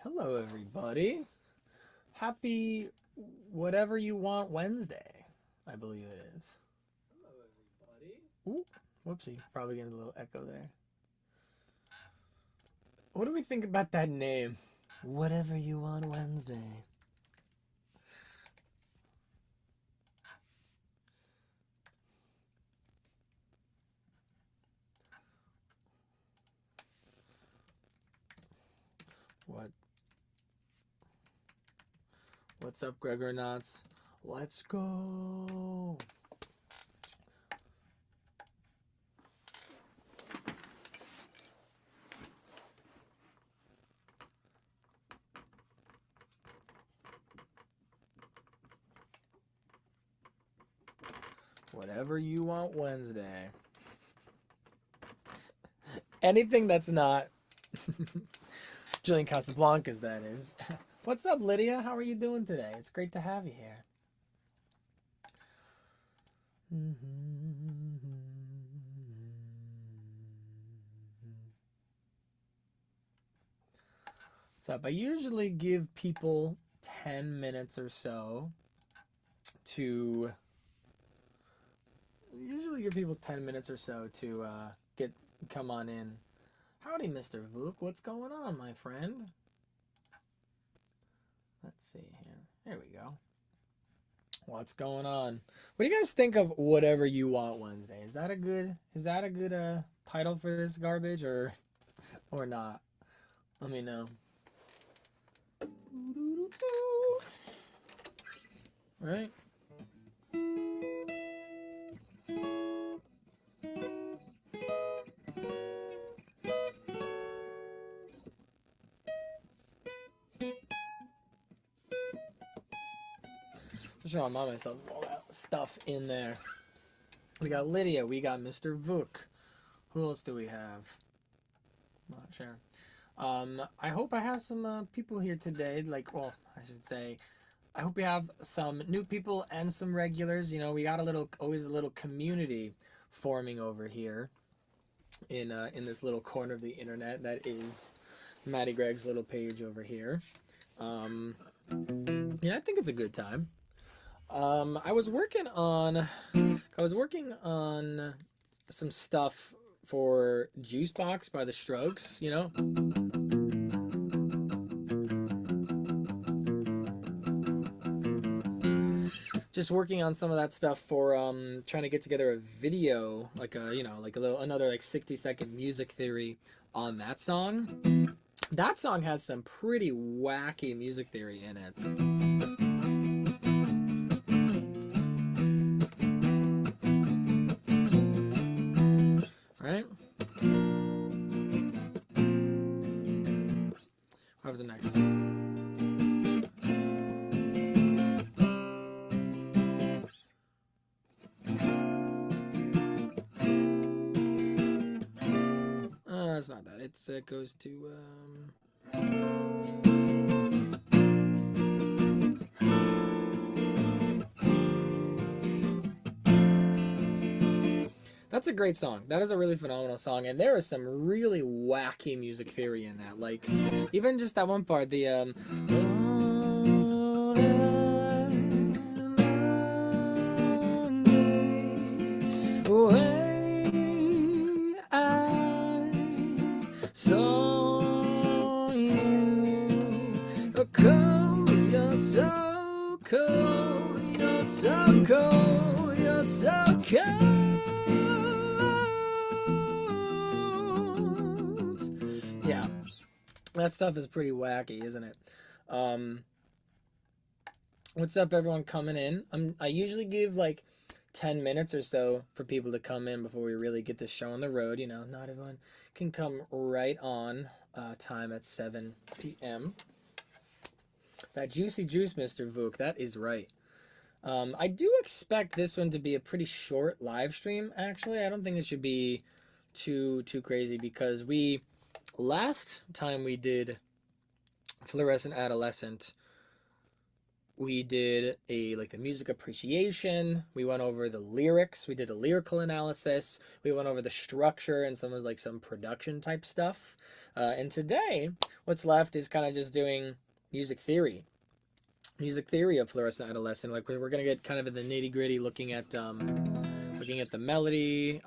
Hello, everybody. Happy whatever you want Wednesday, I believe it is. Hello, everybody. Ooh, whoopsie. Probably getting a little echo there. What do we think about that name? Whatever you want Wednesday. What's up, Greggernauts? Let's go. Whatever you want Wednesday. Anything that's not Julian Casablancas, that is. What's up, Lydia? How are you doing today? It's great to have you here. What's up? I usually give people 10 minutes or so to come on in. Howdy, Mr. Vuk. What's going on, my friend? Let's see here. There we go. What's going on? What do you guys think of whatever you want Wednesday? Is that a good title for this garbage or not? Let me know. Right? I'm sure I'll mind myself all that stuff in there. We got Lydia. We got Mr. Vuk. Who else do we have? Not sure. I hope I have some people here today. Well, I should say, I hope we have some new people and some regulars. You know, we got always a little community forming over here in this little corner of the internet that is Maddie Gregg's little page over here. Yeah, I think it's a good time. I was working on some stuff for Juicebox by the Strokes, you know. Just working on some of that stuff for trying to get together a video, another 60-second music theory on that song. That song has some pretty wacky music theory in it. Right? What was the next? It's not that. It goes to That's a great song. That is a really phenomenal song, and there is some really wacky music theory in that. Like, even just that one part, the saw you, cold, you're so cold, you're so cold, you're so cold. Yeah, that stuff is pretty wacky, isn't it? What's up, everyone coming in? I usually give 10 minutes or so for people to come in before we really get this show on the road. You know, not everyone can come right on time at 7 p.m. That juicy juice, Mr. Vuk, that is right. I do expect this one to be a pretty short live stream, actually. I don't think it should be too crazy because last time we did Fluorescent Adolescent, we did the music appreciation. We went over the lyrics. We did a lyrical analysis. We went over the structure and some production type stuff. And today, what's left is kind of just doing music theory of Fluorescent Adolescent. Like we're gonna get kind of in the nitty gritty, looking at the melody,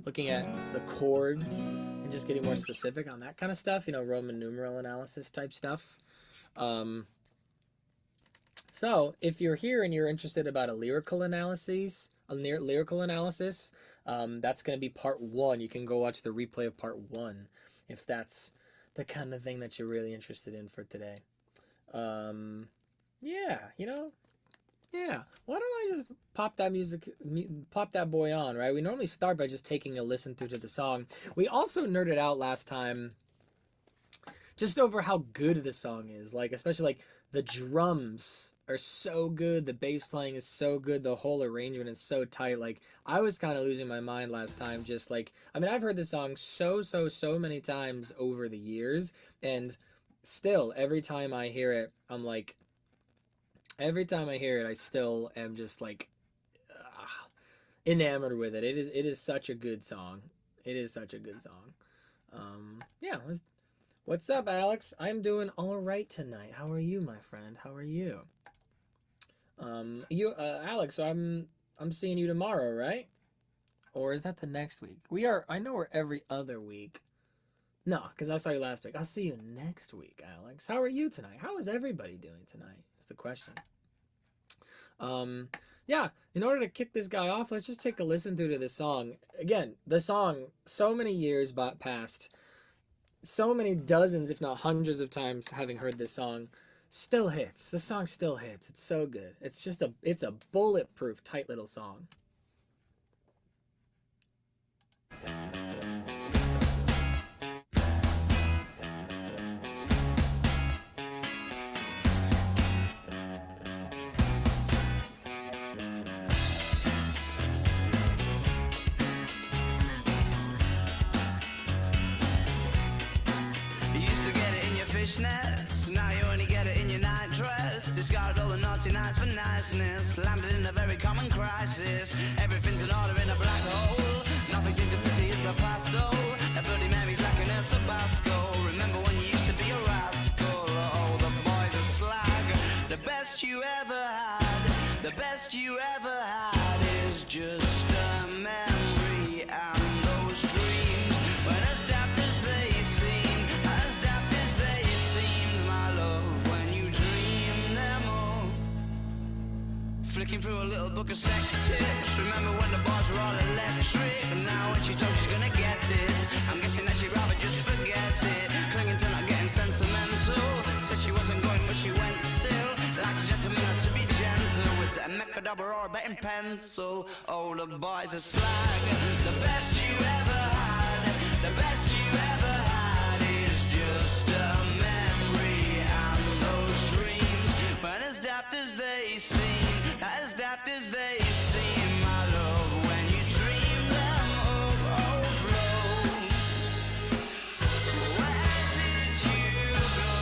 looking at the chords, and just getting more specific on that kind of stuff. Roman numeral analysis type stuff. So if you're here and you're interested about a lyrical analysis, that's going to be part 1. You can go watch the replay of part 1 if that's the kind of thing that you're really interested in for today. Yeah. Why don't I just pop that boy on, right? We normally start by just taking a listen through to the song. We also nerded out last time just over how good the song is. Especially the drums are so good, the bass playing is so good, the whole arrangement is so tight. I was kind of losing my mind last time. I've heard this song so many times over the years, and still every time I hear it, I still am just enamored with it. It is such a good song. Yeah. What's up, Alex? I'm doing all right tonight. How are you, my friend? How are you? Alex, so I'm seeing you tomorrow, right? Or is that the next week? I know we're every other week. No, because I saw you last week. I'll see you next week, Alex. How are you tonight? How is everybody doing tonight? Is the question. Yeah, in order to kick this guy off, let's just take a listen through to this song. Again, the song, so many years past, so many dozens, if not hundreds of times having heard this song, still hits. The song still hits. It's so good. It's a bulletproof, tight little song. Fishnets, now you only get it in your night dress. Discarded all the naughty nights for niceness. Landed in a very common crisis. Everything's in order in a black hole. Nothing seems to pity is the past though. A Bloody Mary's like an El Tabasco. Remember when you used to be a rascal? Oh, the boys are slag. The best you ever had, the best you ever had is just a memory and those dreams. When as daft as they seem, as daft as they seemed, my love, when you dream them all. Flicking through a little book of sex tips. Remember when the bars were all electric? And now when she told she's gonna get it, I'm guessing that she'd rather just forget it. Clinging to not getting sentimental. Said she wasn't going but she went still. Like a gentleman had to be gentle. Was it a mechadabra or a betting pencil? Oh, the boys are slag. The best you ever had, the best you ever had is just a memory and those dreams. When as daft as they seem, as daft as they seem, my love, when you dream them overflow. Where did you go?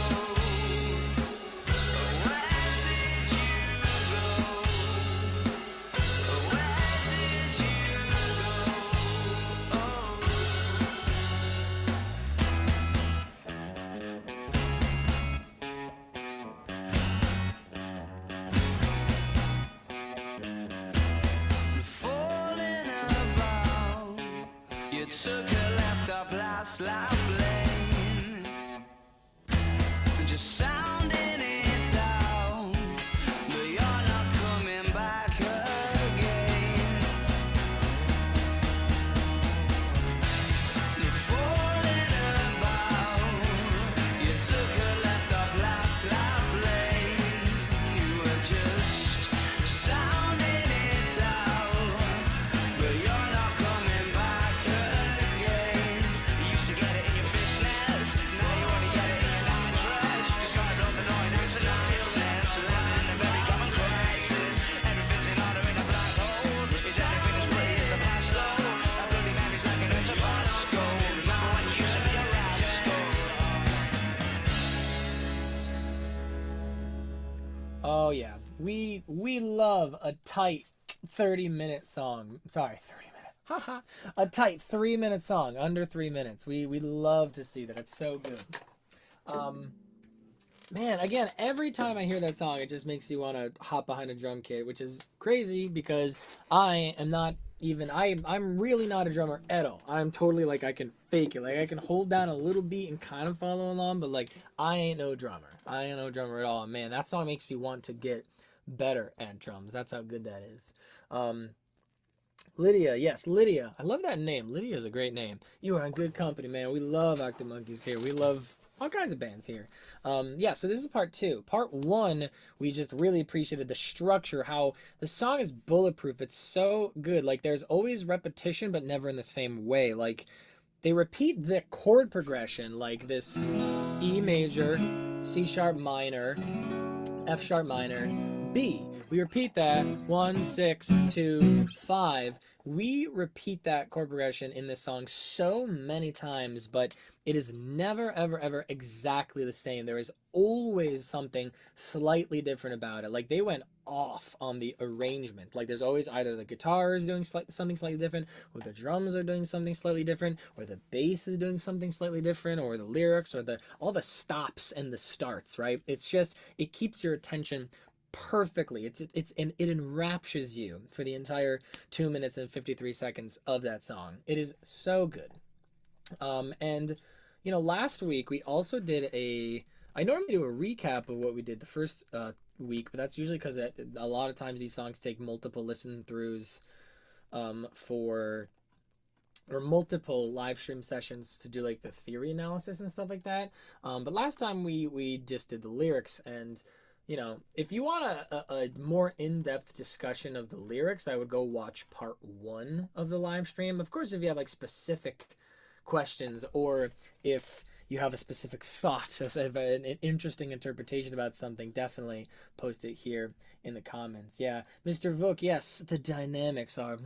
Where did you go? Where did you go? Falling about, you took a left off last life lane, just sounding it out, but you're not coming back again. Falling about, you took a left off last life lane, you were just sounding it out, but you're not coming back again. You used to get it in your fishnets, now you only get it in your night dress. You just gotta blow we love a tight 30-minute song. Sorry, 30-minute. Haha. A tight 3-minute song, under 3 minutes. We love to see that. It's so good. Man, again, every time I hear that song, it just makes you want to hop behind a drum kit, which is crazy because I am not even, I'm really not a drummer at all. I'm totally like, I can fake it. Like, I can hold down a little beat and kind of follow along, but like, I ain't no drummer. I ain't no drummer at all. Man, that song makes me want to get better at drums. That's how good that is. Lydia, yes, Lydia. I love that name. Lydia is a great name. You are in good company, man. We love Arctic Monkeys here. We love all kinds of bands here. Yeah, so this is part 2. Part 1, we just really appreciated the structure, how the song is bulletproof. It's so good. Like, there's always repetition, but never in the same way. Like, they repeat the chord progression, like this E major, C sharp minor, F sharp minor, B. We repeat that 1, 6, 2, 5. We repeat that chord progression in this song so many times, but it is never, ever, ever exactly the same. There is always something slightly different about it. Like, they went off on the arrangement. Like, there's always either the guitar is doing something slightly different, or the drums are doing something slightly different, or the bass is doing something slightly different, or the lyrics, or all the stops and the starts, right? It's just, it keeps your attention perfectly. And it enraptures you for the entire 2 minutes and 53 seconds of that song. It is so good. And you know, last week we also did I normally do a recap of what we did the first week, but that's usually because a lot of times these songs take multiple listen throughs or multiple live stream sessions to do like the theory analysis and stuff like that. But last time we just did the lyrics, and you know, if you want a more in-depth discussion of the lyrics, I would go watch part 1 of the live stream. Of course, if you have like specific questions, or if you have a specific thought, an interesting interpretation about something, definitely post it here in the comments. Yeah, Mr. Vuk, yes, the dynamics are,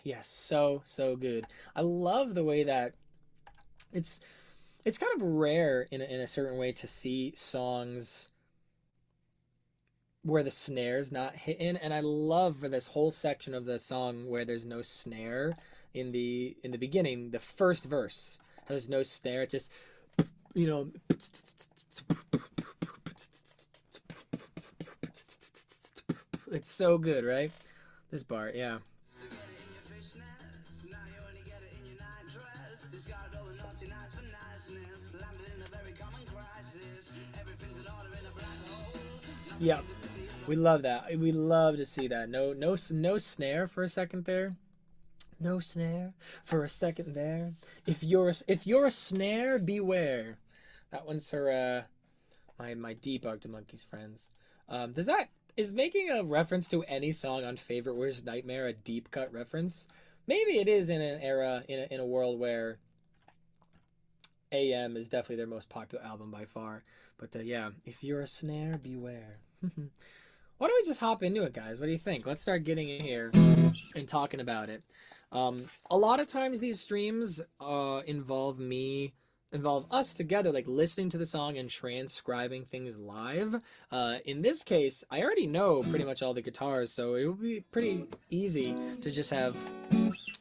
yes, so good. I love the way that it's kind of rare in a certain way to see songs where the snare's not hitting, and I love for this whole section of the song where there's no snare in the beginning, the first verse. There's no snare. It's just, you know, it's so good, right? This part, yeah. Yeah, we love that. We love to see that. No snare for a second there. No snare for a second there. If you're a snare, beware. That one's for my deep Arctic Monkeys friends. Is making a reference to any song on Favorite Worst Nightmare a deep cut reference? Maybe it is in an era in a world where AM is definitely their most popular album by far. But yeah, if you're a snare, beware. Why don't we just hop into it, guys? What do you think? Let's start getting in here and talking about it. A lot of times these streams involve us together, like listening to the song and transcribing things live. In this case, I already know pretty much all the guitars, so it will be pretty easy to just have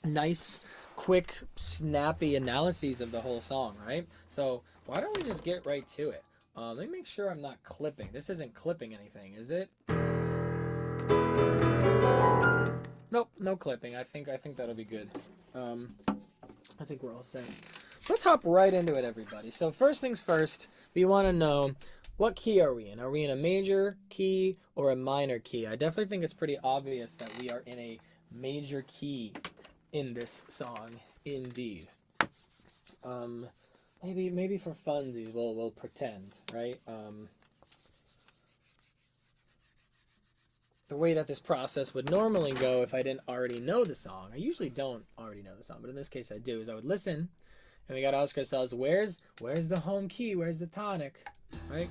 nice, quick, snappy analyses of the whole song, right? So why don't we just get right to it? Let me make sure I'm not clipping. This isn't clipping anything, is it? Nope, no clipping. I think that'll be good. I think we're all set. Let's hop right into it, everybody. So first things first, we want to know, what key are we in? Are we in a major key or a minor key? I definitely think it's pretty obvious that we are in a major key in this song, indeed. Maybe for funsies, we'll pretend, right? The way that this process would normally go if I didn't already know the song. I usually don't already know the song, but in this case I do, is I would listen, and we gotta ask ourselves, where's the home key? Where's the tonic? Right?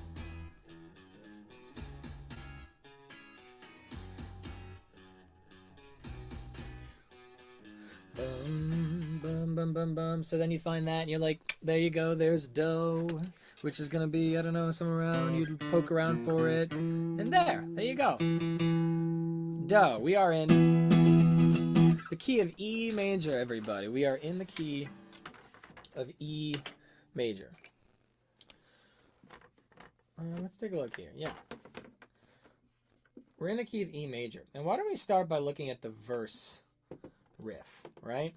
Bum, bum, bum, bum, bum. So then you find that, and you're like, there you go, there's do, which is gonna be, I don't know, somewhere around, you poke around for it, and there you go. do. We are in the key of E major, everybody. We are in the key of E major. Let's take a look here. Yeah. We're in the key of E major. And why don't we start by looking at the verse riff, right?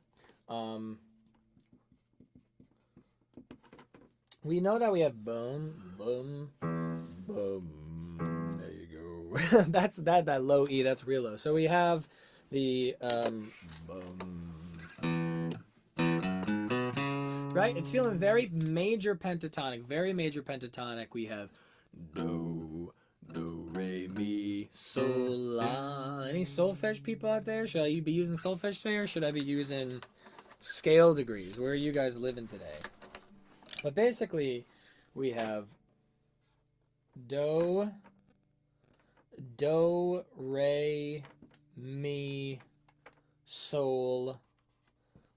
We know that we have boom, boom, boom. There you go. That's that low E. That's real low. So we have the boom. Right? It's feeling very major pentatonic. Very major pentatonic. We have do, re, mi, sol, la. Any solfege people out there? Should I be using solfege today, or should I be using scale degrees? Where are you guys living today? But basically, we have do, re, mi, sol,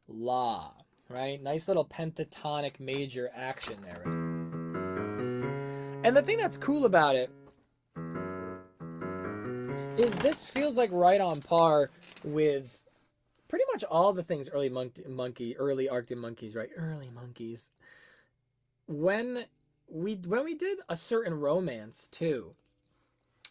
la. Right? Nice little pentatonic major action there. And the thing that's cool about it is this feels like right on par with pretty much all the things early Arctic Monkeys, right? Early Monkeys. When we did A Certain Romance too,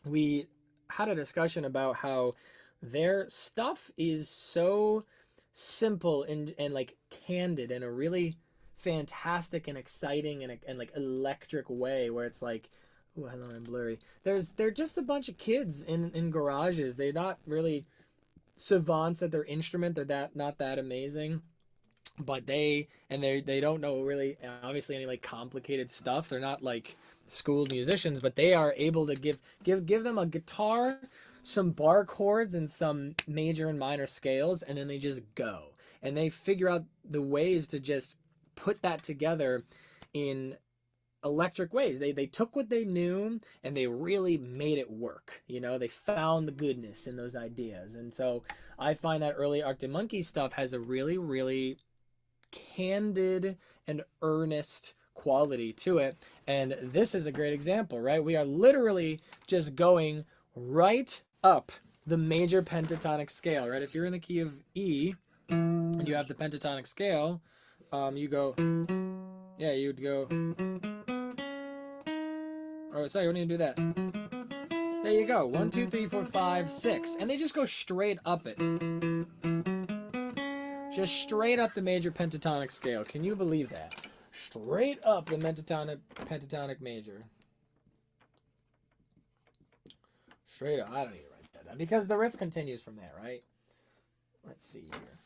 we had a discussion about how their stuff is so simple and like candid in a really fantastic and exciting and like electric way, where it's like, oh, hello, I'm blurry. They're just a bunch of kids in garages. They're not really savants at their instrument. They're not that amazing, but they don't know really obviously any like complicated stuff. They're not like schooled musicians, but they are able to give them a guitar, some bar chords, and some major and minor scales, and then they just go and they figure out the ways to just put that together in electric ways. They took what they knew and they really made it work. You know, they found the goodness in those ideas. And so I find that early Arctic Monkeys stuff has a really, really candid and earnest quality to it. And this is a great example, right? We are literally just going right up the major pentatonic scale, right? If you're in the key of E and you have the pentatonic scale, you go, yeah, you'd go, oh, sorry, you don't even do that. There you go. 1, 2, 3, 4, 5, 6. And they just go straight up it. Just straight up the major pentatonic scale. Can you believe that? Straight up the pentatonic major. Straight up. I don't need to write that down because the riff continues from there, right? Let's see here.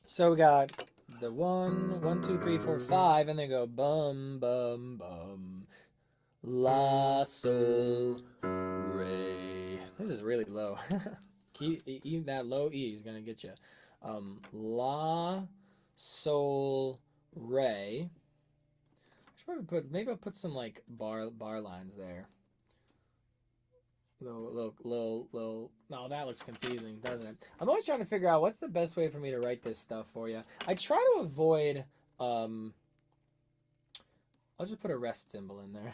So we got the 1, 2, 3, 4, 5, and then go bum, bum, bum. La, sol, re. This is really low. Even that low E is going to get you. La, sol, re. I should probably maybe I'll put some like bar lines there. Little. No, that looks confusing, doesn't it? I'm always trying to figure out what's the best way for me to write this stuff for you. I try to avoid, I'll just put a rest symbol in there.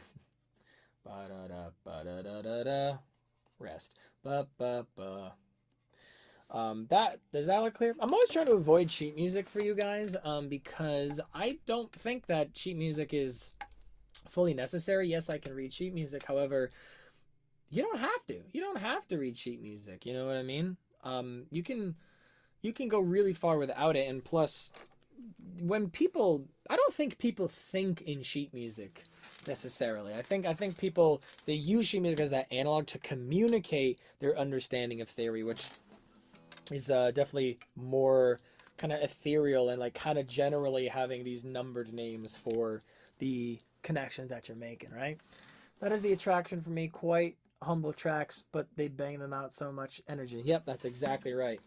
Ba-da-da, ba-da-da-da-da. Rest. Ba-ba-ba. Does that look clear? I'm always trying to avoid sheet music for you guys, because I don't think that sheet music is fully necessary. Yes, I can read sheet music. However, you don't have to. You don't have to read sheet music. You know what I mean? You can go really far without it. And plus, I don't think people think in sheet music necessarily. I think people, they use sheet music as that analog to communicate their understanding of theory, which is definitely more kind of ethereal and like kind of generally having these numbered names for the connections that you're making, right? That is the attraction for me. Quite humble tracks, but they bang them out so much energy. Yep, that's exactly right.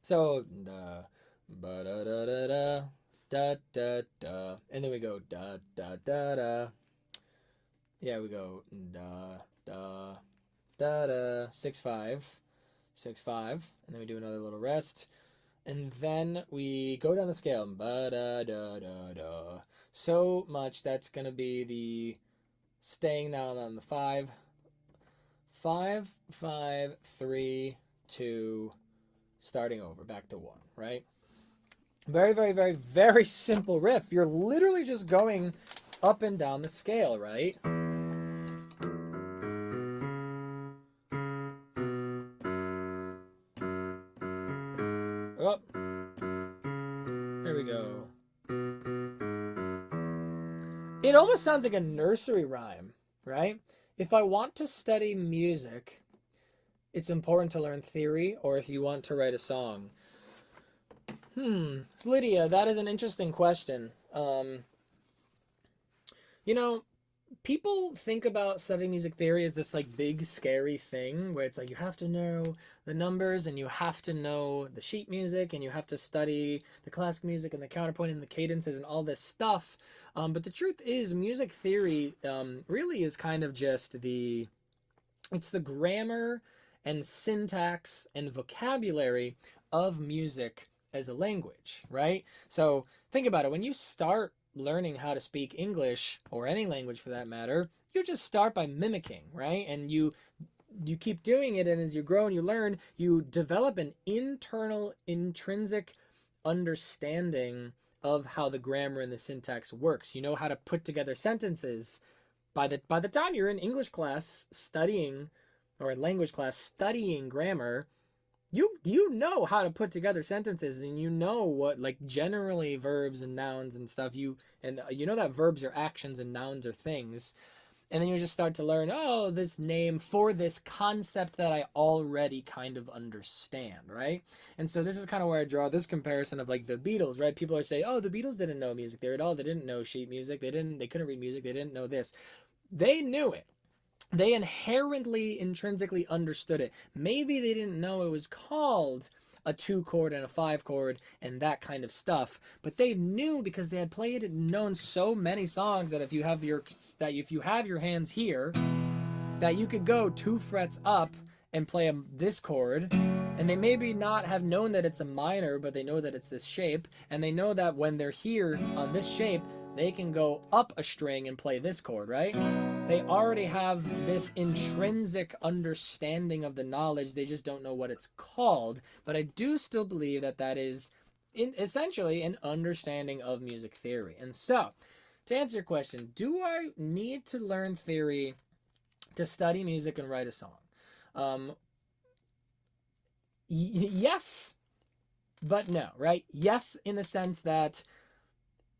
So da ba da da da da da da da, and then we go da da da da. Yeah, we go da da da da 6 5 6 5, and then we do another little rest, and then we go down the scale. Ba da da da da. So much that's gonna be the staying now on the 5 5, 5, 3, 2, starting over, back to 1, right? Very, very, very, very simple riff. You're literally just going up and down the scale, right? Up. There we go. It almost sounds like a nursery rhyme, right? If I want to study music, it's important to learn theory, or if you want to write a song. Lydia, that is an interesting question. You know, people think about studying music theory as this like big scary thing where it's like you have to know the numbers and you have to know the sheet music and you have to study the classical music and the counterpoint and the cadences and all this stuff. But the truth is, music theory really is kind of just it's the grammar and syntax and vocabulary of music as a language, right? So think about it. When you start learning how to speak English, or any language for that matter, you just start by mimicking, right? And you keep doing it, and as you grow and you learn, you develop an internal, intrinsic understanding of how the grammar and the syntax works. You know how to put together sentences. By the time you're in English class studying, or in language class studying grammar, you know how to put together sentences, and you know what, like, generally verbs and nouns and stuff, you know that verbs are actions and nouns are things. And then you just start to learn, oh, this name for this concept that I already kind of understand, right? And so this is kind of where I draw this comparison of like the Beatles, right? People are saying, oh, the Beatles didn't know music theory at all. They didn't know sheet music. They couldn't read music. They didn't know this. They knew it. They inherently, intrinsically understood it. Maybe they didn't know it was called a 2-chord and a 5-chord and that kind of stuff, but they knew because they had played and known so many songs that if you have your hands here, that you could go 2 frets up and play this chord, and they maybe not have known that it's a minor, but they know that it's this shape, and they know that when they're here on this shape, they can go up a string and play this chord, right? They already have this intrinsic understanding of the knowledge. They just don't know what it's called. But I do still believe that is essentially an understanding of music theory. And so, to answer your question, do I need to learn theory to study music and write a song? Yes, but no, right? Yes, in the sense that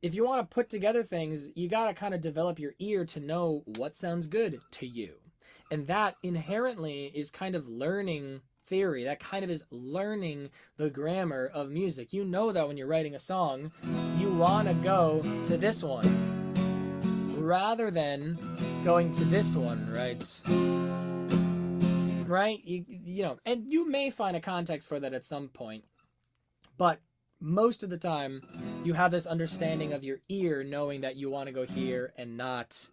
if you want to put together things, you got to kind of develop your ear to know what sounds good to you. And that inherently is kind of learning theory. That kind of is learning the grammar of music. You know that when you're writing a song, you want to go to this one rather than going to this one, right? Right? You know, and you may find a context for that at some point, but most of the time, you have this understanding of your ear knowing that you want to go here and not,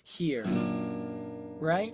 here, right?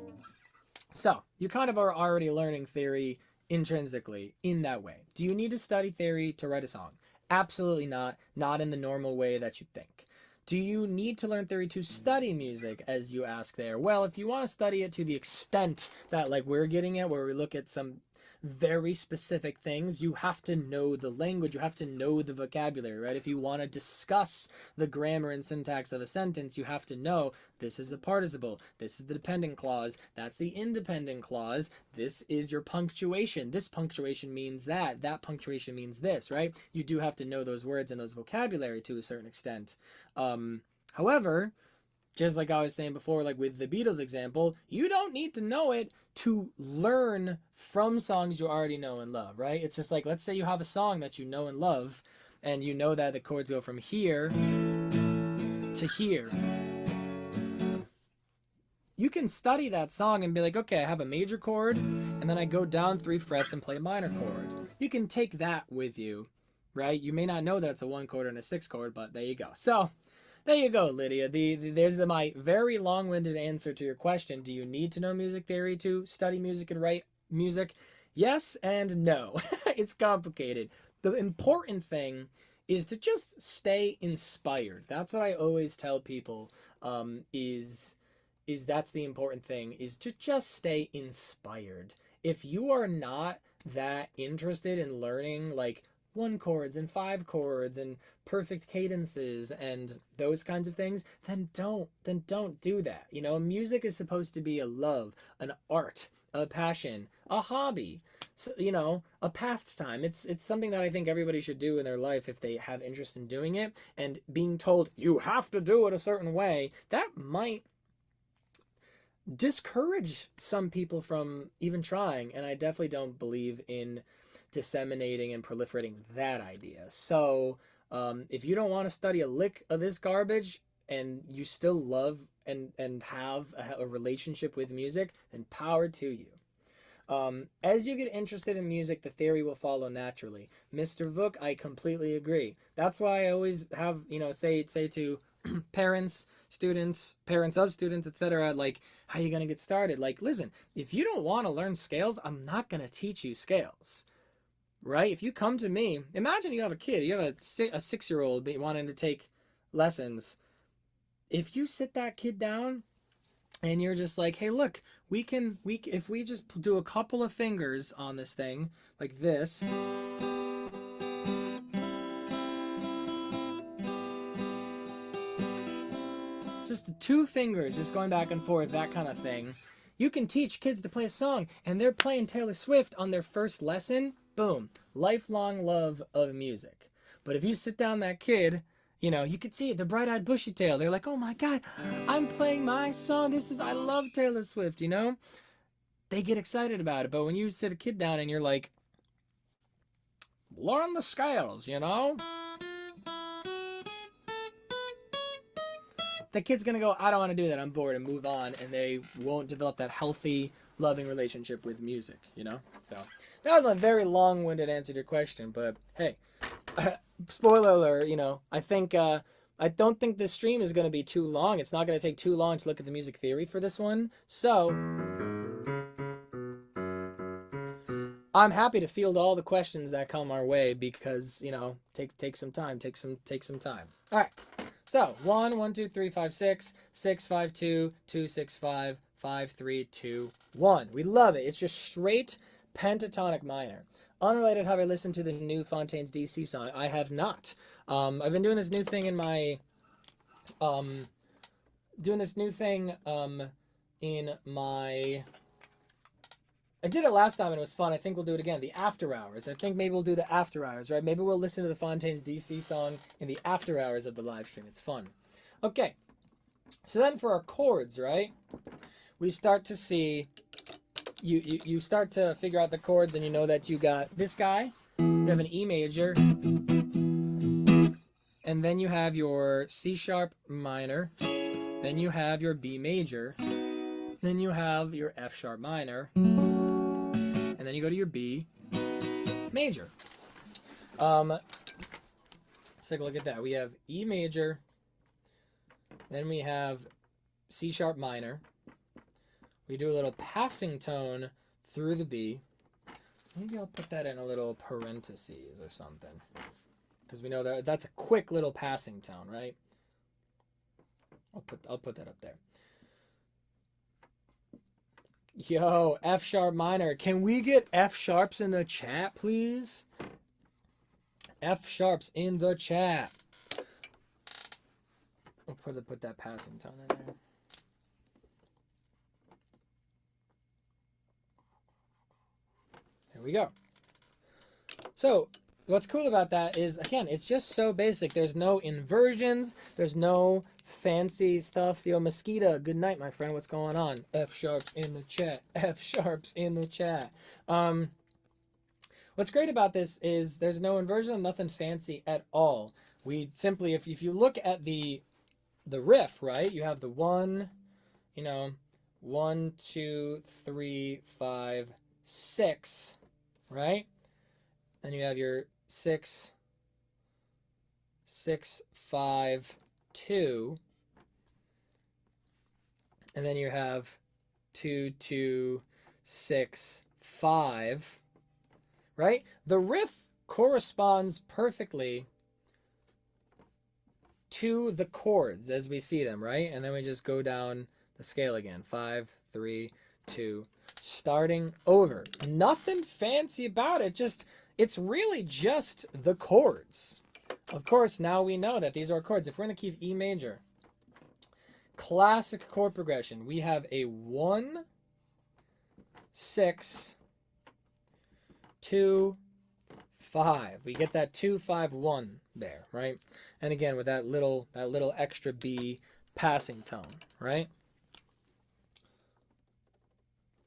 So, you kind of are already learning theory intrinsically in that way. Do you need to study theory to write a song? Absolutely not. Not in the normal way that you think. Do you need to learn theory to study music, as you ask there? Well, if you want to study it to the extent that, like, we're getting at, where we look at some very specific things, you have to know the language, you have to know the vocabulary, right? If you want to discuss the grammar and syntax of a sentence, you have to know this is the participle, this is the dependent clause, that's the independent clause, this is your punctuation, this punctuation means that punctuation means this, right? You do have to know those words and those vocabulary to a certain extent. However, just like I was saying before, like with the Beatles example, you don't need to know it to learn from songs you already know and love, right? It's just like, let's say you have a song that you know and love, and you know that the chords go from here to here. You can study that song and be like, okay, I have a major chord, and then I go down 3 frets and play a minor chord. You can take that with you, right? You may not know that it's a 1 chord and a 6 chord, but there you go. So, there you go, Lydia. There's my very long-winded answer to your question. Do you need to know music theory to study music and write music? Yes and no. It's complicated. The important thing is to just stay inspired. That's what I always tell people, is that's the important thing, is to just stay inspired. If you are not that interested in learning like 1 chords and 5 chords and perfect cadences and those kinds of things, then don't do that. You know, music is supposed to be a love, an art, a passion, a hobby, so, you know, a pastime. It's something that I think everybody should do in their life if they have interest in doing it. And being told you have to do it a certain way, that might discourage some people from even trying. And I definitely don't believe in disseminating and proliferating that idea. So if you don't want to study a lick of this garbage and you still love and have a relationship with music, then power to you. As you get interested in music, the theory will follow naturally. Mr. Vuk, I completely agree. That's why I always have, you know, say to parents, students, parents of students, etc., like, how are you going to get started? Like, listen, if you don't want to learn scales, I'm not going to teach you scales. Right? If you come to me, imagine you have a kid, you have a 6-year-old wanting to take lessons. If you sit that kid down and you're just like, hey, look, if we just do a couple of fingers on this thing, like this, just 2 fingers, just going back and forth, that kind of thing, you can teach kids to play a song, and they're playing Taylor Swift on their first lesson. Boom, lifelong love of music. But if you sit down that kid, you know, you could see it, the bright-eyed bushy tail. They're like, oh my God, I'm playing my song. I love Taylor Swift, you know? They get excited about it. But when you sit a kid down and you're like, learn the scales, you know? The kid's gonna go, I don't want to do that, I'm bored, and move on, and they won't develop that healthy, loving relationship with music, you know? So that was my very long-winded answer to your question, but hey, spoiler alert, you know, I don't think this stream is going to be too long. It's not going to take too long to look at the music theory for this one. So I'm happy to field all the questions that come our way because, you know, take some time, take some time. All right. So 1, 1, 2, 3, 5, 6, 6, 5, 2, 2, 6, 5, 5, 3, 2, 1. We love it. It's just straight pentatonic minor. Unrelated, have I listened to the new Fontaine's DC song? I have not. I've been doing this new thing in my, I did it last time and it was fun. I think we'll do it again. The after hours. I think maybe we'll do the after hours, right? Maybe we'll listen to the Fontaine's DC song in the after hours of the live stream. It's fun. Okay. So then for our chords, right? We start to see, you start to figure out the chords and you know that you got this guy. You have an E major. And then you have your C sharp minor. Then you have your B major. Then you have your F sharp minor. And then you go to your B major. Let's take a look at that. We have E major. Then we have C sharp minor. We do a little passing tone through the B. Maybe I'll put that in a little parentheses or something. Because we know that that's a quick little passing tone, right? I'll put that up there. Yo, F sharp minor. Can we get F sharps in the chat, please? F sharps in the chat. I'll put that passing tone in there. There we go. So what's cool about that is, again, it's just so basic. There's no inversions. There's no fancy stuff. Yo, Mosquito, good night, my friend. What's going on? F sharps in the chat. F sharps in the chat. What's great about this is there's no inversion, nothing fancy at all. We simply, if you look at the riff, right, you have the 1, 1, 2, 3, 5, 6, right? Then you have your 6, 6, 5, 2. And then you have 2, 2, 6, 5. Right? The riff corresponds perfectly to the chords as we see them, right? And then we just go down the scale again. 5, 3, 2, starting over. Nothing fancy about it. It's really just the chords. Of course, now we know that these are chords. If we're in the key of E major, classic chord progression, we have a 1, 6, 2, 5. We get that 2, 5, 1 there, right? And again, with that little extra B passing tone, right?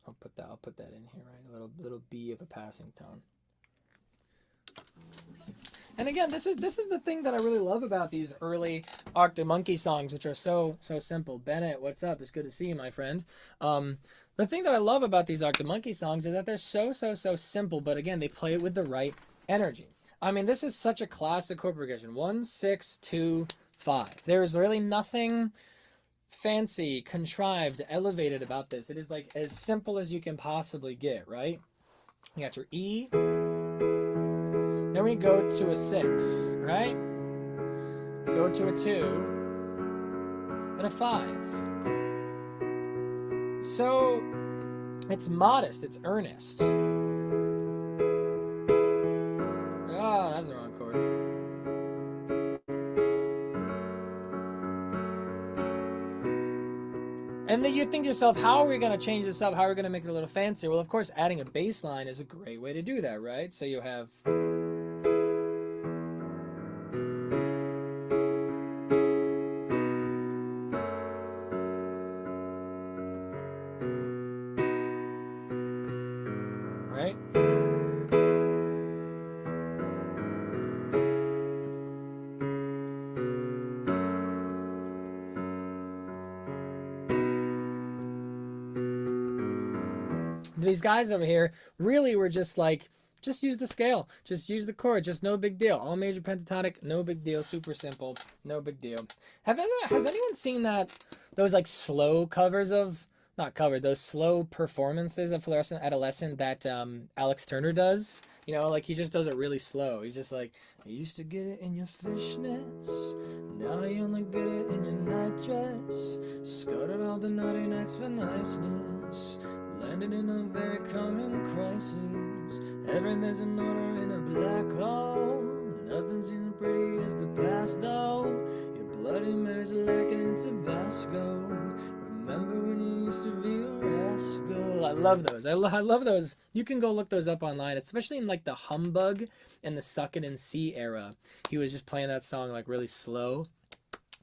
I'll put that in here, right? A little B of a passing tone. And again, this is the thing that I really love about these early Arctic Monkey songs, which are so simple. Bennett, what's up? It's good to see you, my friend. The thing that I love about these Arctic Monkey songs is that they're so simple, but again, they play it with the right energy. I mean, this is such a classic chord progression. 1, 6, 2, 5. There's really nothing fancy, contrived, elevated about this. It is like as simple as you can possibly get, right? You got your E. Then we go to a 6, right? Go to a 2. And a 5. So it's modest, it's earnest. Oh, that's the wrong chord. And then you think to yourself, how are we going to change this up? How are we going to make it a little fancier? Well, of course, adding a bass line is a great way to do that, right? So you have... right? These guys over here really were just like, just use the scale, just use the chord, just no big deal. All major pentatonic, no big deal, super simple, no big deal. Has anyone seen those like slow covers of, not covered, those slow performances of Fluorescent Adolescent that Alex Turner does? You know, like he just does it really slow. He's just like, I used to get it in your fishnets, now you only get it in your nightdress. Skirted all the naughty nights for niceness, landed in a very common crisis. Everything's in order in a black hole. Nothing's even pretty as the past though. Your Bloody Mary's lacking in Tabasco. Remember when you used to be a rascal? I love those. I love those. You can go look those up online, especially in like the Humbug and the Suck It and See era. He was just playing that song like really slow,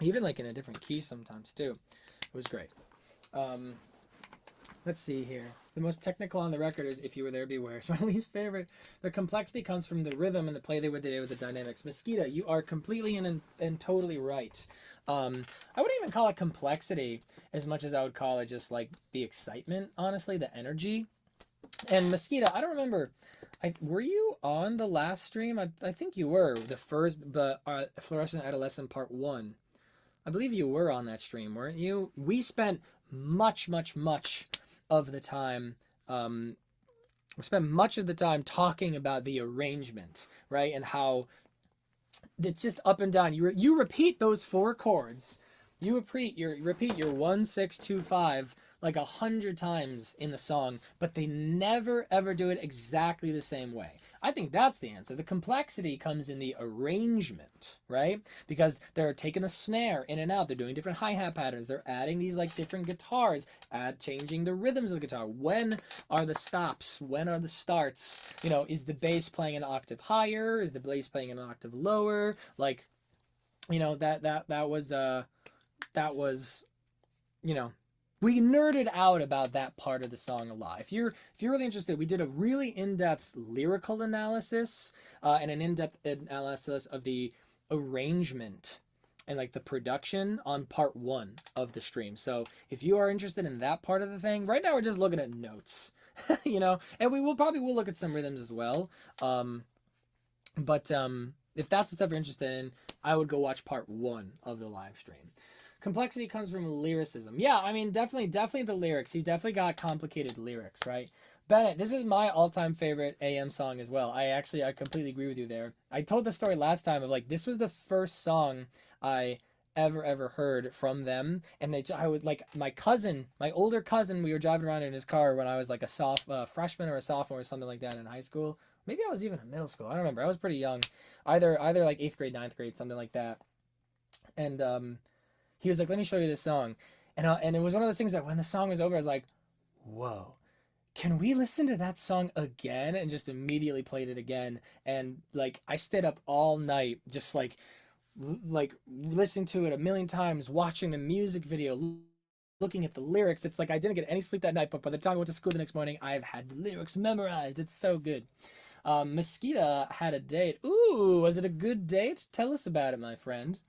even like in a different key sometimes too. It was great. Let's see here. The most technical on the record is If You Were There, Beware. It's my least favorite. The complexity comes from the rhythm and the play they would do with the dynamics. Mosquito, you are completely and totally right. I wouldn't even call it complexity as much as I would call it just like the excitement, honestly, the energy. And Mosquito, I don't remember. Were you on the last stream? I think you were. The Fluorescent Adolescent Part 1. I believe you were on that stream, weren't you? We spent much of the time talking about the arrangement, right? And how it's just up and down. You repeat those 4 chords. You repeat your 1, 6, 2, 5 like 100 times in the song, but they never ever do it exactly the same way. I think that's the answer. The complexity comes in the arrangement, right? Because they're taking the snare in and out. They're doing different hi-hat patterns. They're adding these like different guitars, changing the rhythms of the guitar. When are the stops? When are the starts? You know, is the bass playing an octave higher? Is the bass playing an octave lower? Like, you know, that was, you know, we nerded out about that part of the song a lot. If you're really interested, we did a really in-depth lyrical analysis and an in-depth analysis of the arrangement and like the production on part 1 of the stream. So if you are interested in that part of the thing, right now we're just looking at notes, you know, and we will look at some rhythms as well. But if that's the stuff you're interested in, I would go watch part 1 of the live stream. Complexity comes from lyricism. Yeah, I mean, definitely the lyrics. He's definitely got complicated lyrics, right? Bennett, this is my all-time favorite AM song as well. I completely agree with you there. I told the story last time of like, this was the first song I ever heard from them. And I would like my older cousin. We were driving around in his car when I was like a freshman or a sophomore or something like that in high school. Maybe I was even in middle school. I don't remember. I was pretty young, either like 8th grade, 9th grade, something like that. And he was like, "Let me show you this song," and it was one of those things that when the song was over, I was like, "Whoa, can we listen to that song again?" And just immediately played it again. And like I stayed up all night, just like listening to it a million times, watching the music video, looking at the lyrics. It's like I didn't get any sleep that night, but by the time I went to school the next morning, I've had the lyrics memorized. It's so good. Mosquito had a date. Ooh, was it a good date? Tell us about it, my friend.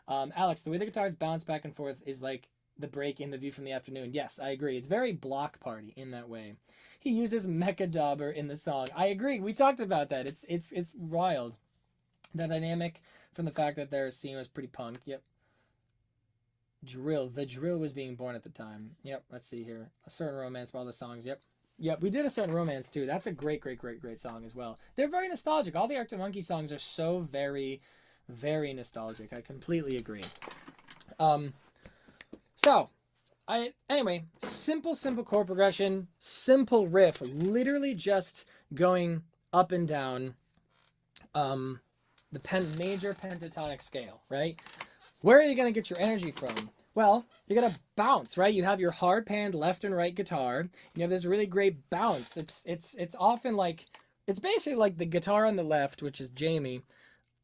Alex, the way the guitars bounce back and forth is like the break in The View from the Afternoon. Yes, I agree. It's very Block Party in that way. He uses Mecha Dauber in the song. I agree. We talked about that. It's wild. The dynamic from the fact that their scene was pretty punk. Yep. Drill. The drill was being born at the time. Yep. Let's see here. A Certain Romance for all the songs. Yep. Yep. We did A Certain Romance too. That's a great song as well. They're very nostalgic. All the Arctic Monkey songs are so very, very nostalgic. I completely agree. Anyway, simple chord progression, simple riff, literally just going up and down the major pentatonic scale, right? Where are you going to get your energy from? Well, you're going to bounce, right? You have your hard panned left and right guitar. You have this really great bounce. It's often like, it's basically like the guitar on the left, which is Jamie,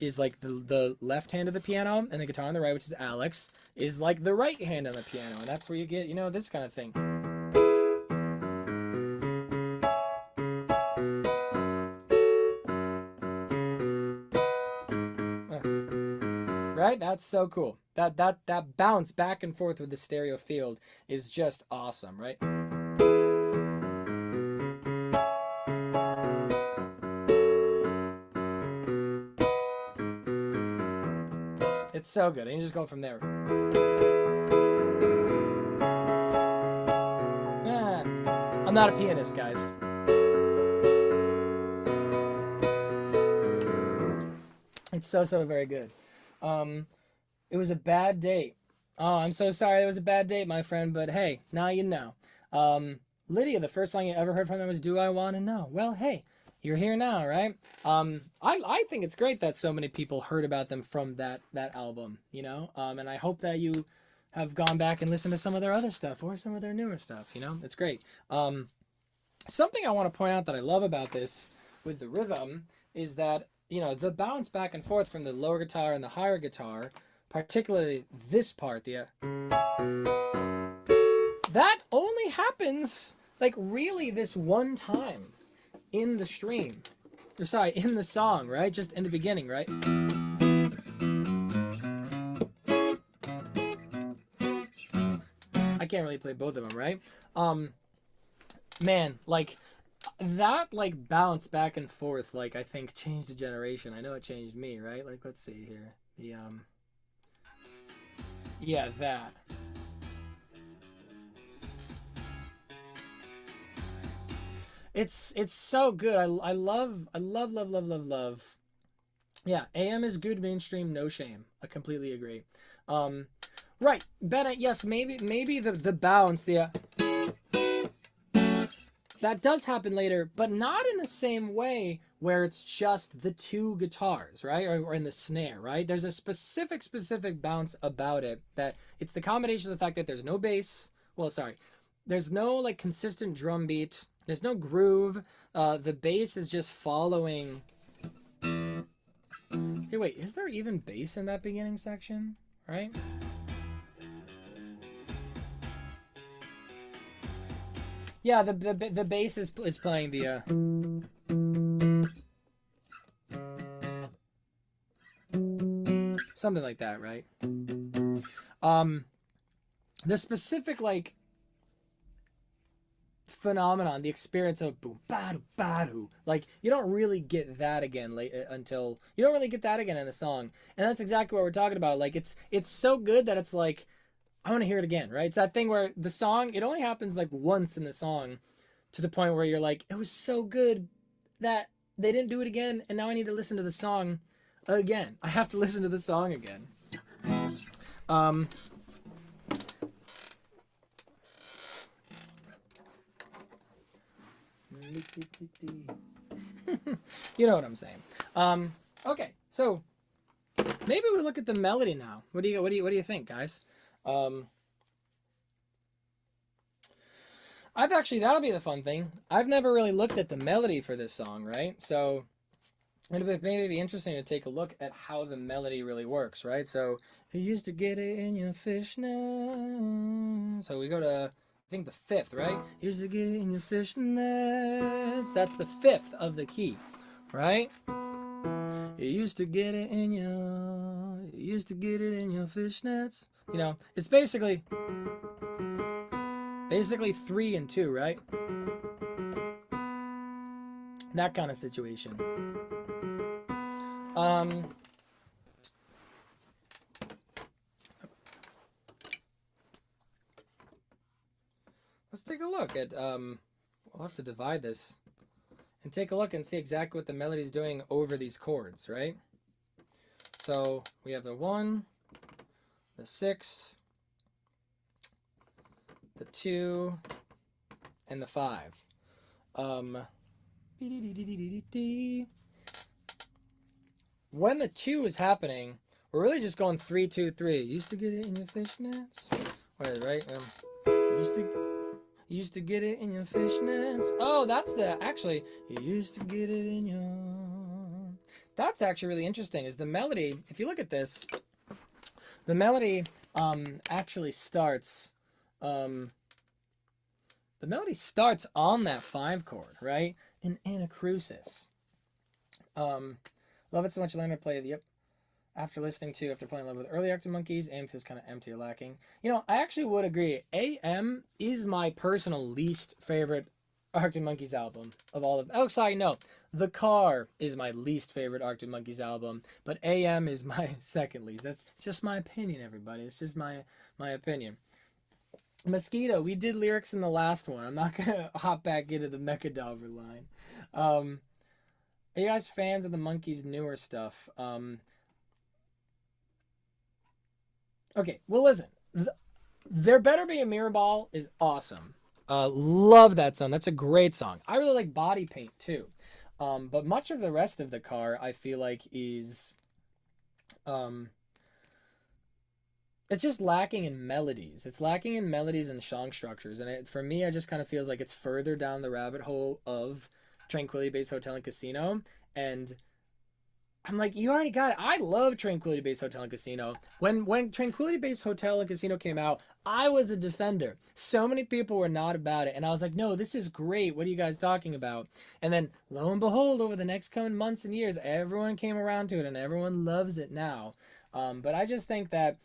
is like the left hand of the piano, and the guitar on the right, which is Alex, is like the right hand on the piano, and that's where you get, this kind of thing. Right? That's so cool. That bounce back and forth with the stereo field is just awesome, right? It's so good. And you just go from there. I'm not a pianist, guys. It's so very good. It was a bad date. Oh, I'm so sorry it was a bad date, my friend, but hey, now you know. Lydia, the first song you ever heard from them was Do I Wanna Know? Well, hey, you're here now, right? I think it's great that so many people heard about them from that album, and I hope that you have gone back and listened to some of their other stuff or some of their newer stuff, It's great. Something I want to point out that I love about this with the rhythm is that, the bounce back and forth from the lower guitar and the higher guitar, particularly this part, that only happens like really this one time in the stream. Or sorry, in the song, right? Just in the beginning, right? I can't really play both of them, right? Man, like that like bounce back and forth, like I think changed a generation. I know it changed me, right? Like let's see here. The yeah, that. It's so good. I love. Yeah, AM is good mainstream, no shame. I completely agree. Right, Bennett. Yes, maybe the bounce, that does happen later, but not in the same way where it's just the two guitars, right? Or in the snare, right? There's a specific bounce about it that it's the combination of the fact that there's no bass. Well, sorry. There's no like consistent drum beat. There's no groove. The bass is just following. Hey, wait, is there even bass in that beginning section? Right? Yeah, the bass is playing the something like that, right? The specific like phenomenon, the experience of boom badu badu, like you don't really get that again until you don't really get that again in a song, and that's exactly what we're talking about. Like it's so good that it's like I want to hear it again, right? It's that thing where the song, it only happens like once in the song to the point where you're like, it was so good that they didn't do it again, and now I need to listen to the song again. I have to listen to the song again. You know what I'm saying. Okay, so maybe we look at the melody now. What do you think, guys? That'll be the fun thing. I've never really looked at the melody for this song, right? So it'll maybe be interesting to take a look at how the melody really works, right? So you used to get it in your fishnet. So we go to, I think, the fifth, right? You used to get it in your fishnets. That's the fifth of the key, right? You used to get it in your fishnets. You know, it's basically 3 and 2, right? That kind of situation. Let's take a look at, we'll have to divide this and take a look and see exactly what the melody's doing over these chords, right? So we have the 1, the 6, the 2, and the 5. When the 2 is happening, we're really just going 3, 2, 3. Used to get it in your fishnets. Right? Used to get it in your fishnets. Oh, that's actually, you used to get it in your... That's actually really interesting, is the melody, if you look at this, the melody actually starts, the melody starts on that 5 chord, right? In anacrusis. Love it so much, I learned to play it. Yep. After falling in love with early Arctic Monkeys, AM feels kind of empty or lacking. You know, I actually would agree. AM is my personal least favorite Arctic Monkeys album of all of them. Oh, sorry, no. The Car is my least favorite Arctic Monkeys album, but AM is my second least. It's just my opinion, everybody. It's just my opinion. Mosquito, we did lyrics in the last one. I'm not going to hop back into the Mechadolver line. Are you guys fans of the Monkeys' newer stuff? Okay, well, listen. There Better Be a Mirror Ball is awesome. Love that song. That's a great song. I really like Body Paint, too. But much of the rest of The Car, I feel like, is... it's just lacking in melodies. It's lacking in melodies and song structures. And for me, it just kind of feels like it's further down the rabbit hole of Tranquility Base Hotel and Casino. And I'm like, you already got it. I love Tranquility Base Hotel and Casino. When Tranquility Base Hotel and Casino came out, I was a defender. So many people were not about it. And I was like, no, this is great. What are you guys talking about? And then, lo and behold, over the next coming months and years, everyone came around to it and everyone loves it now. But I just think that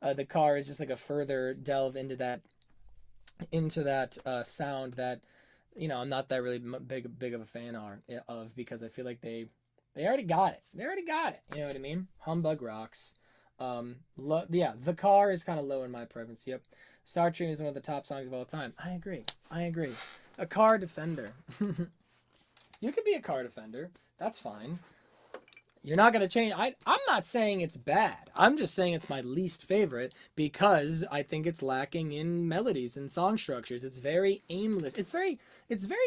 The Car is just like a further delve into that sound that, you know, I'm not that really big of a fan of, because I feel like they already got it. They already got it. You know what I mean? Humbug rocks. The Car is kind of low in my preference. Yep. Star Trek is one of the top songs of all time. I agree. A car defender. You could be a car defender. That's fine. You're not going to change. I'm not saying it's bad. I'm just saying it's my least favorite because I think it's lacking in melodies and song structures. It's very aimless. It's very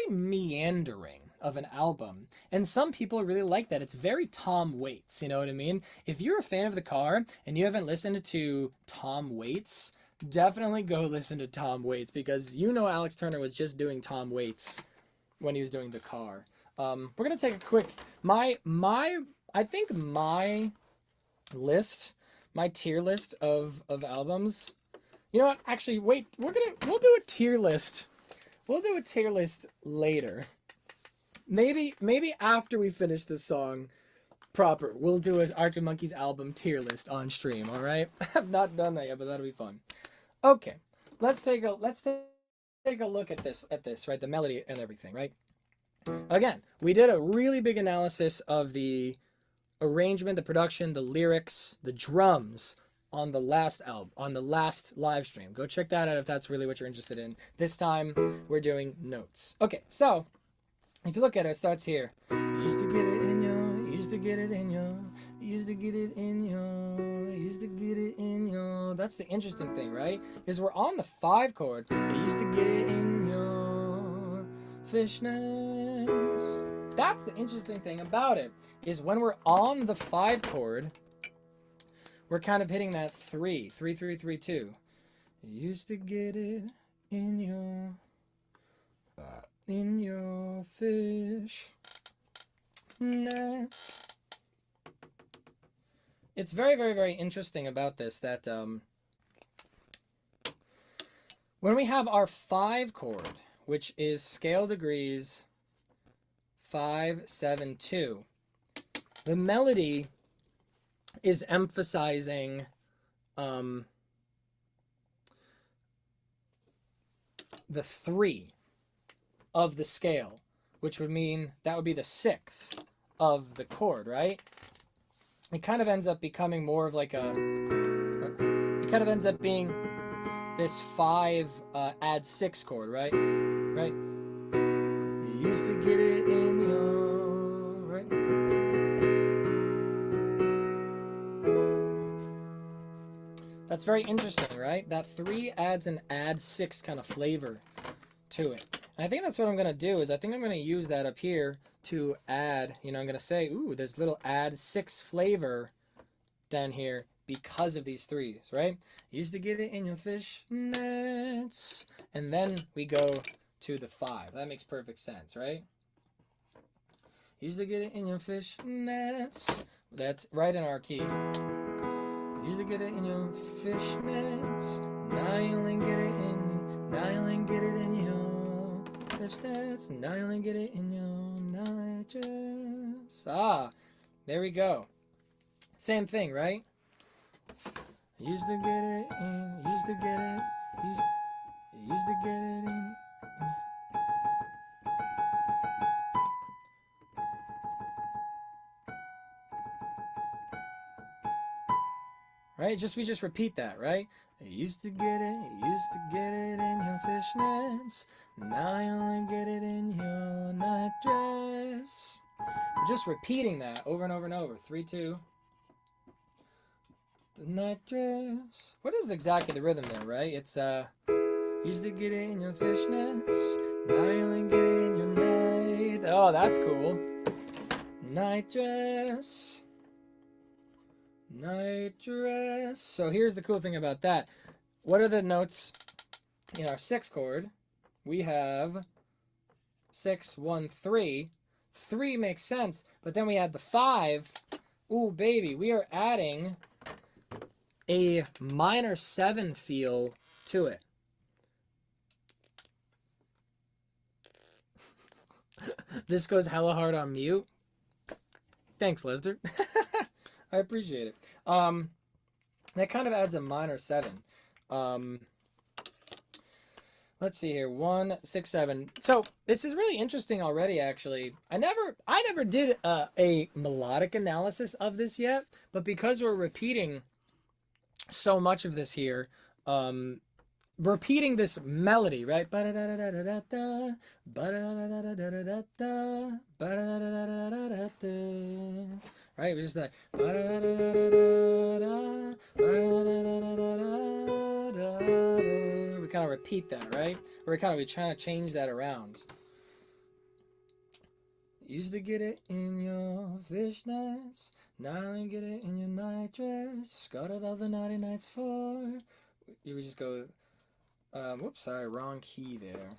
meandering of an album. And some people really like that. It's very Tom Waits, you know what I mean? If you're a fan of The Car and you haven't listened to Tom Waits, definitely go listen to Tom Waits, because you know Alex Turner was just doing Tom Waits when he was doing The Car. We're going to take a quick... I think my tier list of albums... You know what? Actually, wait. We'll do a tier list. We'll do a tier list later. Maybe after we finish this song proper, we'll do an Arctic Monkeys album tier list on stream, all right? I've not done that yet, but that'll be fun. Okay. Let's take a look at this, right? The melody and everything, right? Again, we did a really big analysis of the arrangement, the production, the lyrics, the drums on the last album, on the last live stream. Go check that out if that's really what you're interested in. This time, we're doing notes. Okay, so if you look at it, it starts here. You used to get it in your, you used to get it in your, you used to get it in your, used to get it in your. That's the interesting thing, right? Is we're on the 5 chord. I used to get it in your fishnets. That's the interesting thing about it. Is when we're on the 5 chord, we're kind of hitting that 3, 3, 3, 3, 2. I used to get it in your fish nets. It's very, very, very interesting about this that when we have our 5 chord, which is scale degrees 5, 7, 2, the melody is emphasizing the 3 of the scale, which would mean that would be the 6th of the chord, right? It kind of ends up becoming more of like it kind of ends up being this 5 add 6 chord, right? Right? You used to get it in your, right? That's very interesting, right? That 3 adds an add 6 kind of flavor to it. And I think that's what I'm going to do is I think I'm going to use that up here to add, I'm going to say, ooh, there's little add 6 flavor down here because of these 3s, right? Used to get it in your fish nets. And then we go to the 5. That makes perfect sense, right? Used to get it in your fish nets. That's right in our key. Used to get it in your fish nets. Now you only get it in. Now you only get it in your fish nets. Now you only get it in your nitrous. Ah, there we go. Same thing, right? Used to get it in. Used to get it. Used to get it in. Right? We just repeat that, right? I used to get it in your fishnets. Now you only get it in your nightdress. We're just repeating that over and over and over. 3, 2. The nightdress. What is exactly the rhythm there, right? It's used to get it in your fishnets. Now you only get it in your night. Oh, that's cool. Nightdress. Nitrous. So here's the cool thing about that. What are the notes in our 6 chord? We have 6, 1, 3. 3 makes sense, but then we add the 5. Ooh, baby, we are adding a minor 7 feel to it. This goes hella hard on mute. Thanks, Lester. I appreciate it. That kind of adds a minor 7. Let's see here. 1, 6, 7. So this is really interesting already, actually. I never did a melodic analysis of this yet, but because we're repeating so much of this here, repeating this melody, right? Right? It was just like we kind of repeat that, right? Or we're trying to change that around. Used to get it in your fishnets. Now I only get it in your nightdress. Got it all the naughty nights for. You would just go. Whoops, sorry, wrong key there.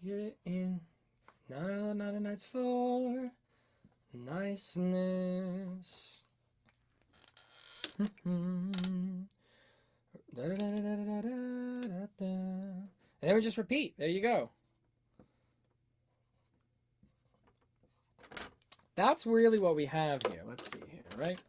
Get it in. Not all the nights for niceness. And then we just repeat. There you go. That's really what we have here. Let's see here, right?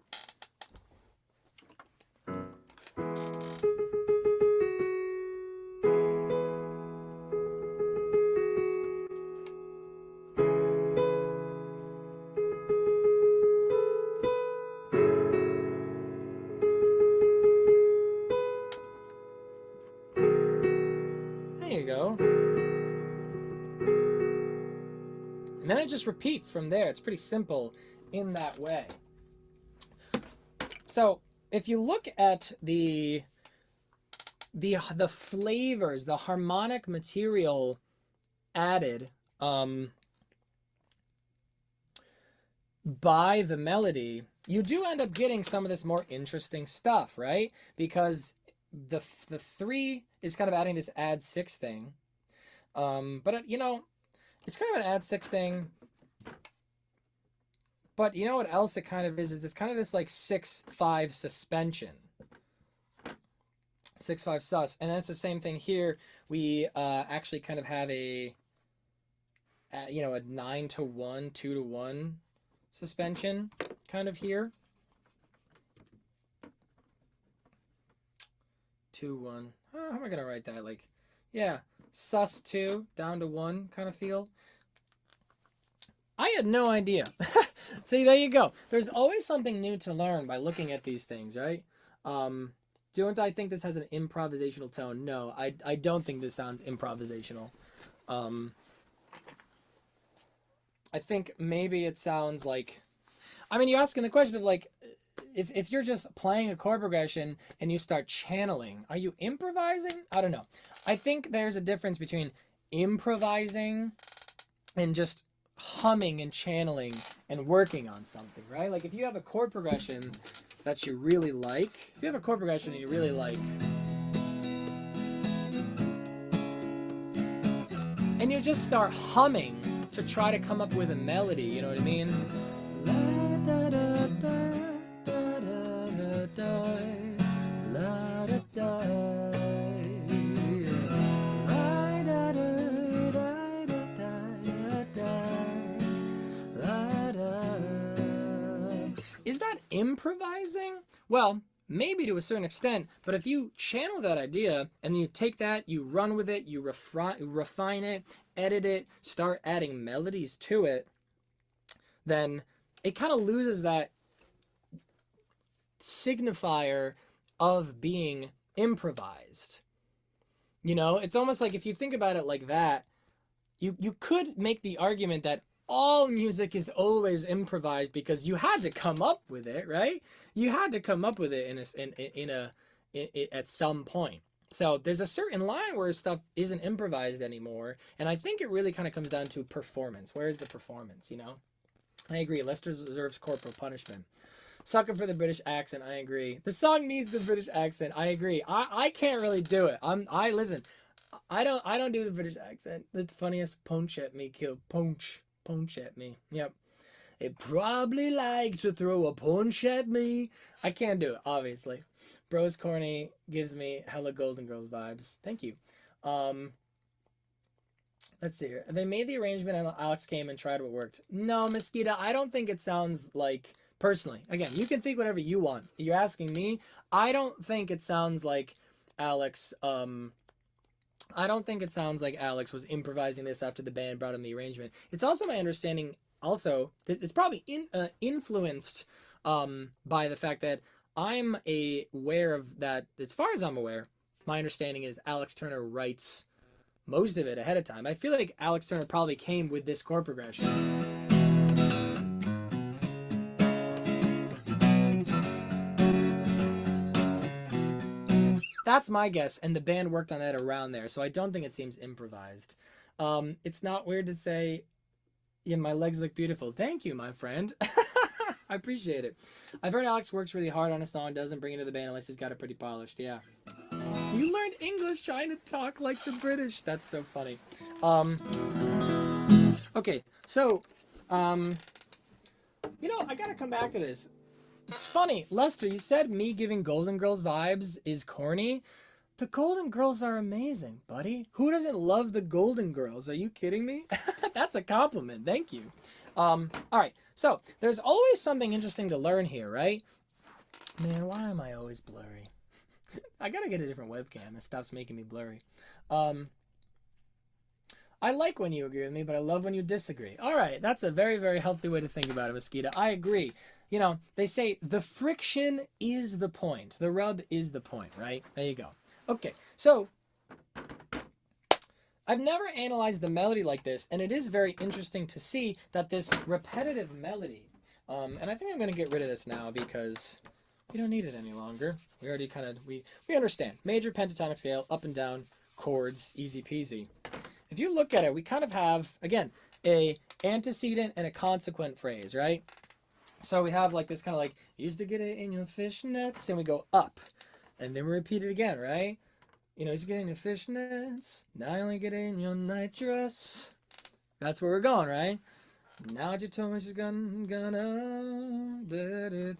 And then it just repeats from there. It's pretty simple in that way. So if you look at the flavors, the harmonic material added by the melody, you do end up getting some of this more interesting stuff, right? Because the 3 is kind of adding this add 6 thing. But you know, it's kind of an add 6 thing. But you know what else it kind of is it's kind of this like 6/5 suspension. 6/5 sus. And that's the same thing here. We actually kind of have a 9-to-1, 2-to-1 suspension kind of here. 2-1. How am I gonna write that? Like, yeah, sus 2 down to 1 kind of feel. I had no idea. See, there you go. There's always something new to learn by looking at these things, right? Don't I think this has an improvisational tone? No, I don't think this sounds improvisational. I think maybe it sounds like, I mean, you're asking the question of like, if you're just playing a chord progression and you start channeling, are you improvising? I don't know. I think there's a difference between improvising and just humming and channeling and working on something, right? Like if you have a chord progression that you really like, if you have a chord progression that you really like, and you just start humming to try to come up with a melody, you know what I mean? La, da, da, da, da, da, da, la, da, da. Is that improvising? Well, maybe to a certain extent, but if you channel that idea and you take that, you run with it, you refine it, edit it, start adding melodies to it, then it kind of loses that signifier of being improvised. You know, it's almost like if you think about it like that, you could make the argument that all music is always improvised because you had to come up with it, right? You had to come up with it at some point. So there's a certain line where stuff isn't improvised anymore, and I think it really kind of comes down to performance. Where is the performance, you know? I agree. Lester deserves corporal punishment. Sucker for the British accent. I agree. The song needs the British accent. I agree. I can't really do it. Listen. I don't do the British accent. The funniest punch at me kill punch at me. Yep. It probably like to throw a punch at me. I can't do it, obviously. Bros Corny gives me hella Golden Girls vibes. Thank you. Let's see here. They made the arrangement and Alex came and tried what worked. No, Mosquito, I don't think it sounds like, personally, again, you can think whatever you want. You're asking me. I don't think it sounds like Alex, I don't think it sounds like Alex was improvising this after the band brought him the arrangement. It's also my understanding, also, it's probably influenced by the fact that I'm aware of that, as far as I'm aware, my understanding is Alex Turner writes most of it ahead of time. I feel like Alex Turner probably came with this chord progression. That's my guess, and the band worked on that around there, so I don't think it seems improvised. It's not weird to say, yeah, my legs look beautiful. Thank you, my friend. I appreciate it. I've heard Alex works really hard on a song, doesn't bring it to the band unless he's got it pretty polished. Yeah. You learned English trying to talk like the British. That's so funny. Okay, so, you know, I gotta come back to this. It's funny, Lester, you said me giving Golden Girls vibes is corny. The Golden Girls are amazing, buddy. Who doesn't love the Golden Girls? Are you kidding me? That's a compliment. Thank you. All right, so there's always something interesting to learn here, right? Man, why am I always blurry? I gotta get a different webcam. It stops making me blurry. I like when you agree with me, but I love when you disagree. All right, that's a very, very healthy way to think about it, Mosquito. I agree. You know, they say the friction is the point. The rub is the point, right? There you go. Okay, so I've never analyzed the melody like this, and it is very interesting to see that this repetitive melody, and I think I'm going to get rid of this now because we don't need it any longer. We already kind of, we understand. Major pentatonic scale, up and down, chords, easy peasy. If you look at it, we kind of have, again, a antecedent and a consequent phrase, right? So we have like this kind of like, used to get it in your fishnets, and we go up. And then we repeat it again, right? You know, used to get it in your fishnets, now you only get it in your night dress. That's where we're going, right? Now that you told me she's gonna did it.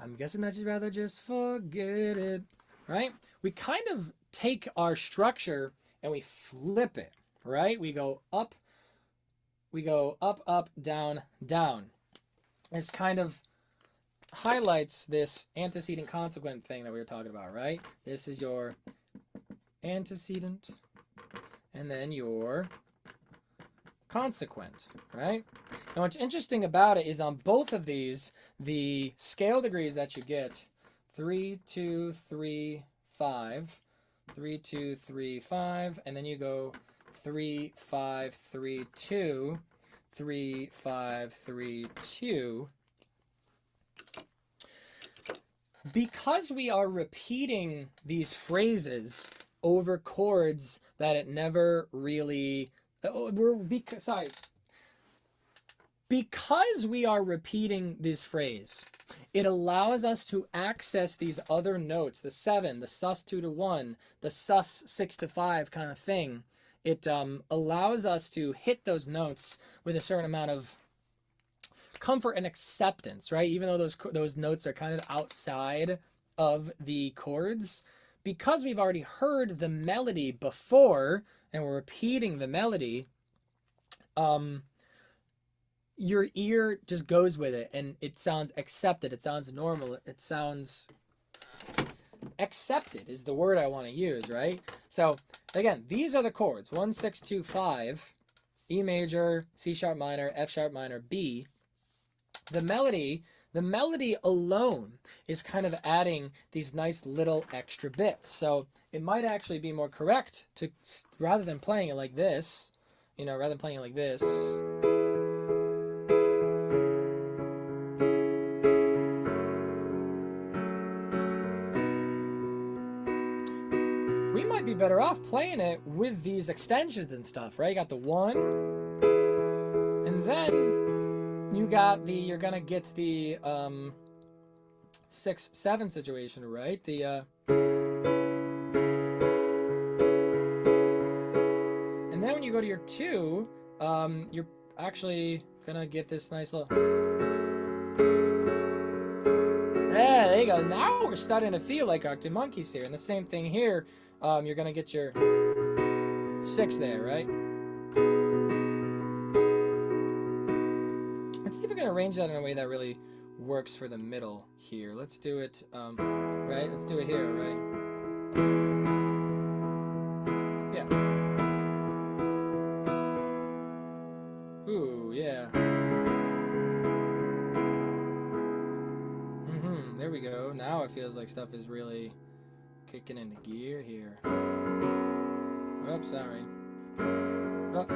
I'm guessing that you'd rather just forget it, right? We kind of take our structure and we flip it, right? We go up, up, down, down. This kind of highlights this antecedent consequent thing that we were talking about, right? This is your antecedent and then your consequent, right? And what's interesting about it is on both of these, the scale degrees that you get, 3, 2, 3, 5, 3, 2, 3, 5, and then you go 3, 5, 3, 2, 3, 5, 3, 2. Because we are repeating these phrases over chords that it never really, because we are repeating this phrase, it allows us to access these other notes, the 7, the sus 2 to 1, the sus 6 to 5 kind of thing. It allows us to hit those notes with a certain amount of comfort and acceptance, right? Even though those notes are kind of outside of the chords, because we've already heard the melody before and we're repeating the melody, your ear just goes with it and it sounds accepted, it sounds normal, it sounds accepted is the word I want to use, right? So again, these are the chords: 1, 6, 2, 5, E major, C sharp minor, F sharp minor, B. The melody alone is kind of adding these nice little extra bits. So it might actually be more correct to, rather than playing it like this, you know, rather than playing it like this, we might be better off playing it with these extensions and stuff, right? You got the 1, and then you got the, you're gonna get the 6, 7 situation, right? The and then when you go to your 2, you're actually gonna get this nice little, yeah, there you go. Now we're starting to feel like Arctic Monkeys here. And the same thing here, you're gonna get your 6 there, right? Let's see if we can arrange that in a way that really works for the middle here. Let's do it, right? Let's do it here, right? Yeah. Ooh, yeah. There we go. Now it feels like stuff is really kicking into gear here. Oh, sorry. Oh.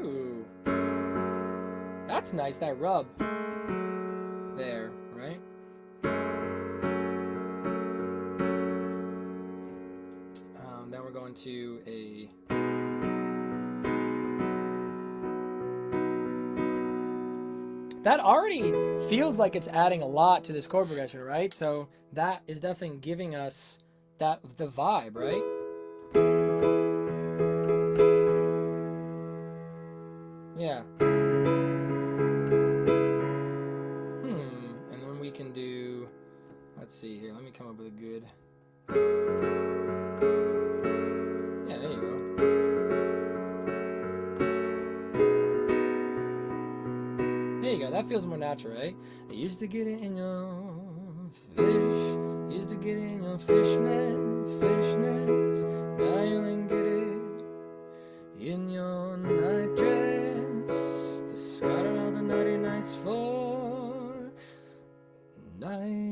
Ooh. That's nice, that rub there, right? Then we're going to a that already feels like it's adding a lot to this chord progression, right? So that is definitely giving us the vibe, right? Yeah. And then we can do, let's see here, let me come up with a good, yeah, there you go. There you go, that feels more natural, right? I used to get it in your fish, used to get it in your fishnets, now you ain't get it in your night dress, discarded all the naughty nights for niceness,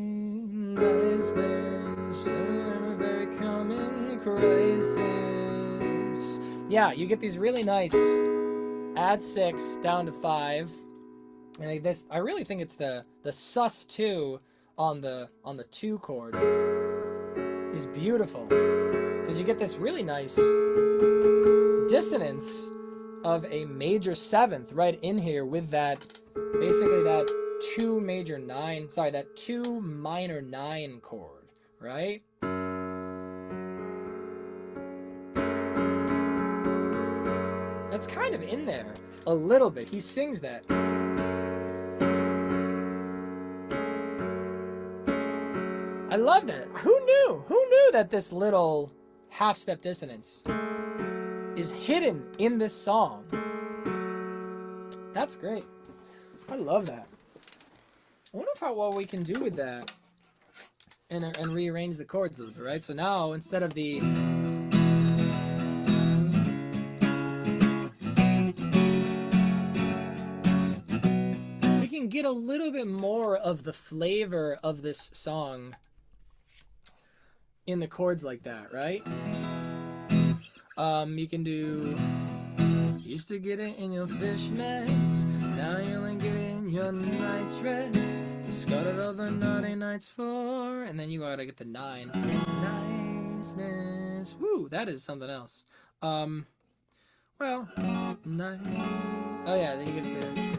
and a very common crisis. yeah, you get these really nice add 6 down to 5. And this, I really think it's the sus2 on the 2 chord is beautiful, because you get this really nice dissonance of a major 7th right in here with that, basically that 2 minor 9 chord, right? That's kind of in there a little bit. He sings that. I love that. Who knew? Who knew that this little half-step dissonance is hidden in this song? That's great. I love that. I wonder what we can do with that and rearrange the chords a little bit, right? So now, instead of the... we can get a little bit more of the flavor of this song in the chords like that, right? You can do... Used to get it in your fishnets, now you only get it in your night dress. Discarded all the naughty nights for... And then you gotta get the 9. Niceness. Woo, that is something else. Well... Nice... Oh yeah, then you get the...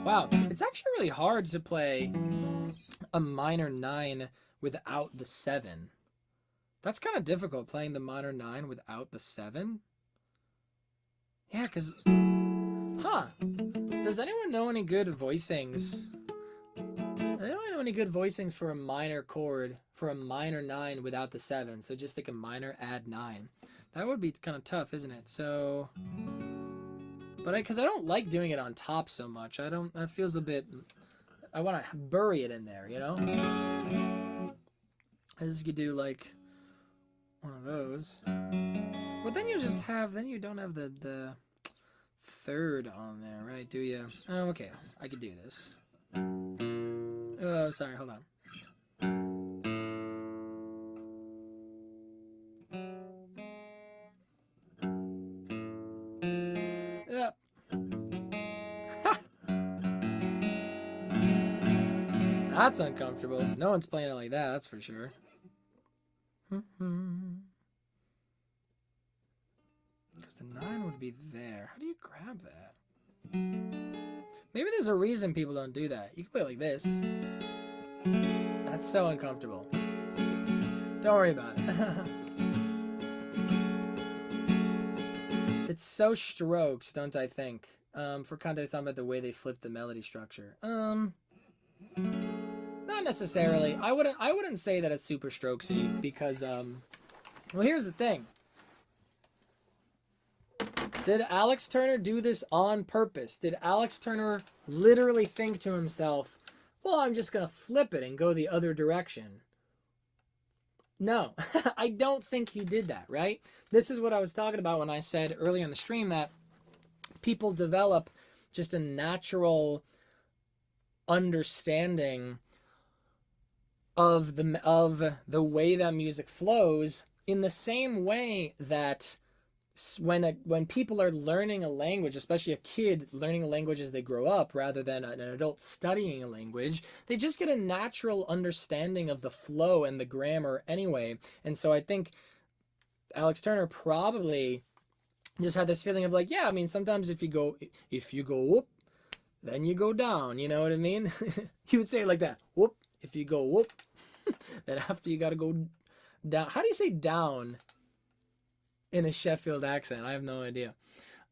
Wow, it's actually really hard to play a minor 9 without the 7. That's kind of difficult, playing the minor 9 without the 7. Yeah, because... Huh. Does anyone know any good voicings? Does anyone know any good voicings for a minor chord, for a minor 9 without the 7? So just like a minor add 9. That would be kind of tough, isn't it? So... But because I don't like doing it on top so much. That feels a bit... I want to bury it in there, you know? I just could do like one of those. But then you just have... Then you don't have the 3rd on there, right? Do you? Oh, okay. I could do this. Oh, sorry. Hold on. That's uncomfortable. No one's playing it like that, that's for sure. Because the 9 would be there. How do you grab that? Maybe there's a reason people don't do that. You can play it like this. That's so uncomfortable. Don't worry about it. It's so strokes, don't I think? For context, I'm talking about the way they flip the melody structure. Not necessarily. I wouldn't say that it's super strokesy because well, here's the thing. Did Alex Turner do this on purpose? Did Alex Turner literally think to himself, well, I'm just going to flip it and go the other direction? No, I don't think he did that, right? This is what I was talking about when I said earlier in the stream that people develop just a natural understanding of the way that music flows, in the same way that when people are learning a language, especially a kid learning a language as they grow up rather than an adult studying a language, they just get a natural understanding of the flow and the grammar anyway. And so I think Alex Turner probably just had this feeling of like, yeah, I mean, sometimes if you go whoop, then you go down, you know what I mean? He would say it like that. Whoop, if you go whoop, then after you got to go down. How do you say down in a Sheffield accent? I have no idea.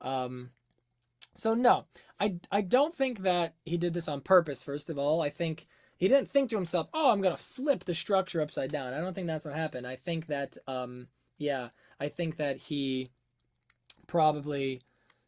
So no, I don't think that he did this on purpose, first of all. I think he didn't think to himself, oh, I'm going to flip the structure upside down. I don't think that's what happened. I think that, I think that he probably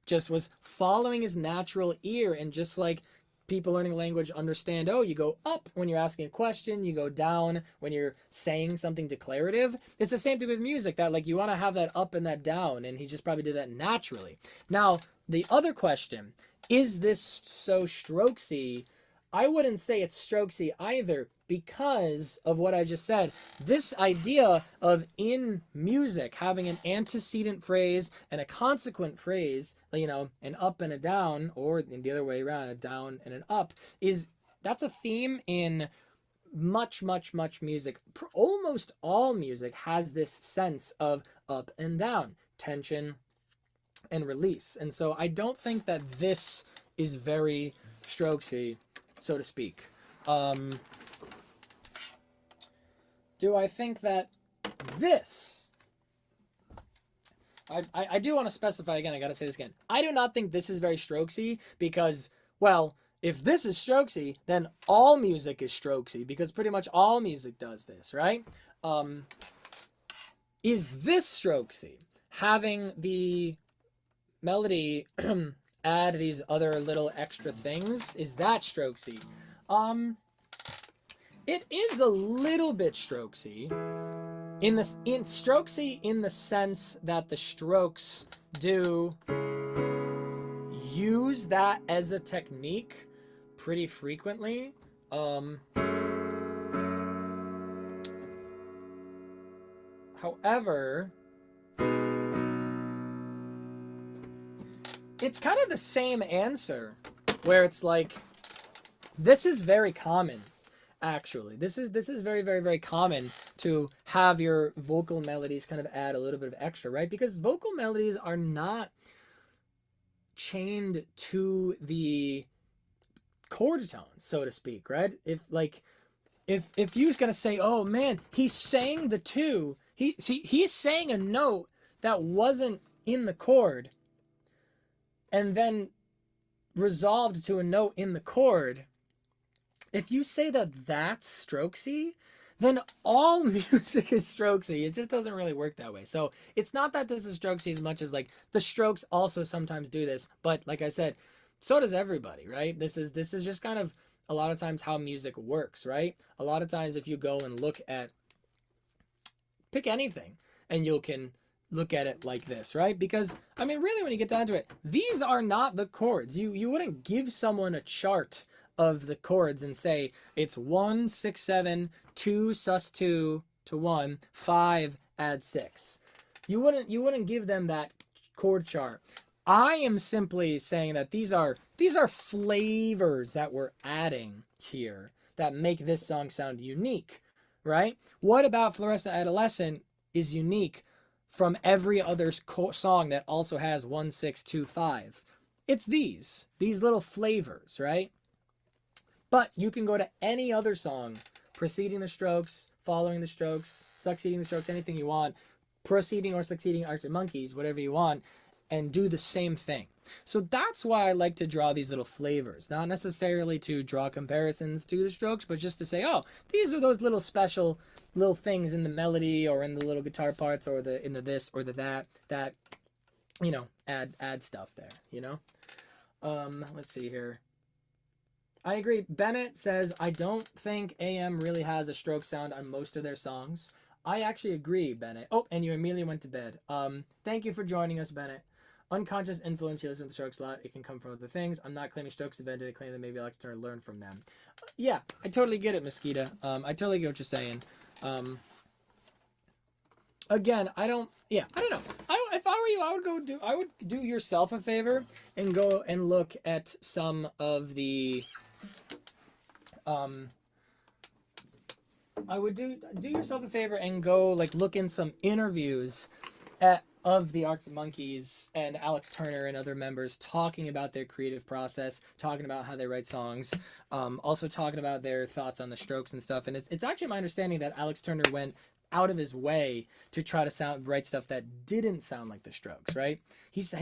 just was following his natural ear, and just like people learning a language understand, oh, you go up when you're asking a question, you go down when you're saying something declarative. It's the same thing with music, that like you want to have that up and that down, and he just probably did that naturally. Now, the other question Is this so strokesy? I wouldn't say it's strokesy either because of what I just said. This idea of in music having an antecedent phrase and a consequent phrase, you know, an up and a down, or in the other way around, a down and an up, that's a theme in much music. Almost all music has this sense of up and down, tension and release. And so I don't think that this is very strokesy, so to speak. Do I think that this... I do want to specify again, I gotta say this again. I do not think this is very strokesy because, well, if this is strokesy, then all music is strokesy because pretty much all music does this, right? Is this strokesy? Having the melody add these other little extra things, is that strokesy? It is a little bit strokesy in strokesy in the sense that the Strokes do use that as a technique pretty frequently. However, it's kind of the same answer where it's like, this is very common, actually. This is very common to have your vocal melodies kind of add a little bit of extra, right? Because vocal melodies are not chained to the chord tones, so to speak, right? If you's gonna say, oh man, he's saying the two, he's saying a note that wasn't in the chord and then resolved to a note in the chord, if you say that that's strokesy, then all music is strokesy. It just doesn't really work that way. So it's not that this is strokesy as much as like the Strokes also sometimes do this, but like I said, so does everybody, right? This is just kind of a lot of times how music works, right? A lot of times if you go and pick anything and you can look at it like this, right? Because I mean, really, when you get down to it, these are not the chords. You wouldn't give someone a chart of the chords and say it's 1 6 7 2 sus2 to 1 5 add 6. You wouldn't give them that chord chart. I am simply saying that these are flavors that we're adding here that make this song sound unique, right? What about Fluorescent Adolescent is unique from every other song that also has 1 6 2 5? It's these little flavors, right? But you can go to any other song preceding the Strokes, following the Strokes, succeeding the Strokes, anything you want, proceeding or succeeding Arctic Monkeys, whatever you want, and do the same thing. So that's why I like to draw these little flavors, not necessarily to draw comparisons to the Strokes, but just to say, oh, these are those little special little things in the melody or in the little guitar parts or in the this or the that you know, add stuff there, you know. Let's see here. I agree. Bennett says, I don't think AM really has a stroke sound on most of their songs. I actually agree, Bennett. Oh, and you immediately went to bed. Thank you for joining us, Bennett. Unconscious influence, you listen to the Strokes a lot. It can come from other things. I'm not claiming Strokes invented it. I claim that maybe Alex Turner learned from them. Yeah, I totally get it, Mosquito. I totally get what you're saying. Again, I don't know. If I were you, I would do yourself a favor and go and look at some of the I would do yourself a favor and go like look in some interviews of the Arctic Monkeys and Alex Turner and other members talking about their creative process, talking about how they write songs, also talking about their thoughts on the Strokes and stuff. And it's actually my understanding that Alex Turner went out of his way to try to write stuff that didn't sound like the Strokes, right? He's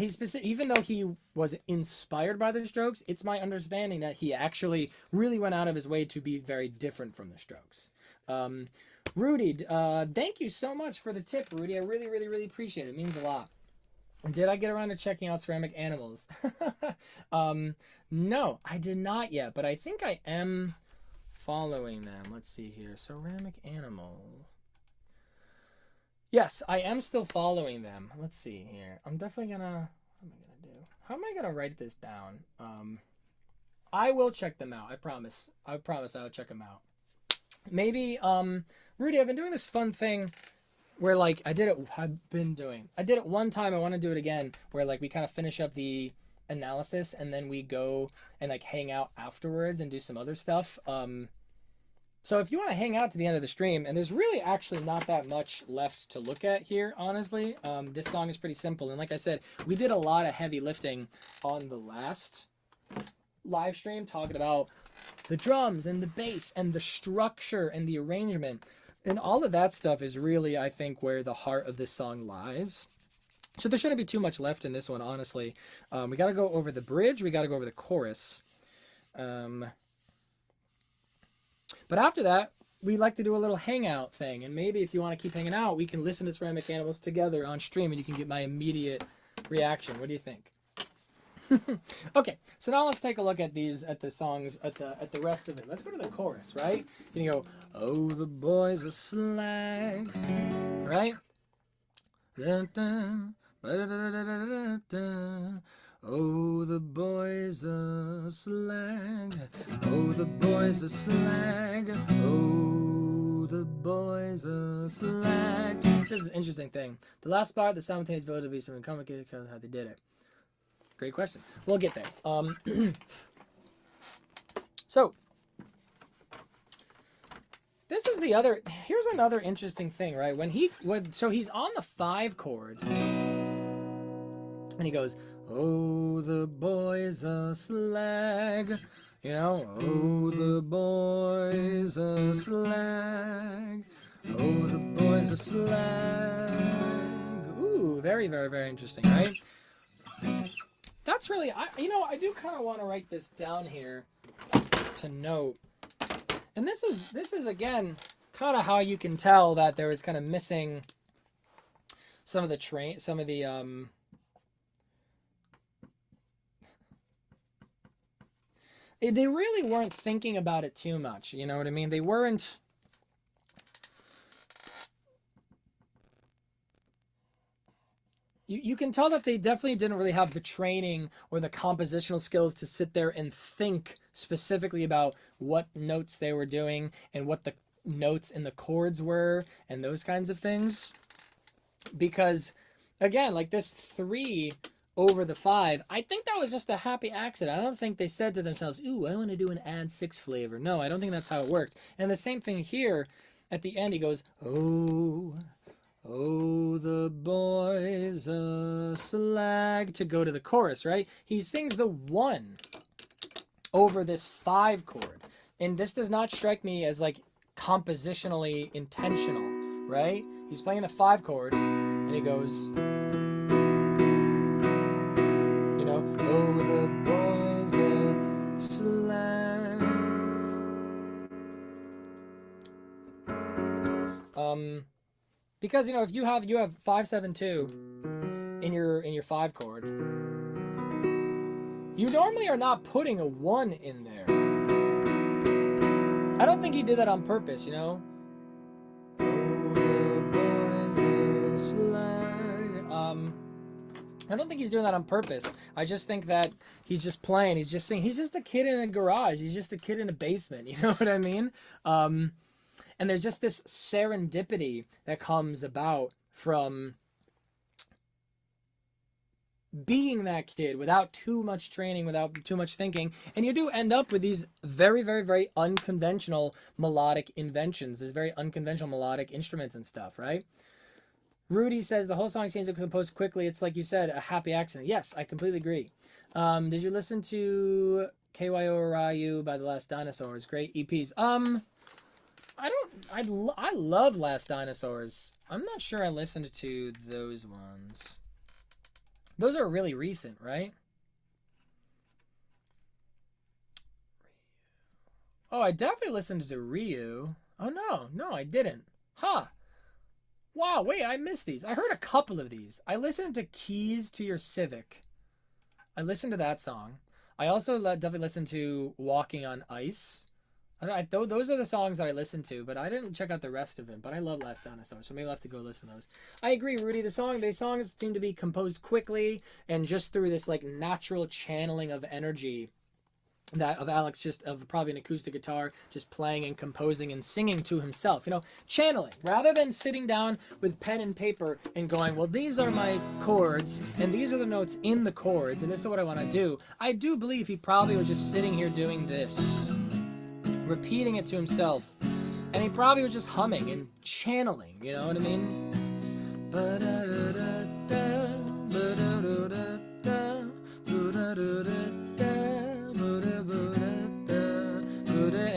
even though he was inspired by the Strokes, it's my understanding that he actually really went out of his way to be very different from the Strokes. Rudy, thank you so much for the tip, Rudy. I really appreciate it. It means a lot. Did I get around to checking out Ceramic Animals? No, I did not yet, but I think I am following them. Let's see here. Ceramic Animal. Yes, I am still following them. Let's see here. I'm definitely gonna am I gonna do? How am I gonna write this down? I will check them out. I promise. I promise I'll check them out. Maybe, Rudy, I've been doing this fun thing where, like, I did it one time. I want to do it again, where, like, we kind of finish up the analysis and then we go and, like, hang out afterwards and do some other stuff. So if you want to hang out to the end of the stream, and there's really actually not that much left to look at here, honestly. This song is pretty simple. And like I said, we did a lot of heavy lifting on the last live stream, talking about the drums and the bass and the structure and the arrangement. And all of that stuff is really, I think, where the heart of this song lies. So there shouldn't be too much left in this one, honestly. We got to go over the bridge. We got to go over the chorus. But after that, we like to do a little hangout thing. And maybe if you want to keep hanging out, we can listen to Ceramic Animals together on stream and you can get my immediate reaction. What do you think? Okay, so now let's take a look at the songs, at the rest of it. Let's go to the chorus, right? You go, oh, the boys are slag, right? Oh, the boys are slag. Oh, the boys are slag. Oh, the boys are slag. This is an interesting thing. The last part, the simultaneous vote will be something complicated because of how they did it. Great question. We'll get there. So, this is here's another interesting thing, right? So he's on the 5 chord, and he goes, oh, the boys are slag, you know, oh, the boys are slag, oh, the boys are slag. Ooh, very, very, very interesting, right? That's really, I do kind of want to write this down here to note. And this is again, kind of how you can tell that there was kind of missing some of the they really weren't thinking about it too much. You know what I mean? They weren't. You can tell that they definitely didn't really have the training or the compositional skills to sit there and think specifically about what notes they were doing and what the notes in the chords were and those kinds of things. Because, again, like this 3 over the 5, I think that was just a happy accident. I don't think they said to themselves, ooh, I want to do an add 6 flavor. No, I don't think that's how it worked. And the same thing here at the end, he goes, oh, the boys are slag, to go to the chorus, right? He sings the 1 over this 5 chord. And this does not strike me as like compositionally intentional, right? He's playing the 5 chord and he goes, you know, oh, the boys are slag. Because, you know, if you have 5-7-2 in your 5 chord, you normally are not putting a 1 in there. I don't think he did that on purpose, you know. Oh, the boys are slag. I don't think he's doing that on purpose. I just think that he's just playing. He's just singing. He's just a kid in a garage. He's just a kid in a basement. You know what I mean? And there's just this serendipity that comes about from being that kid without too much training, without too much thinking. And you do end up with these very, very, very unconventional melodic inventions. There's very unconventional melodic instruments and stuff, right? Rudy says the whole song seems to compose quickly. It's like you said, a happy accident. Yes, I completely agree. Did you listen to KYO Ryu by The Last Dinosaurs? Great EPs. I love Last Dinosaurs. I'm not sure I listened to those ones. Those are really recent, right? Oh, I definitely listened to Ryu. Oh, no, I didn't. Huh. Wow, wait, I missed these. I heard a couple of these. I listened to Keys to Your Civic. I listened to that song. I also definitely listened to Walking on Ice. Those are the songs that I listened to, but I didn't check out the rest of it. But I love Last Dinosaur, so maybe I'll have to go listen to those. I agree, Rudy. The songs seem to be composed quickly and just through this like natural channeling of energy that of Alex, just of probably an acoustic guitar, just playing and composing and singing to himself, channeling, rather than sitting down with pen and paper and going, well, these are my chords and these are the notes in the chords and this is what I want to do. I do believe he probably was just sitting here doing this, repeating it to himself, and he probably was just humming and channeling, you know what I mean?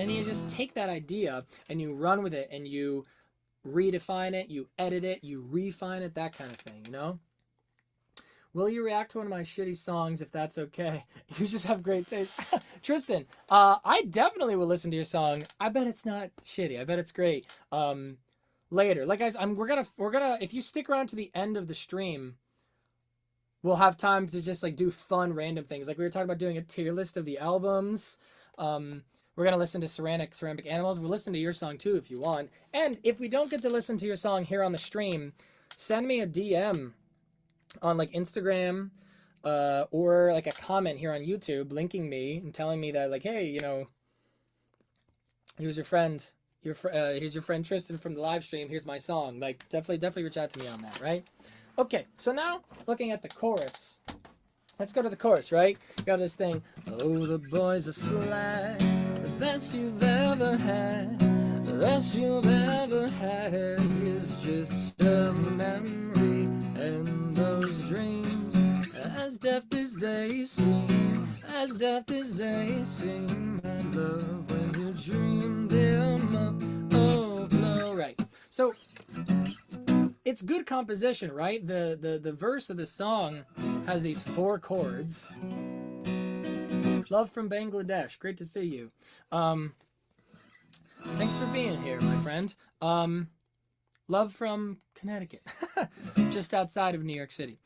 And you just take that idea and you run with it and you redefine it, you edit it, you refine it, that kind of thing, Will you react to one of my shitty songs if that's okay? You just have great taste. Tristan, I definitely will listen to your song. I bet it's not shitty. I bet it's great. Later. Like guys, we're gonna if you stick around to the end of the stream, we'll have time to just like do fun random things. Like we were talking about doing a tier list of the albums. We're going to listen to Ceramic Animals. We'll listen to your song too if you want. And if we don't get to listen to your song here on the stream, send me a DM on like Instagram or like a comment here on YouTube linking me and telling me that like, hey, here's your friend. Here's your friend Tristan from the live stream. Here's my song. Like definitely reach out to me on that, right? Okay, so now looking at the chorus. Let's go to the chorus, right? We got this thing. Oh, the boys are slag. The best you've ever had. The best you've ever had is just a memory. And those dreams, as daft as they seem, as daft as they seem, I love when you dream them up. Oh, flow. Right. So it's good composition, right? The verse of the song has these 4 chords. Love from Bangladesh. Great to see you. Thanks for being here, my friend. Love from Connecticut. Just outside of New York City.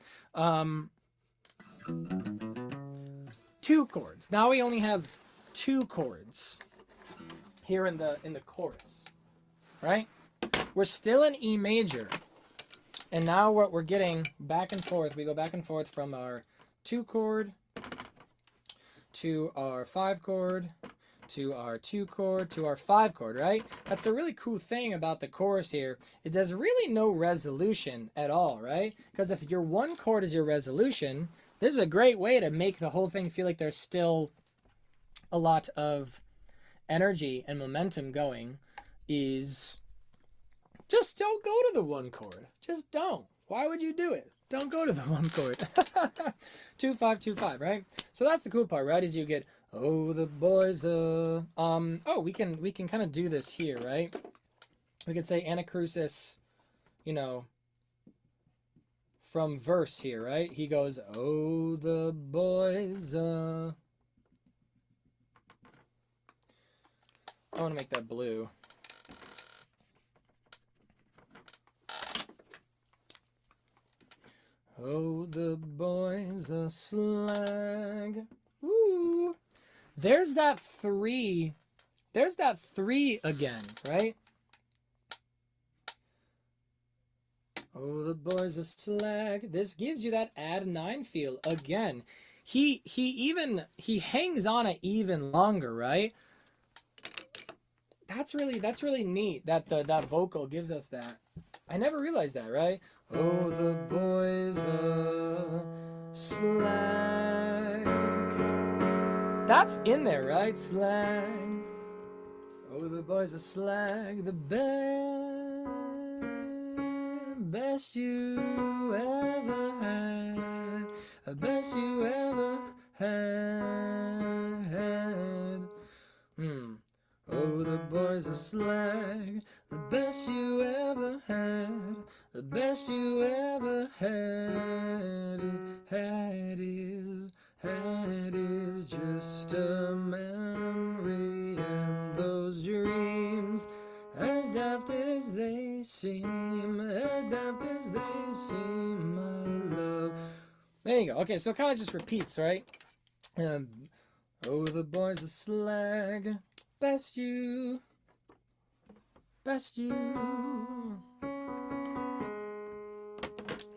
2 chords. Now we only have 2 chords here in the chorus. Right? We're still in E major. And now what we're getting back and forth, we go back and forth from our 2 chord to our 5 chord to our 2 chord to our 5 chord, right? That's a really cool thing about the chorus here. It has really no resolution at all, right? Because if your 1 chord is your resolution, this is a great way to make the whole thing feel like there's still a lot of energy and momentum going, is just don't go to the 1 chord. Just don't. Why would you do it? Don't go to the 1 chord. 2 5 2 5, right? So that's the cool part, right? Is you get oh the boys we can kind of do this here, right? We could say anacrusis, from verse here, right? He goes oh the boys I want to make that blue. Oh, the boys are slag. Ooh. There's that 3. There's that 3 again, right? Oh, the boys are slag. This gives you that add 9 feel again. He hangs on it even longer, right? That's really neat that that vocal gives us that. I never realized that, right? Oh, the boys are slag. That's in there, right? Slag. Oh, the boys are slag. The best you ever had. The best you ever had. Oh, the boys are slag. The best you ever had. The best you ever had is just a memory, and those dreams, as daft as they seem, my love. There you go. Okay, so it kind of just repeats, right? Oh, the boys are slag. best you, best you.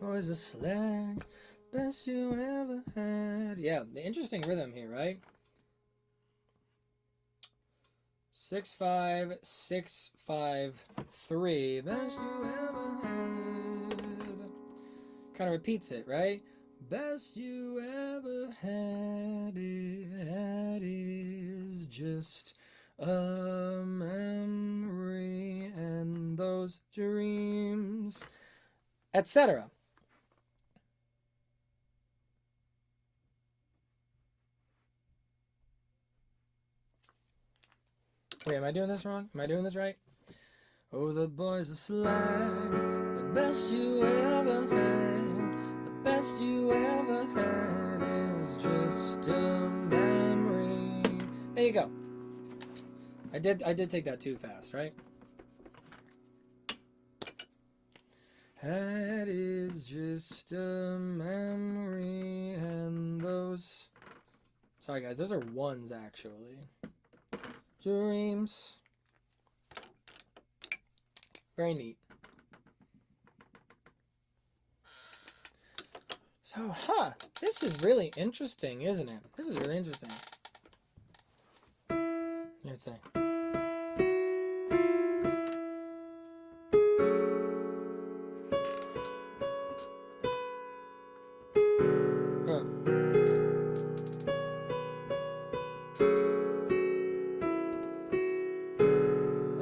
Boys are slag, best you ever had. Yeah, the interesting rhythm here, right? 6-5, 6-5-3, best you ever had. Kind of repeats it, right? Best you ever had is just a memory and those dreams, etc. Wait, am I doing this wrong? Am I doing this right? Oh, the boys are slag, the best you ever had, the best you ever had is just a memory. There you go. I did take that too fast, right? That is just a memory and those... Sorry guys, those are ones actually. Dreams. Very neat. So, this is really interesting, isn't it? This is really interesting. I'd say.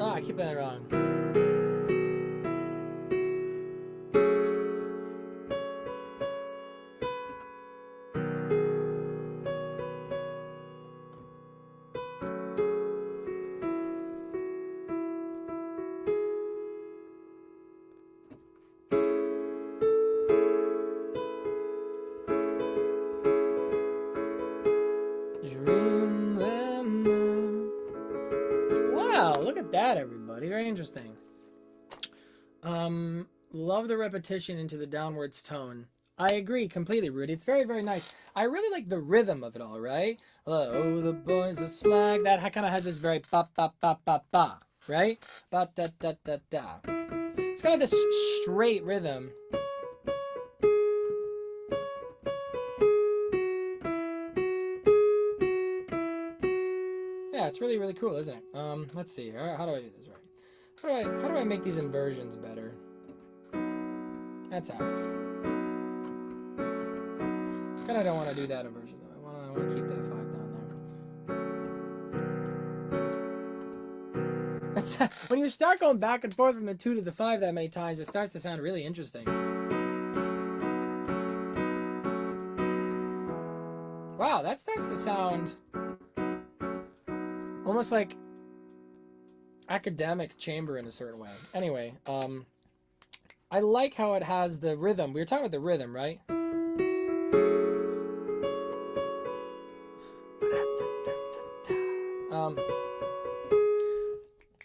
I keep that wrong. Dream them up. Wow, look at that, everybody. Very interesting. Love the repetition into the downwards tone. I agree completely, Rudy. It's very, very nice. I really like the rhythm of it all, right? Oh, the boys are slag. That kind of has this very ba ba ba ba ba, right? Ba da da da da. It's kind of this straight rhythm. Yeah, it's really, really cool, isn't it? Let's see. How do I do this right? How do I make these inversions better? That's how. Kind of don't want to do that inversion though. I want to keep that 5 down there. That's when you start going back and forth from the 2 to the 5 that many times, it starts to sound really interesting. Wow, that starts to sound almost like academic chamber in a certain way. Anyway, I like how it has the rhythm. We were talking about the rhythm, right?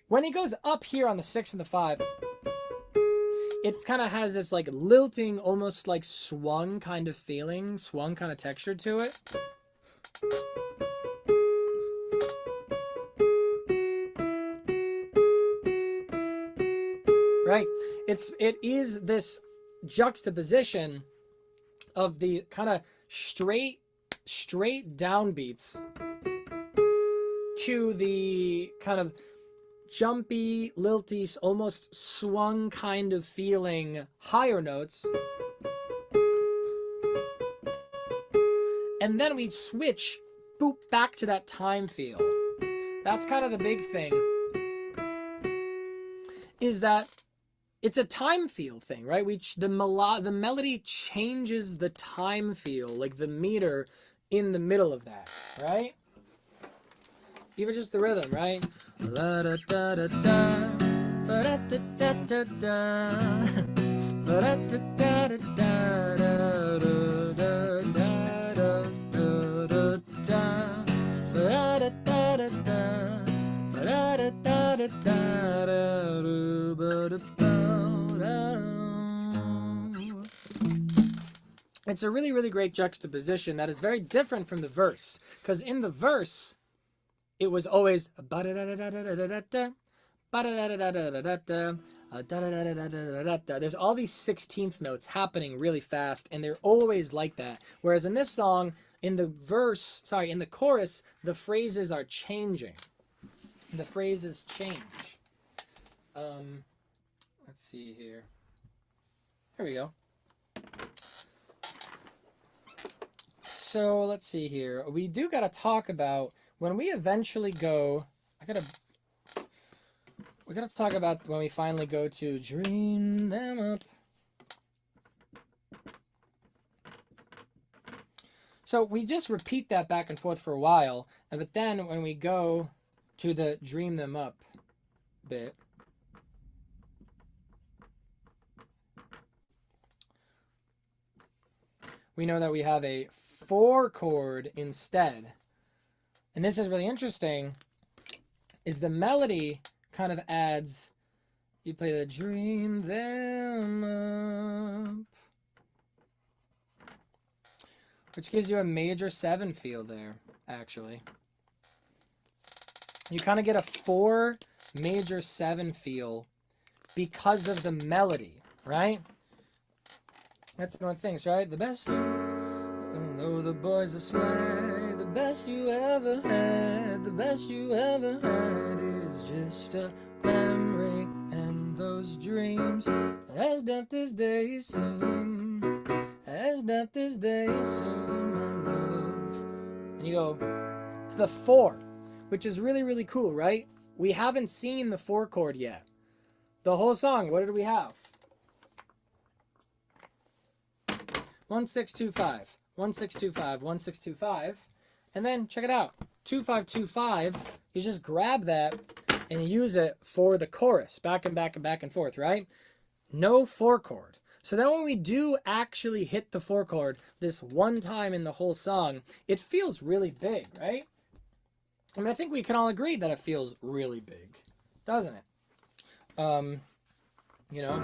When he goes up here on the 6 and the 5, it kind of has this like lilting, almost like swung kind of feeling, swung kind of texture to it. Right? It is this juxtaposition of the kind of straight downbeats to the kind of jumpy, lilty, almost swung kind of feeling higher notes. And then we switch, boop, back to that time feel. That's kind of the big thing, is that it's a time feel thing, right? The melody changes the time feel, like the meter in the middle of that, right? Even just the rhythm, right? La da da da da, ba da da da da da, ba da da da da da da da da da da, ba da da da da, ba da da da da da, ba da da. It's a really, really great juxtaposition that is very different from the verse, because in the verse, it was always ba-da-da-da-da-da-da-da, ba-da-da-da-da-da-da-da, da-da-da-da-da-da-da-da. There's all these 16th notes happening really fast, and they're always like that. Whereas in this song, in the chorus, the phrases are changing. The phrases change. Let's see here. Here we go. So let's see here. We do got to talk about when we eventually go. We got to talk about when we finally go to Dream Them Up. So we just repeat that back and forth for a while, but then when we go to the Dream Them Up bit, we know that we have a 4 chord instead. And this is really interesting, is the melody kind of adds, you play the Dream Them Up, which gives you a major 7 feel there, actually. You kind of get a 4 major 7 feel because of the melody, right? That's one of the things, right? The best you, though the boys are sly, the best you ever had, the best you ever had is just a memory, and those dreams, as daft as they seem, as daft as they seem, my love. And you go to the 4, which is really, really cool, right? We haven't seen the 4 chord yet. The whole song, what did we have? 1 6 2 5, 1 6 2 5, 1 6 2 5, and then check it out. 2 5 2 5. You just grab that and use it for the chorus, back and back and back and forth, right? No 4 chord. So then when we do actually hit the 4 chord this one time in the whole song, it feels really big, right? I mean, I think we can all agree that it feels really big, doesn't it? You know,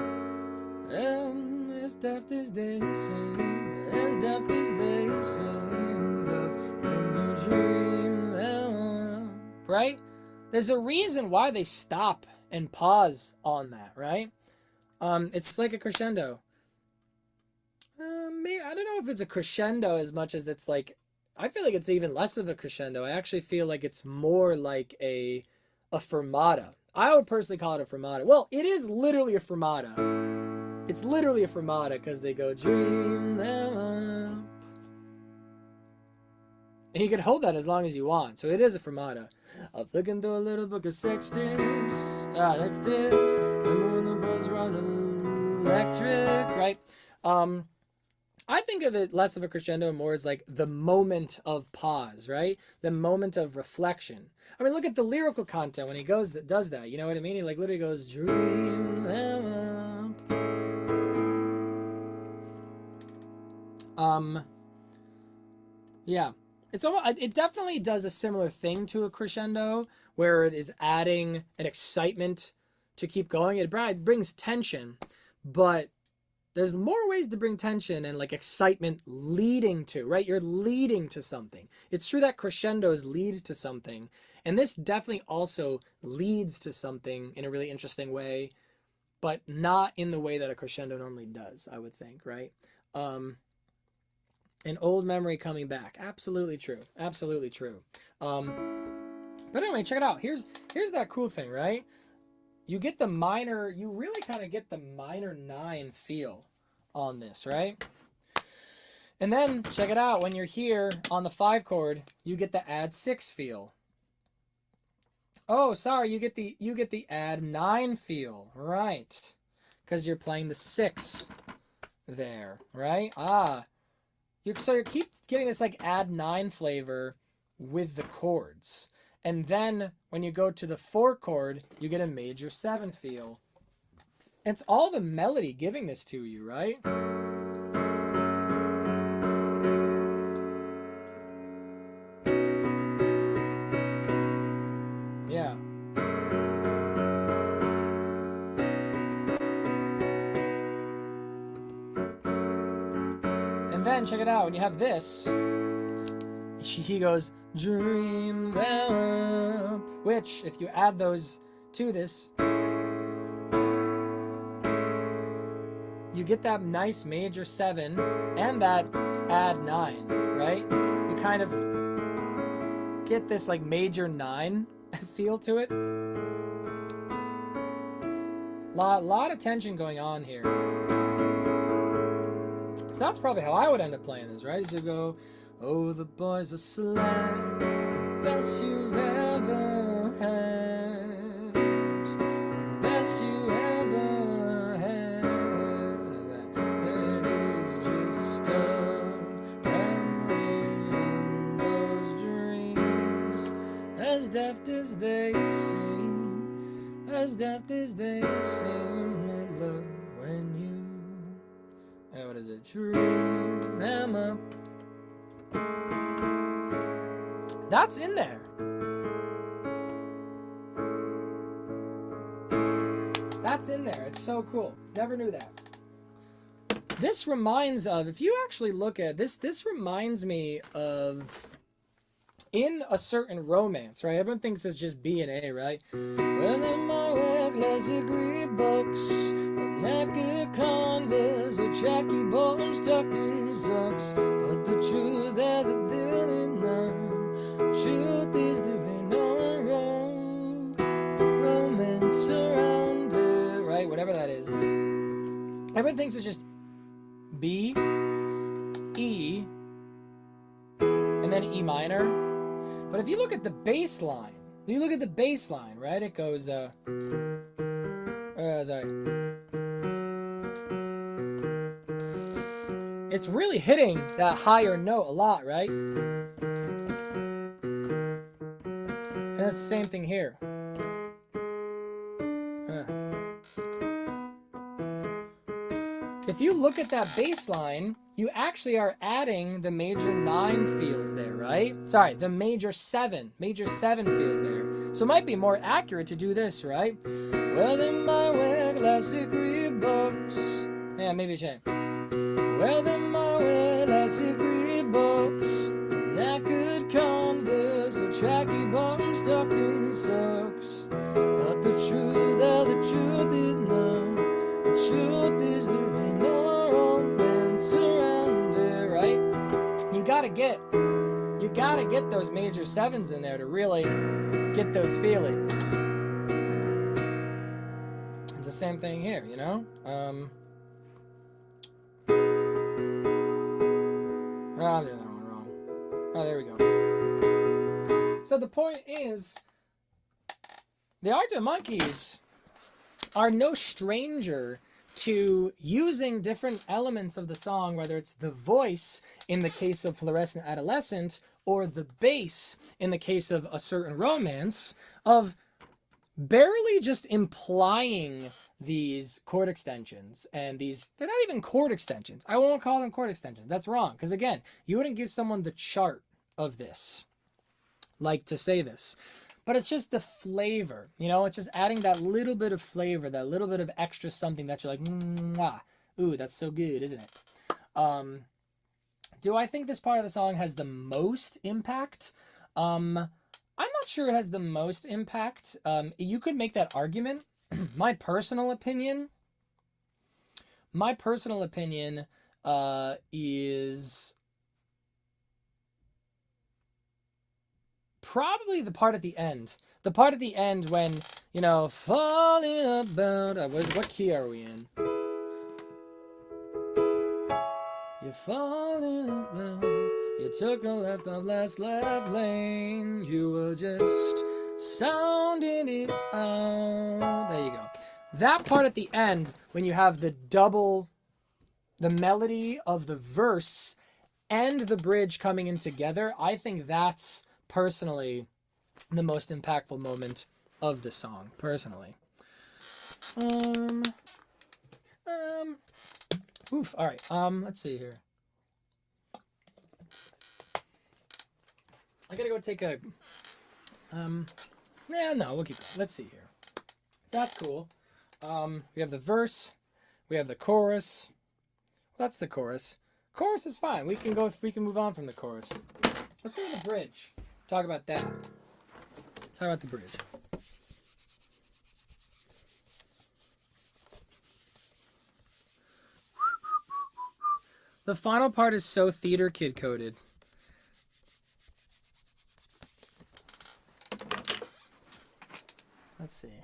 as daft as they seem, as daft as they seem, but when you dream them up, right? There's a reason why they stop and pause on that, right? It's like a crescendo. I don't know if it's a crescendo as much as it's like, I feel like it's even less of a crescendo. I actually feel like it's more like a fermata. I would personally call it a fermata. Well, it is literally a fermata. It's literally a fermata because they go dream them up. And you can hold that as long as you want. So it is a fermata. I'm flicking through a little book of sex tips. Sex tips. Remember when the boys were on electric, right? I think of it less of a crescendo and more as like the moment of pause, right? The moment of reflection. I mean, look at the lyrical content when he does that. You know what I mean? He like literally goes, dream them up. Yeah. It definitely does a similar thing to a crescendo where it is adding an excitement to keep going. It brings tension, but there's more ways to bring tension and like excitement leading to, right? You're leading to something. It's true that crescendos lead to something. And this definitely also leads to something in a really interesting way, but not in the way that a crescendo normally does, I would think, right? An old memory coming back. Absolutely true. Absolutely true. But anyway, check it out. Here's that cool thing, right? You get the minor, you really kind of get the minor 9 feel on this, right? And then check it out. When you're here on the 5 chord, you get the add 6 feel. Oh, sorry, you get the add 9 feel, right? Because you're playing the 6 there, right? You keep getting this like add 9 flavor with the chords. And then when you go to the 4 chord, you get a major 7 feel. It's all the melody giving this to you, right? Yeah. And then check it out. When you have this, he goes, dream them up. Which, if you add those to this, you get that nice major 7 and that add 9, right? You kind of get this like major 9 feel to it. Lot of tension going on here. So that's probably how I would end up playing this, right? So go, oh, the boys are slack, the best you've ever had, the best you ever had. It is just a memory in those dreams, as daft as they seem, as daft as they seem. I love when you, what is it? Dream them up. That's in there. That's in there. It's so cool. Never knew that. This reminds of, if you actually look at this, this reminds me of in a certain romance, right? Everyone thinks it's just B and A, right? Well, in my reckless agree books, a naked Converse, a tracky bottoms tucked in socks. But the truth that they're none. Truth is there ain't no wrong romance around it, right? Whatever that is. Everyone thinks it's just B, E, and then E minor. But if you look at the bass line, right? It goes, sorry. It's really hitting that higher note a lot, right? And it's the same thing here. If you look at that bass line, you actually are adding the major 9 feels there, right? Sorry, the major 7. Major 7 feels there. So it might be more accurate to do this, right? Well, in my wear classic Reeboks. Yeah, maybe change. Well, in my wear classic Reeboks. Knackered Converse, a tracky bottoms tucked in socks. But the truth is none. The truth is there ain't no romance around it, right? You gotta get those major 7s in there to really get those feelings. It's the same thing here, you know? I'm doing that one wrong. Oh, there we go. So the point is, the Arctic Monkeys are no stranger to using different elements of the song, whether it's the voice in the case of Fluorescent Adolescent or the bass in the case of A Certain Romance, of barely just implying these chord extensions. And these, they're not even chord extensions. I won't call them chord extensions. That's wrong. Because again, you wouldn't give someone the chart of this, like to say this. But it's just the flavor, you know, it's just adding that little bit of flavor, that little bit of extra something that you're like, mwah, ooh, that's so good, isn't it? Do I think this part of the song has the most impact? I'm not sure it has the most impact. You could make that argument. My personal opinion is probably the part at the end. The part at the end when, you know, falling about... what key are we in? You're falling about... You took a left on last left lane. You were just sounding it out. There you go. That part at the end, when you have the double... the melody of the verse and the bridge coming in together, I think that's personally the most impactful moment of the song, personally. Oof, all right, let's see here. I gotta go take a, yeah, no, we'll keep going. Let's see here. So that's cool. We have the verse, we have the chorus. Well, that's the chorus. Chorus is fine. We can move on from the chorus. Let's go to the bridge. Talk about that. Let's talk about the bridge. The final part is so theater kid coded. Let's see here.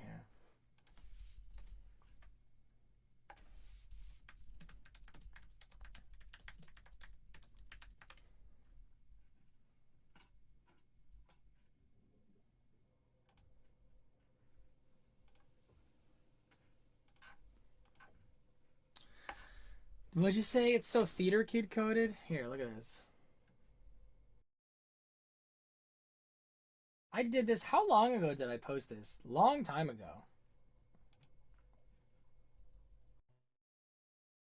What'd you say? It's so theater kid coded? Here, look at this. I did this. How long ago did I post this? Long time ago.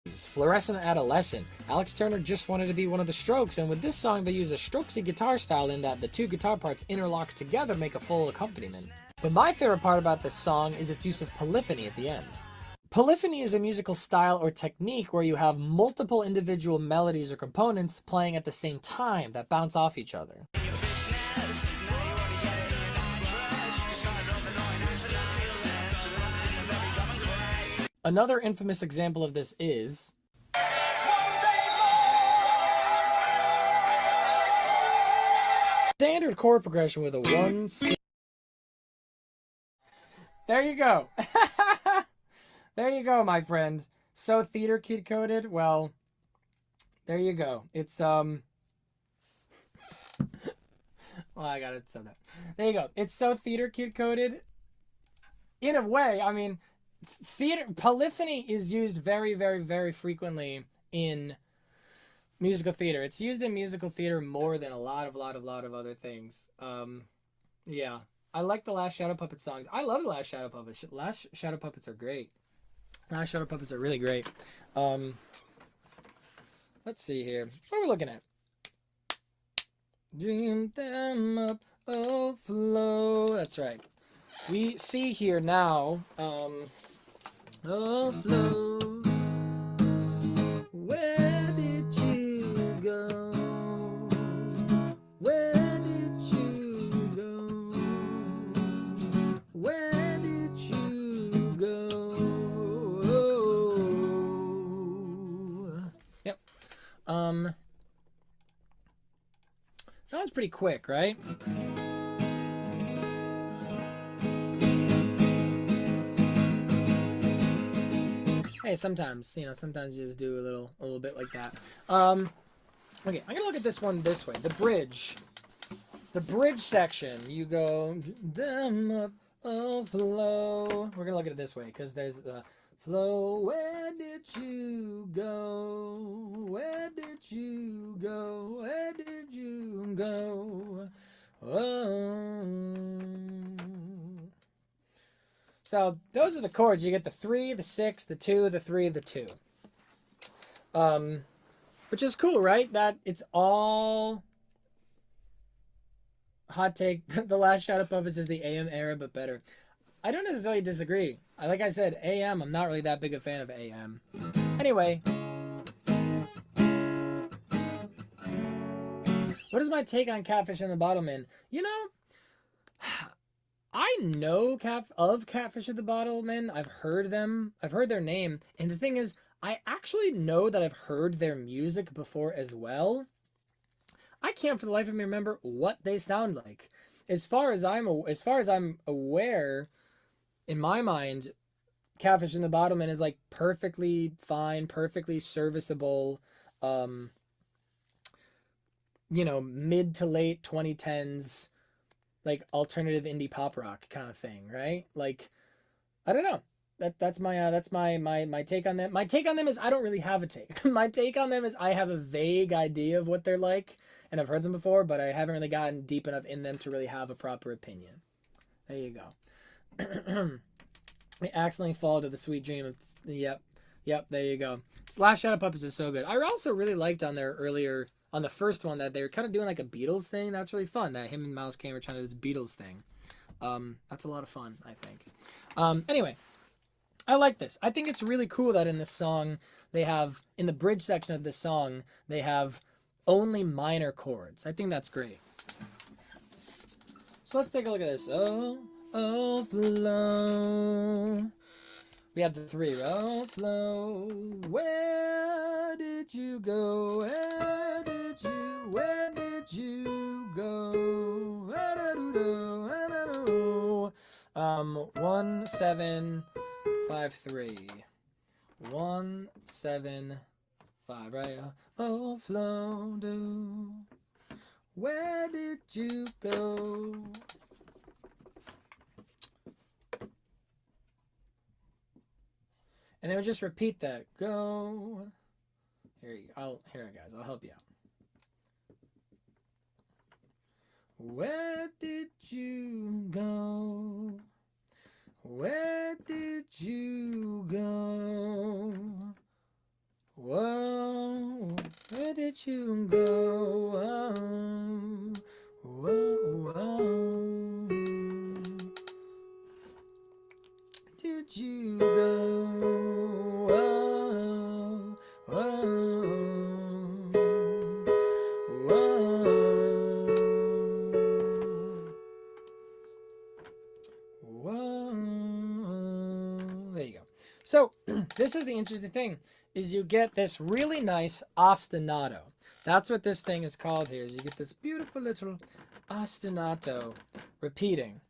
Fluorescent Adolescent. Alex Turner just wanted to be one of the Strokes, and with this song they use a Strokesy guitar style in that the two guitar parts interlock together make a full accompaniment. But my favorite part about this song is its use of polyphony at the end. Polyphony is a musical style or technique where you have multiple individual melodies or components playing at the same time that bounce off each other. Another infamous example of this is standard chord progression with a 1, 6. There you go. There you go, my friend. So theater kid coded. Well, there you go. It's well, I gotta say that. There you go. It's so theater kid coded. In a way, I mean, polyphony is used very, very, very frequently in musical theater. It's used in musical theater more than a lot of other things. Yeah, I like the Last Shadow Puppet songs. I love the Last Shadow Puppets. Last Shadow Puppets are great. Last Shadow Puppets are really great. Let's see here. What are we looking at? Dream them up, oh flow. That's right. We see here now, oh flow, where did you go? Where did you go? Where did you go? Yep. That was pretty quick, right? Hey, sometimes, you know, sometimes you just do a little bit like that. Okay, I'm gonna look at this one this way. The bridge section. You go them up, oh flow. We're gonna look at it this way because there's flow. Where did you go? Where did you go? Where did you go? Oh. So those are the chords. You get the 3, the 6, the 2, the 3, the 2. Which is cool, right? That it's all hot take. The Last Shadow Puppets is the AM era, but better. I don't necessarily disagree. Like I said, AM, I'm not really that big a fan of AM. Anyway. What is my take on Catfish and the Bottlemen? You know, I know Catfish and the Bottlemen. I've heard them. I've heard their name. And the thing is, I actually know that I've heard their music before as well. I can't for the life of me remember what they sound like. As far as I'm aware, in my mind, Catfish and the Bottlemen is like perfectly fine, perfectly serviceable, you know, mid to late 2010s, like alternative indie pop rock kind of thing, right? Like, I don't know. That's my take on them. My take on them is I don't really have a take. My take on them is I have a vague idea of what they're like, and I've heard them before, but I haven't really gotten deep enough in them to really have a proper opinion. There you go. I accidentally fall to the sweet dream. Yep, there you go. Last Shadow Puppets is so good. I also really liked on the first one that they were kind of doing like a Beatles thing. That's really fun. That him and Miles Kane were trying to do this Beatles thing. That's a lot of fun, I think. Anyway, I like this. I think it's really cool that in this song they have, in the bridge section of this song, they have only minor chords. I think that's great. So let's take a look at this. Oh, flow. We have the 3. Oh, flow. Where did you go? Where did you go? 1 7 5 3. 1 7 5. Right. Oh, flow. Do. Where did you go? And then we'll just repeat that. Go. Here, guys. I'll help you out. Where did you go? Where did you go? Whoa, where did you go? Whoa, whoa. Did you go? Whoa, whoa, whoa, whoa. There you go. So this is the interesting thing. Is you get this really nice ostinato. That's what this thing is called here. Is you get this beautiful little ostinato repeating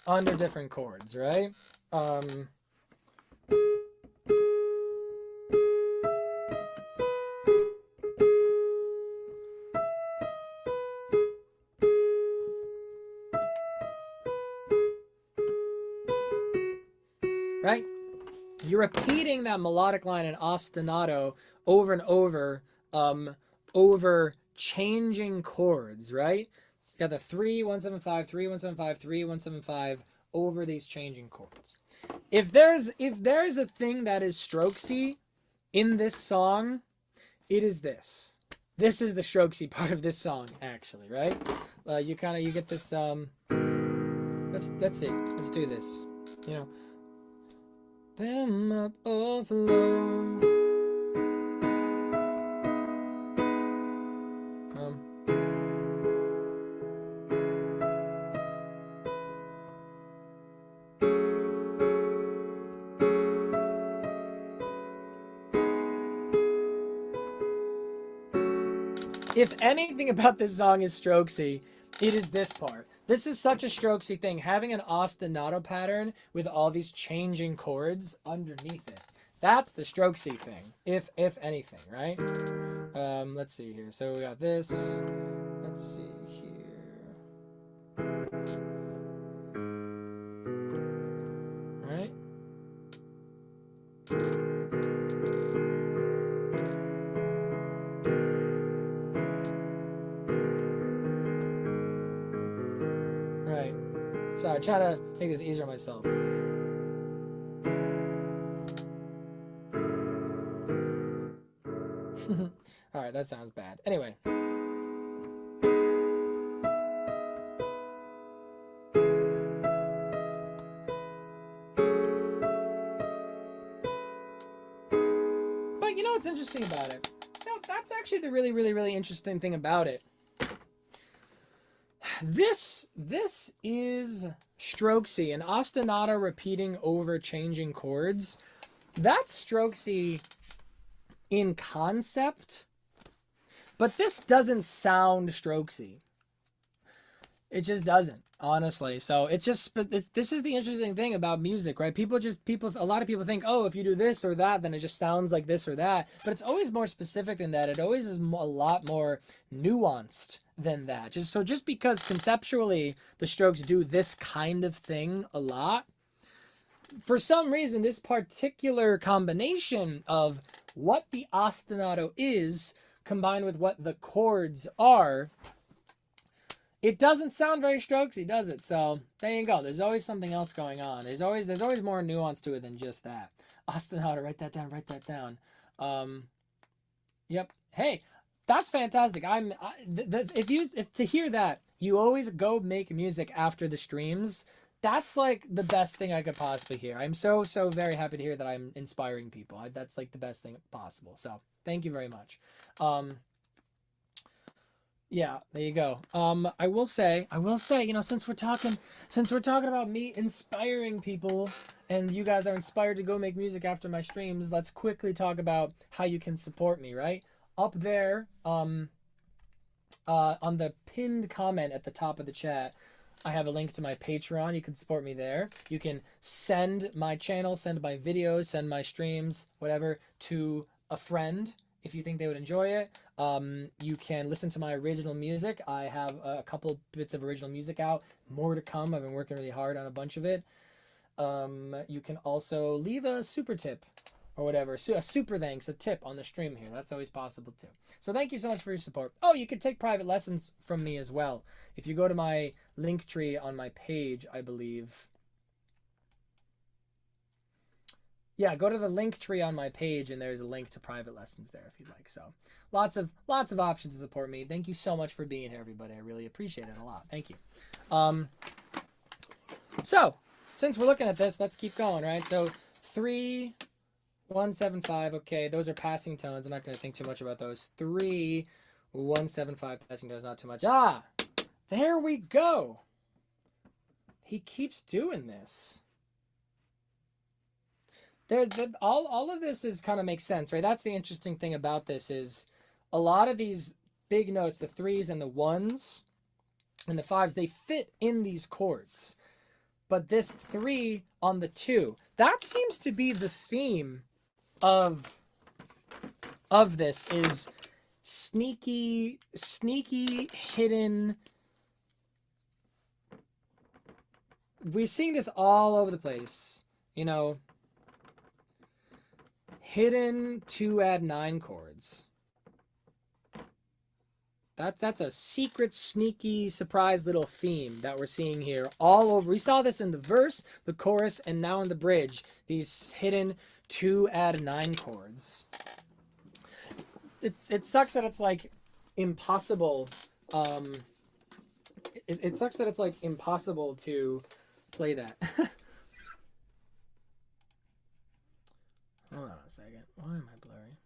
under different chords, right? Right? You're repeating that melodic line in ostinato over and over, over changing chords, right? You got the 3 1 7 5 3 1 7 5 3 1 7 5 over these changing chords. If there's a thing that is strokesy in this song, it is this. This is the strokesy part of this song, actually, right? You get this. Let's see. Let's do this. You know. Them up overload. If anything about this song is strokesy, it is this part. This is such a strokesy thing, having an ostinato pattern with all these changing chords underneath it. That's the strokesy thing, if anything, right? Let's see here. So we got this. Let's see here. Right? So I try to make this easier on myself. All right, that sounds bad. Anyway. But you know what's interesting about it? You know, that's actually the really interesting thing about it. This is strokesy, an ostinato repeating over changing chords. That's strokesy in concept, but this doesn't sound strokesy. It just doesn't, honestly. So it's just, this is the interesting thing about music, right? A lot of people think, oh, if you do this or that, then it just sounds like this or that. But it's always more specific than that. It always is a lot more nuanced than that. Just because conceptually the Strokes do this kind of thing a lot, for some reason this particular combination of what the ostinato is combined with what the chords are, it doesn't sound very Strokesy, does it? So there you go. There's always something else going on. There's always more nuance to it than just that. Ostinato, write that down. Yep. Hey, that's fantastic. If to hear that, you always go make music after the streams. That's like the best thing I could possibly hear. I'm so very happy to hear that I'm inspiring people. That's like the best thing possible. So thank you very much. Yeah, there you go. I will say, you know, since we're talking about me inspiring people, and you guys are inspired to go make music after my streams, let's quickly talk about how you can support me. Right up there, on the pinned comment at the top of the chat, I have a link to my Patreon. You can support me there. You can send my channel, send my videos, send my streams, whatever, to a friend if you think they would enjoy it. You can listen to my original music. I have a couple bits of original music out. More to come. I've been working really hard on a bunch of it. You can also leave a super tip or whatever. A super thanks, a tip on the stream here. That's always possible too. So thank you so much for your support. Oh, you can take private lessons from me as well. If you go to my link tree on my page, I believe. Yeah, go to the link tree on my page and there's a link to private lessons there if you'd like. So lots of options to support me. Thank you so much for being here, everybody. I really appreciate it a lot. Thank you. So since we're looking at this, let's keep going, right? So 3, 1, 7, 5. Okay, those are passing tones. I'm not going to think too much about those. 3, 1, 7, 5 passing tones, not too much. Ah, there we go. He keeps doing this. All of this is kind of makes sense, right? That's the interesting thing about this is a lot of these big notes, the 3s and the 1s and the 5s, they fit in these chords. But this 3 on the 2, that seems to be the theme of this is sneaky hidden. We're seeing this all over the place, you know. Hidden 2 add 9 chords. That's a secret, sneaky, surprise little theme that we're seeing here all over. We saw this in the verse, the chorus, and now in the bridge. These hidden 2 add 9 chords. It sucks that it's like impossible. It sucks that it's like impossible to play that. Hold on a second. Why am I blurry?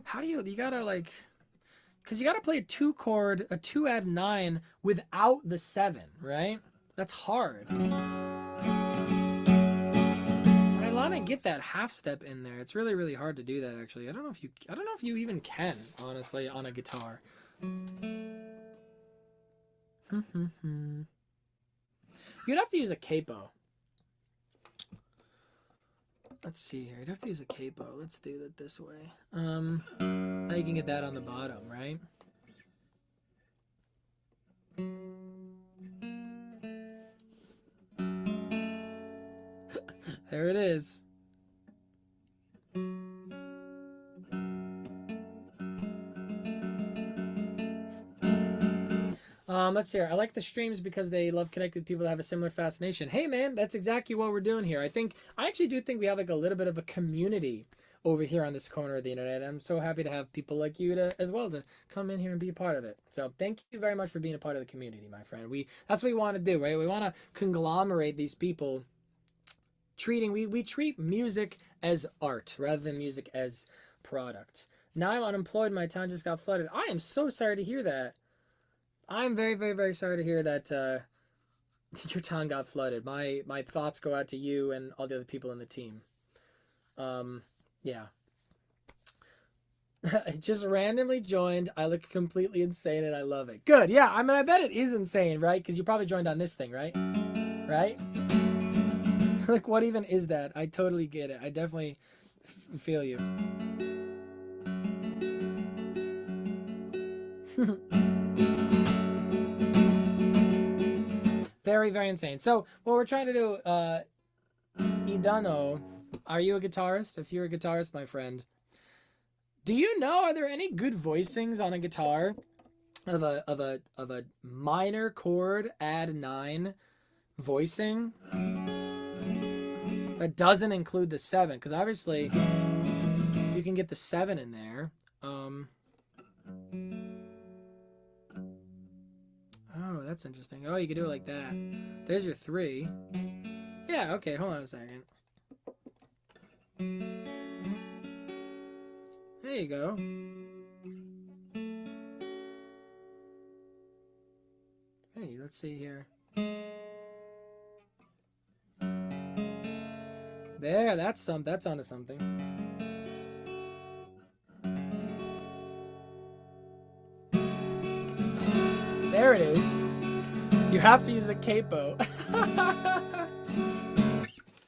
How do you gotta like, because you gotta play a 2 chord, a 2 add 9 without the 7, right? That's hard. But I want to get that half step in there. It's really, really hard to do that actually. I don't know if you even can, honestly, on a guitar. You'd have to use a capo. Let's see here. You'd have to use a capo. Let's do it this way. Now you can get that on the bottom, right? There it is. Let's see here. I like the streams because they love connecting with people that have a similar fascination. Hey man, that's exactly what we're doing here. I actually do think we have like a little bit of a community over here on this corner of the internet. I'm so happy to have people like you as well to come in here and be a part of it. So thank you very much for being a part of the community, my friend. That's what we want to do, right? We want to conglomerate these people. We treat music as art rather than music as product. Now I'm unemployed. My town just got flooded. I am so sorry to hear that. I'm very, very, very sorry to hear that your town got flooded. My thoughts go out to you and all the other people in the team. Yeah. I just randomly joined. I look completely insane and I love it. Good. Yeah. I mean, I bet it is insane, right? Because you probably joined on this thing, right? Right? Like, what even is that? I totally get it. I definitely feel you. Very, very insane. So what we're trying to do, Idano, are you a guitarist? If you're a guitarist, my friend, do you know, are there any good voicings on a guitar of a minor chord add 9 voicing that doesn't include the 7? Because obviously you can get the 7 in there. Oh, that's interesting. Oh, you can do it like that. There's your 3. Yeah, okay, hold on a second. There you go. Let's see here. There, that's onto something. There it is. You have to use a capo.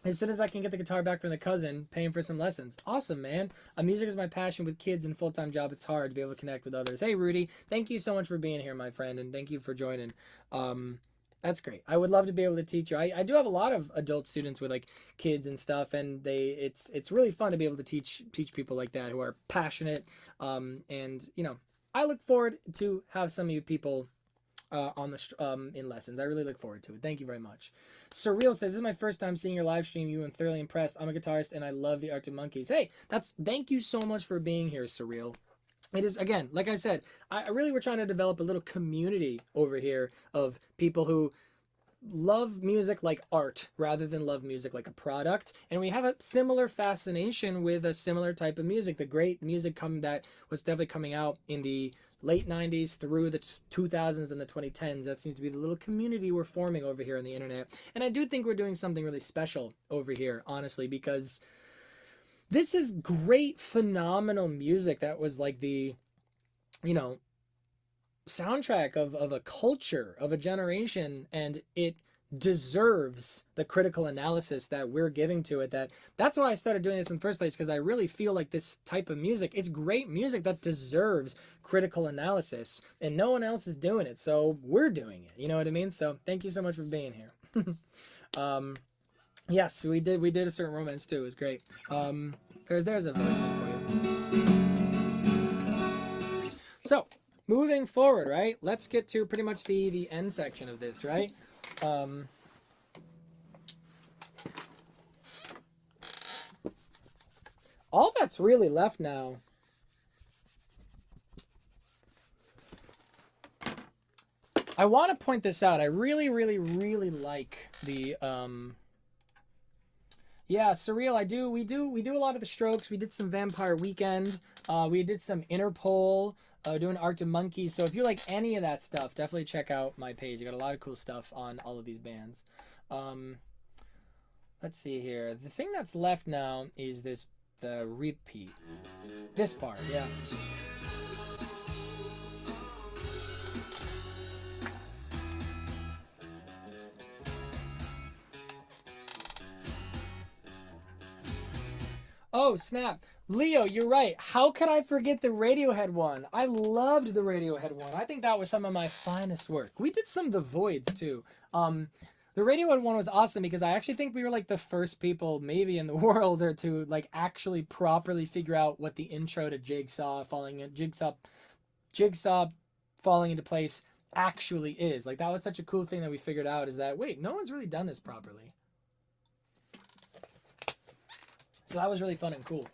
As soon as I can get the guitar back from the cousin, paying for some lessons. Awesome, man. Music is my passion. With kids and full-time job, it's hard to be able to connect with others. Hey, Rudy, thank you so much for being here, my friend, and thank you for joining. That's great. I would love to be able to teach you. I do have a lot of adult students with like kids and stuff, and it's really fun to be able to teach people like that who are passionate. And you know, I look forward to have some of you people on the in lessons. I really look forward to it. Thank you very much. Surreal says, this is my first time seeing your live stream. You, I'm thoroughly impressed. I'm a guitarist and I love the Arctic Monkeys. Hey, thank you so much for being here, Surreal. It is, again, like I said, I really were trying to develop a little community over here of people who love music like art rather than love music like a product, and we have a similar fascination with a similar type of music. The great music that was definitely coming out in the late 90s through the 2000s and the 2010s. That seems to be the little community we're forming over here on the internet, and I do think we're doing something really special over here, honestly, because this is great, phenomenal music that was like the, you know, soundtrack of a culture, of a generation, and it deserves the critical analysis that we're giving to it. That's why I started doing this in the first place, because I really feel like this type of music, it's great music that deserves critical analysis, and no one else is doing it, so we're doing it. You know what I mean? So thank you so much for being here. Yes, we did a certain romance too. It was great. There's a voice in for you. So moving forward, right? Let's get to pretty much the end section of this, right? All that's really left now I want to point this out. I really, really, really like the yeah, Surreal. We do a lot of the Strokes. We did some Vampire Weekend. We did some Interpol. Doing Arctic Monkeys. So if you like any of that stuff, definitely check out my page. I got a lot of cool stuff on all of these bands. Let's see here. The thing that's left now is the repeat. This part, yeah. Oh, snap. Leo, you're right. How could I forget the Radiohead one? I loved the Radiohead one. I think that was some of my finest work. We did some of the Voids, too. The Radiohead one was awesome because I actually think we were like the first people maybe in the world or to like actually properly figure out what the intro to Jigsaw falling into place actually is. Like, that was such a cool thing that we figured out, is that, wait, no one's really done this properly. So that was really fun and cool.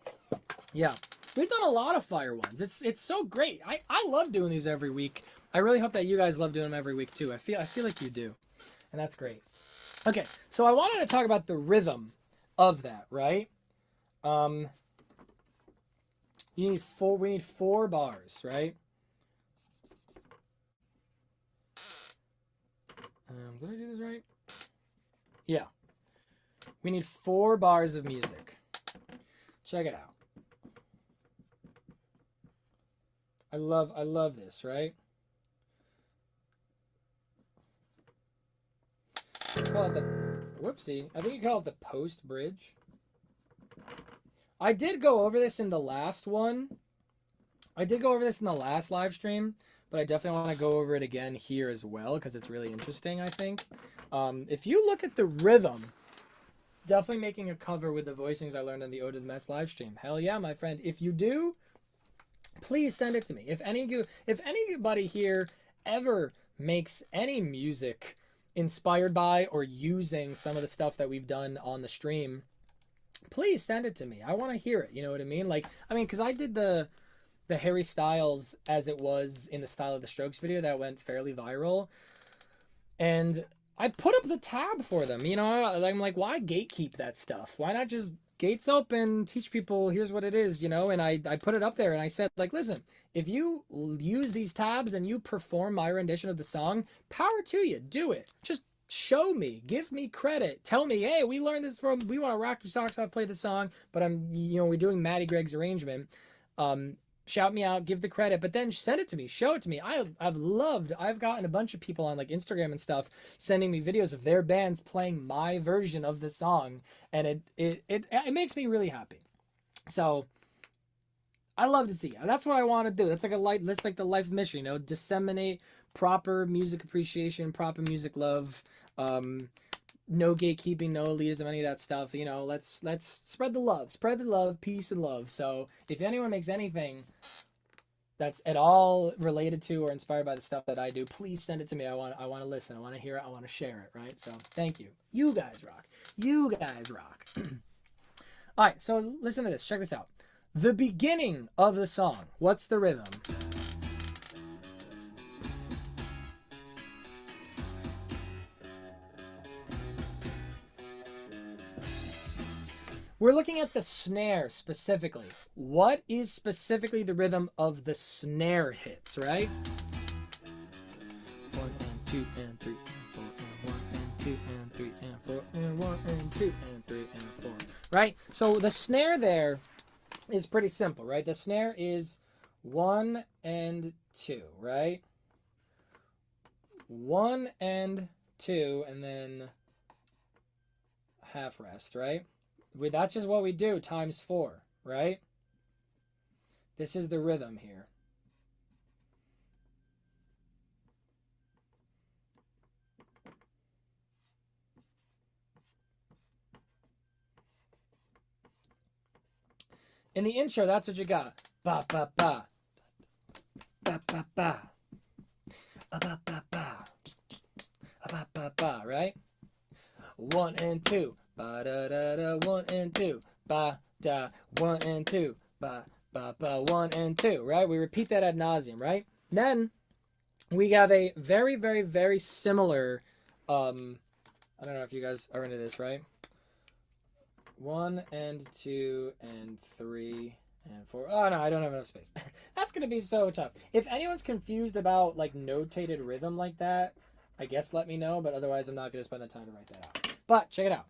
Yeah, we've done a lot of fire ones. It's so great. I love doing these every week. I really hope that you guys love doing them every week too. I feel like you do, and that's great. Okay, so I wanted to talk about the rhythm of that, right? We need 4 bars, right? Did I do this right? Yeah. We need 4 bars of music. Check it out. I love this, right? Call it the, whoopsie. I think you call it the post bridge. I did go over this in the last one. I did go over this in the last live stream, but I definitely want to go over it again here as well because it's really interesting, I think. If you look at the rhythm, definitely making a cover with the voicings I learned on the Ode to the Mets live stream. Hell yeah, my friend. If you do, please send it to me. If anybody here ever makes any music inspired by or using some of the stuff that we've done on the stream, please send it to me. I want to hear it. You know what I mean? Like, because I did the Harry Styles as it was in the style of the Strokes video that went fairly viral, and I put up the tab for them. You know, I'm like, why gatekeep that stuff? Why not just gates open, teach people, here's what it is, you know, and I put it up there and I said, like, listen, if you use these tabs and you perform my rendition of the song, power to you, do it. Just show me, give me credit, tell me, hey, we learned this from, we want to rock your socks off, play the song, but we're doing Maddie Gregg's arrangement. Shout me out, give the credit, but then send it to me, show it to me. I've gotten a bunch of people on like Instagram and stuff sending me videos of their bands playing my version of the song, and it makes me really happy. So I love to see it. That's what I want to do. That's like the life mission, you know, disseminate proper music appreciation, proper music love, no gatekeeping, no elitism, any of that stuff. You know, let's spread the love, peace and love. So if anyone makes anything that's at all related to or inspired by the stuff that I do, please send it to me. I want to listen. I want to hear it. I want to share it. Right. So thank you. You guys rock. You guys rock. All right. So listen to this. Check this out. The beginning of the song. What's the rhythm? We're looking at the snare specifically. What is specifically the rhythm of the snare hits, right? 1 and 2 and 3 and 4 and 1 and 2 and 3 and 4 and 1 and 2 and 3 and 4. Right? So the snare there is pretty simple, right? The snare is 1 and 2, right? 1 and 2 and then half rest, right? That's just what we do times 4, right? This is the rhythm here. In the intro, that's what you got. Ba ba ba. Ba ba ba. Ba ba ba. Ba ba ba, right? 1 and 2. Ba da da da, 1 and 2. Ba da, 1 and 2. Ba ba ba, 1 and 2, right? We repeat that ad nauseum, right? Then we have a very, very, very similar, I don't know if you guys are into this, right? 1 and 2 and 3 and 4. Oh no, I don't have enough space. That's gonna be so tough. If anyone's confused about like notated rhythm like that, I guess let me know, but otherwise I'm not gonna spend the time to write that out. But check it out.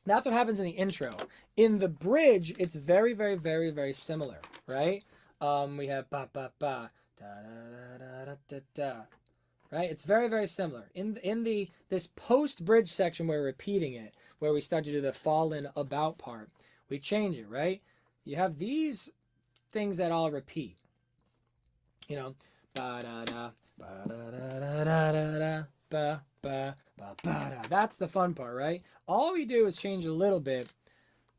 That's what happens in the intro. In the bridge, it's very, very, very, very similar, right? We have ba ba ba da da da da da da, right? It's very, very similar. In this post bridge section, where we're repeating it, where we start to do the fallen about part, we change it, right? You have these things that all repeat. You know, ba da da ba da da da da da ba ba. That's the fun part, right? All we do is change a little bit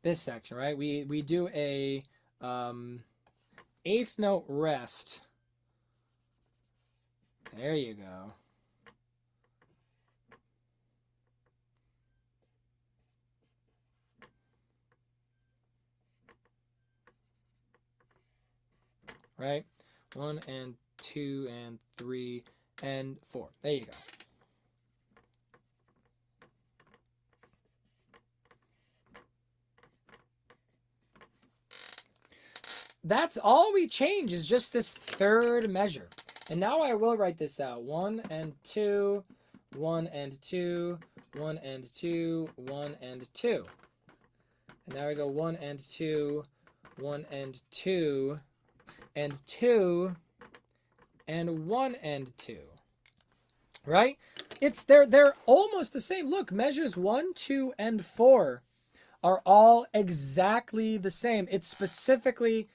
this section, right? We do a eighth note rest. There you go. Right? 1 and 2 and 3 and 4. There you go. That's all we change, is just this third measure. And now I will write this out. 1 and 2, 1 and 2, 1 and 2, 1 and 2. And now I go 1 and 2, 1 and 2, and 2, and 1 and 2. Right? They're almost the same. Look, measures 1, 2, and 4 are all exactly the same. It's specifically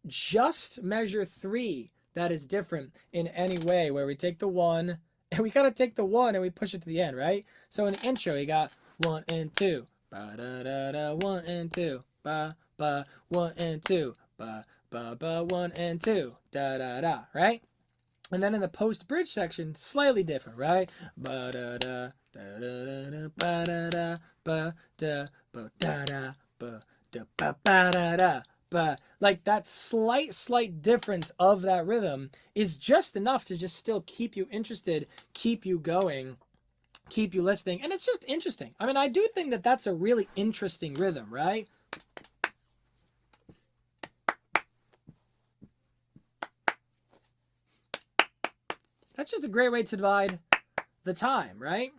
just measure 3 that is different in any way, where we take the 1 and we gotta take the 1 and we push it to the end, right? So in the intro you got 1 and 2, ba da da da, 1 and 2, ba ba, 1 and 2, ba ba ba, 1 and 2, da da da, right? And then in the post bridge section, slightly different, right? Ba da da da da da, ba da da ba da ba da da ba da ba ba da da. But like that slight difference of that rhythm is just enough to just still keep you interested, keep you going. keep you listening. And it's just interesting. I mean, I do think that that's a really interesting rhythm, right? That's just a great way to divide the time, right?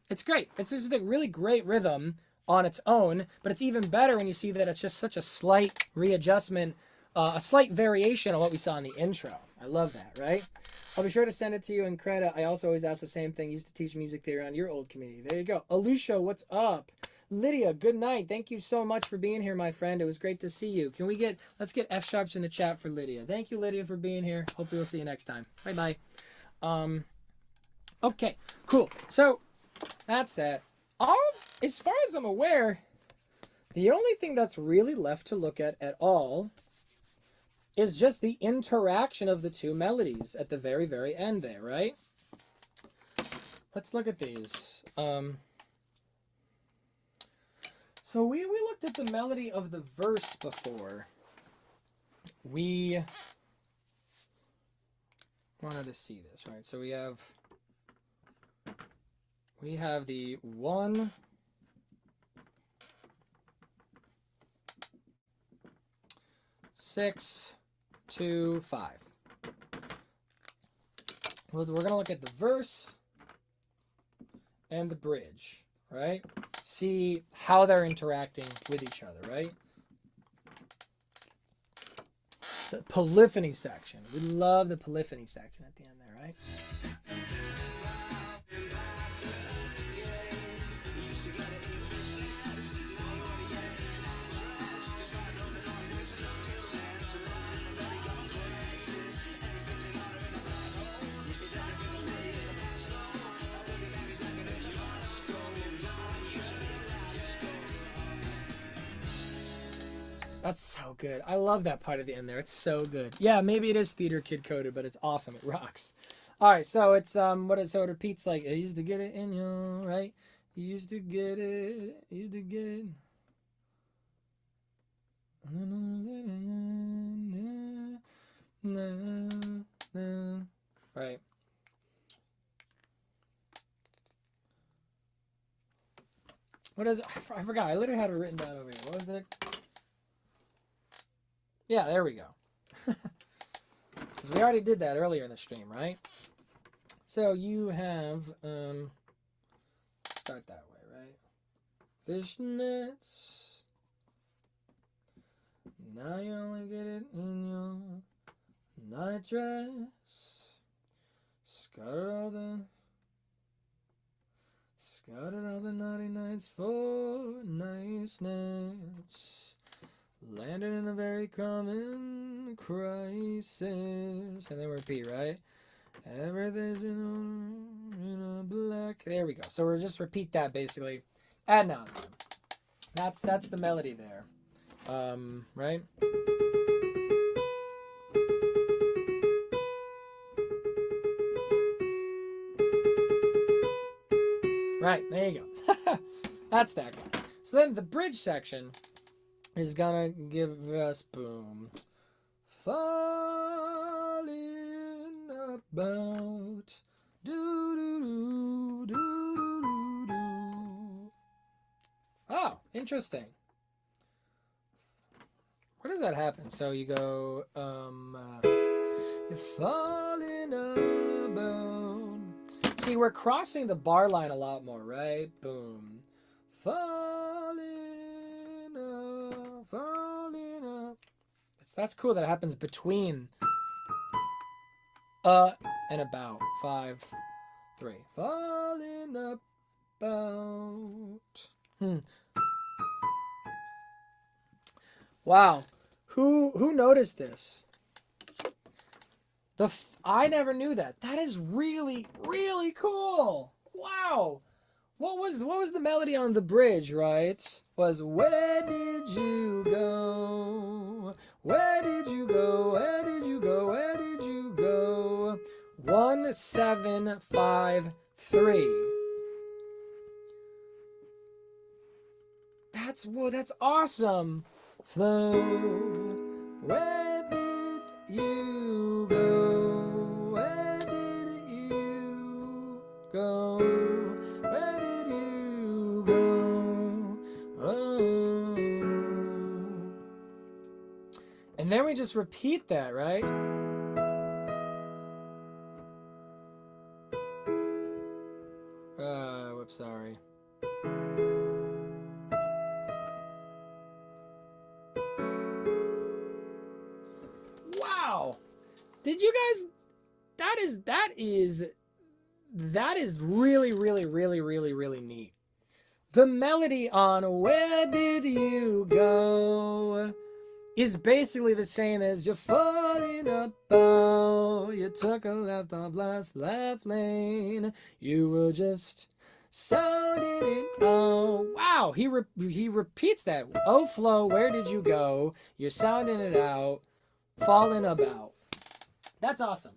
It's great. It's just a really great rhythm on its own, but it's even better when you see that it's just such a slight readjustment, a slight variation on what we saw in the intro. I love that, right? I'll be sure to send it to you in credit. I also always ask the same thing. Used to teach music theory on your old community. There you go. Alicia, what's up? Lydia, good night. Thank you so much for being here, my friend. It was great to see you. Let's get F sharps in the chat for Lydia. Thank you, Lydia, for being here. Hopefully we'll see you next time. Bye-bye. Okay, cool. So that's that. As far as I'm aware, the only thing that's really left to look at all is just the interaction of the two melodies at the very, very end there, right? Let's look at these. So we looked at the melody of the verse before. We wanted to see this, right? So we have the 1, 6, 2, 5. We're going to look at the verse and the bridge, right? See how they're interacting with each other, right? The polyphony section. We love the polyphony section at the end there, right? That's so good. I love that part of the end there. It's so good. Yeah, maybe it is theater kid coded, but it's awesome. It rocks. All right, so it's so it repeats like, I used to get it in you, right? You used to get it. Used to get it. Right. What is it? I forgot. I literally had it written down over here. What was it? Yeah, there we go. Because we already did that earlier in the stream, right? So you have, start that way, right? Fishnets. Now you only get it in your night dress. Scattered all the naughty nights for niceness. Landed in a very common crisis. And then repeat, right? Everything's in a black. There we go. So we'll just repeat that basically. Ad nauseam. That's the melody there. Right? Right, there you go. That's that guy. So then the bridge section is gonna give us, boom, falling about, do. Oh, interesting. Where does that happen? So you go, you're falling about. See, we're crossing the bar line a lot more, right? Boom, falling up. That's cool that it happens between and about. 5, 3. Falling about. Wow. Who noticed this? I never knew that. That is really, really cool. Wow. What was the melody on the bridge, right? Was where did you go? Where did you go? Where did you go? Where did you go? 1, 7, 5, 3. That's awesome. Flo, where did you go? go? Where did you go? Oh. And then we just repeat that, right? Whoops, sorry. Wow. Did you guys, that is really, really, really, really, really neat. The melody on Where Did You Go is basically the same as You're Falling About. You took a left off last lane. You were just sounding it out. Wow, he repeats that. Oh, Flo, where did you go? You're sounding it out. Falling about. That's awesome.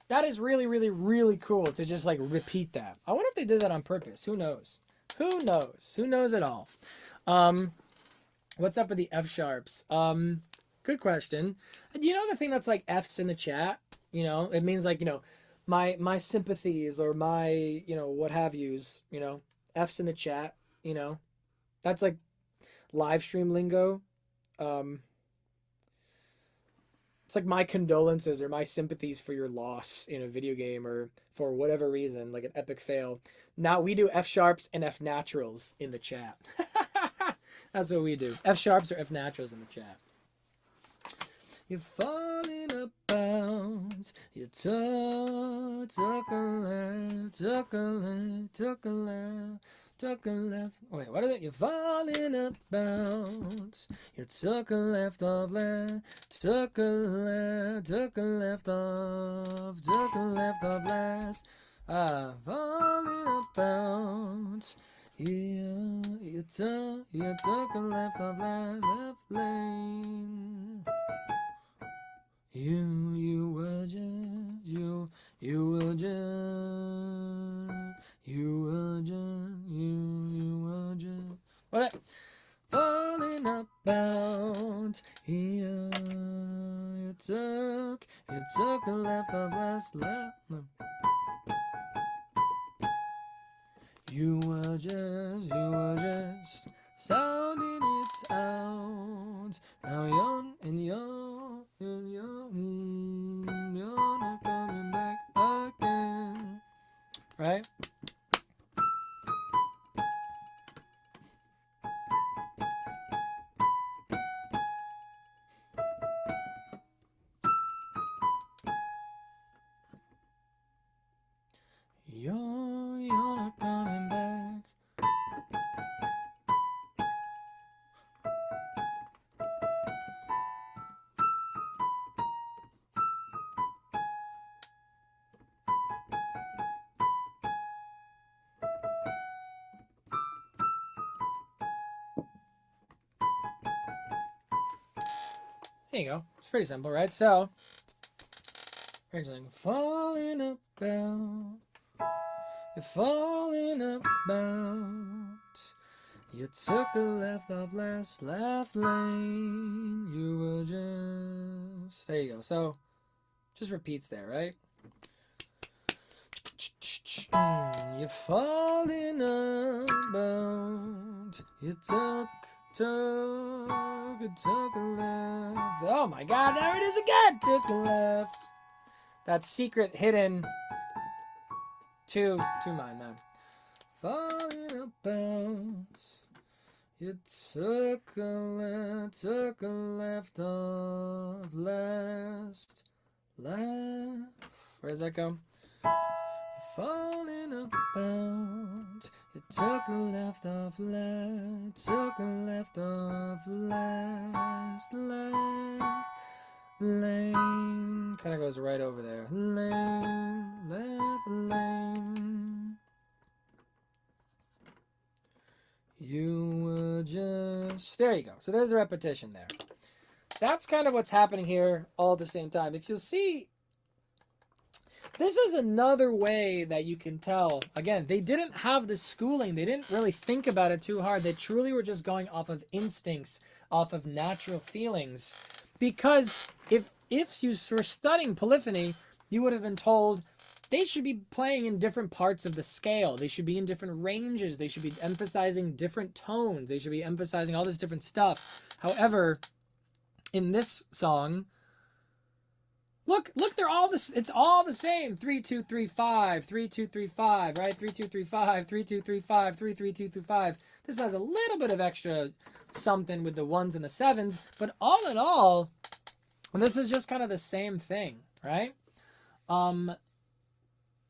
That is really, really, really cool to just like repeat that. I wonder if they did that on purpose. Who knows? Who knows? Who knows it all? What's up with the F sharps? Good question. Do you know the thing that's like F's in the chat? You know, it means like, you know, my sympathies or my, you know, what have yous, you know, F's in the chat, you know. That's like live stream lingo. It's like my condolences or my sympathies for your loss in a video game or for whatever reason, like an epic fail. Now we do F sharps and F naturals in the chat. That's what we do. F sharps or F naturals in the chat. You're falling about. You took a left, took a left, took a left. Took a left. Wait, what is it? You're falling about. You took a left off left. Took a left off. Took a left off last. Falling about. You took a left off left lane. You were just what? Falling about. You took a left off last left. You were just sounding it out. Now you're not coming back again. Right? You're not coming back. There you go. It's pretty simple, right? So, here's something. Falling about. You're falling about. You took a left off last lane. You were just. There you go. So, just repeats there, right? You're falling about. You took a left. Oh my God, there it is again. Took a left. That secret hidden to mine then. Falling about. You took a left off last. Where does that go? Falling about. You took a left off left. Took a left off last lane. Kind of goes right over there. Left lane. You were just. There you go. So there's a repetition there. That's kind of what's happening here all at the same time. If you'll see, this is another way that you can tell. Again, they didn't have the schooling. They didn't really think about it too hard. They truly were just going off of instincts, off of natural feelings. Because if you were studying polyphony, you would have been told they should be playing in different parts of the scale. They should be in different ranges. They should be emphasizing different tones. They should be emphasizing all this different stuff. However, in this song, look, they're all this. It's all the same. 3 2 3 5, 3 2 3 5, right? 3 2 3 5, 3 2 3 5, 3 3 2 3 5. This has a little bit of extra something with the 1s and the 7s, but all in all, this is just kind of the same thing, right?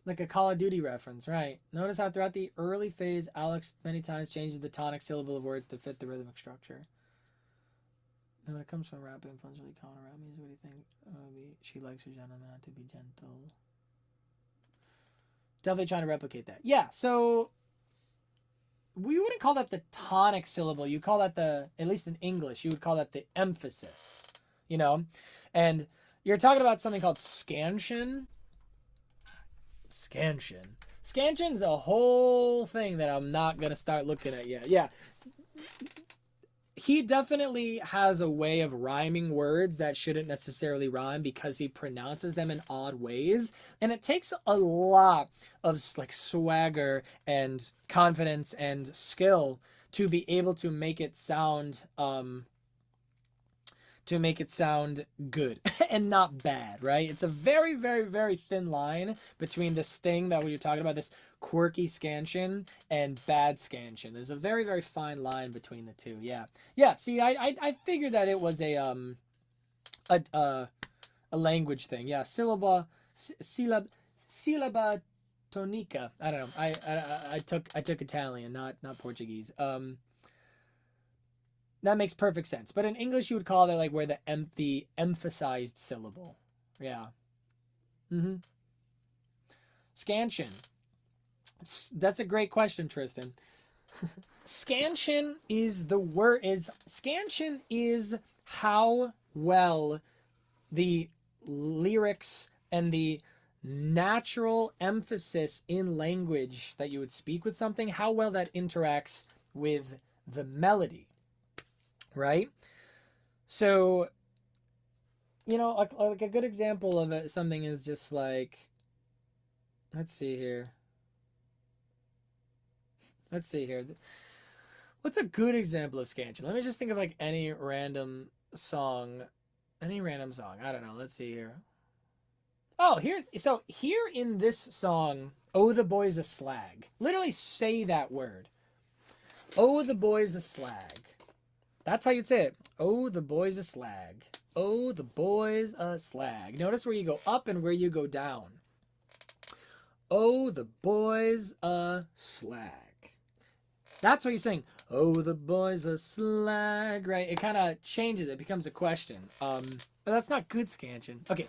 Like a Call of Duty reference, right? Notice how throughout the early phase, Alex many times changes the tonic syllable of words to fit the rhythmic structure. And when it comes from rap influence, really common rap music, what do you think? She likes her gentleman to be gentle. Definitely trying to replicate that. Yeah, so we wouldn't call that the tonic syllable. You call that at least in English, you would call that the emphasis, you know? And you're talking about something called scansion. Scansion's a whole thing that I'm not going to start looking at yet. Yeah. He definitely has a way of rhyming words that shouldn't necessarily rhyme because he pronounces them in odd ways. And it takes a lot of like swagger and confidence and skill to be able to make it sound good and not bad, right? It's a very, very, very thin line between this thing that we were talking about, this quirky scansion and bad scansion. There's a very, very fine line between the two. Yeah. See, I figured that it was a language thing. Yeah, syllaba tonica. I don't know. I took Italian, not Portuguese. That makes perfect sense. But in English, you would call that like where the emphasized syllable. Yeah. Scansion. That's a great question, Tristan. Scansion is scansion is how well the lyrics and the natural emphasis in language that you would speak with something, how well that interacts with the melody. Right? So, like a good example of it, something is just like, let's see here. What's a good example of scansion? Let me just think of like any random song. I don't know. Let's see here. Oh, here in this song, "Oh, the boy's a slag." Literally say that word. "Oh, the boy's a slag." That's how you'd say it. "Oh, the boy's a slag. Oh, the boy's a slag." Notice where you go up and where you go down. "Oh, the boy's a slag." That's what you're saying. "Oh, the boy's a slag," right? It kind of changes. It becomes a question. But that's not good scansion. Okay.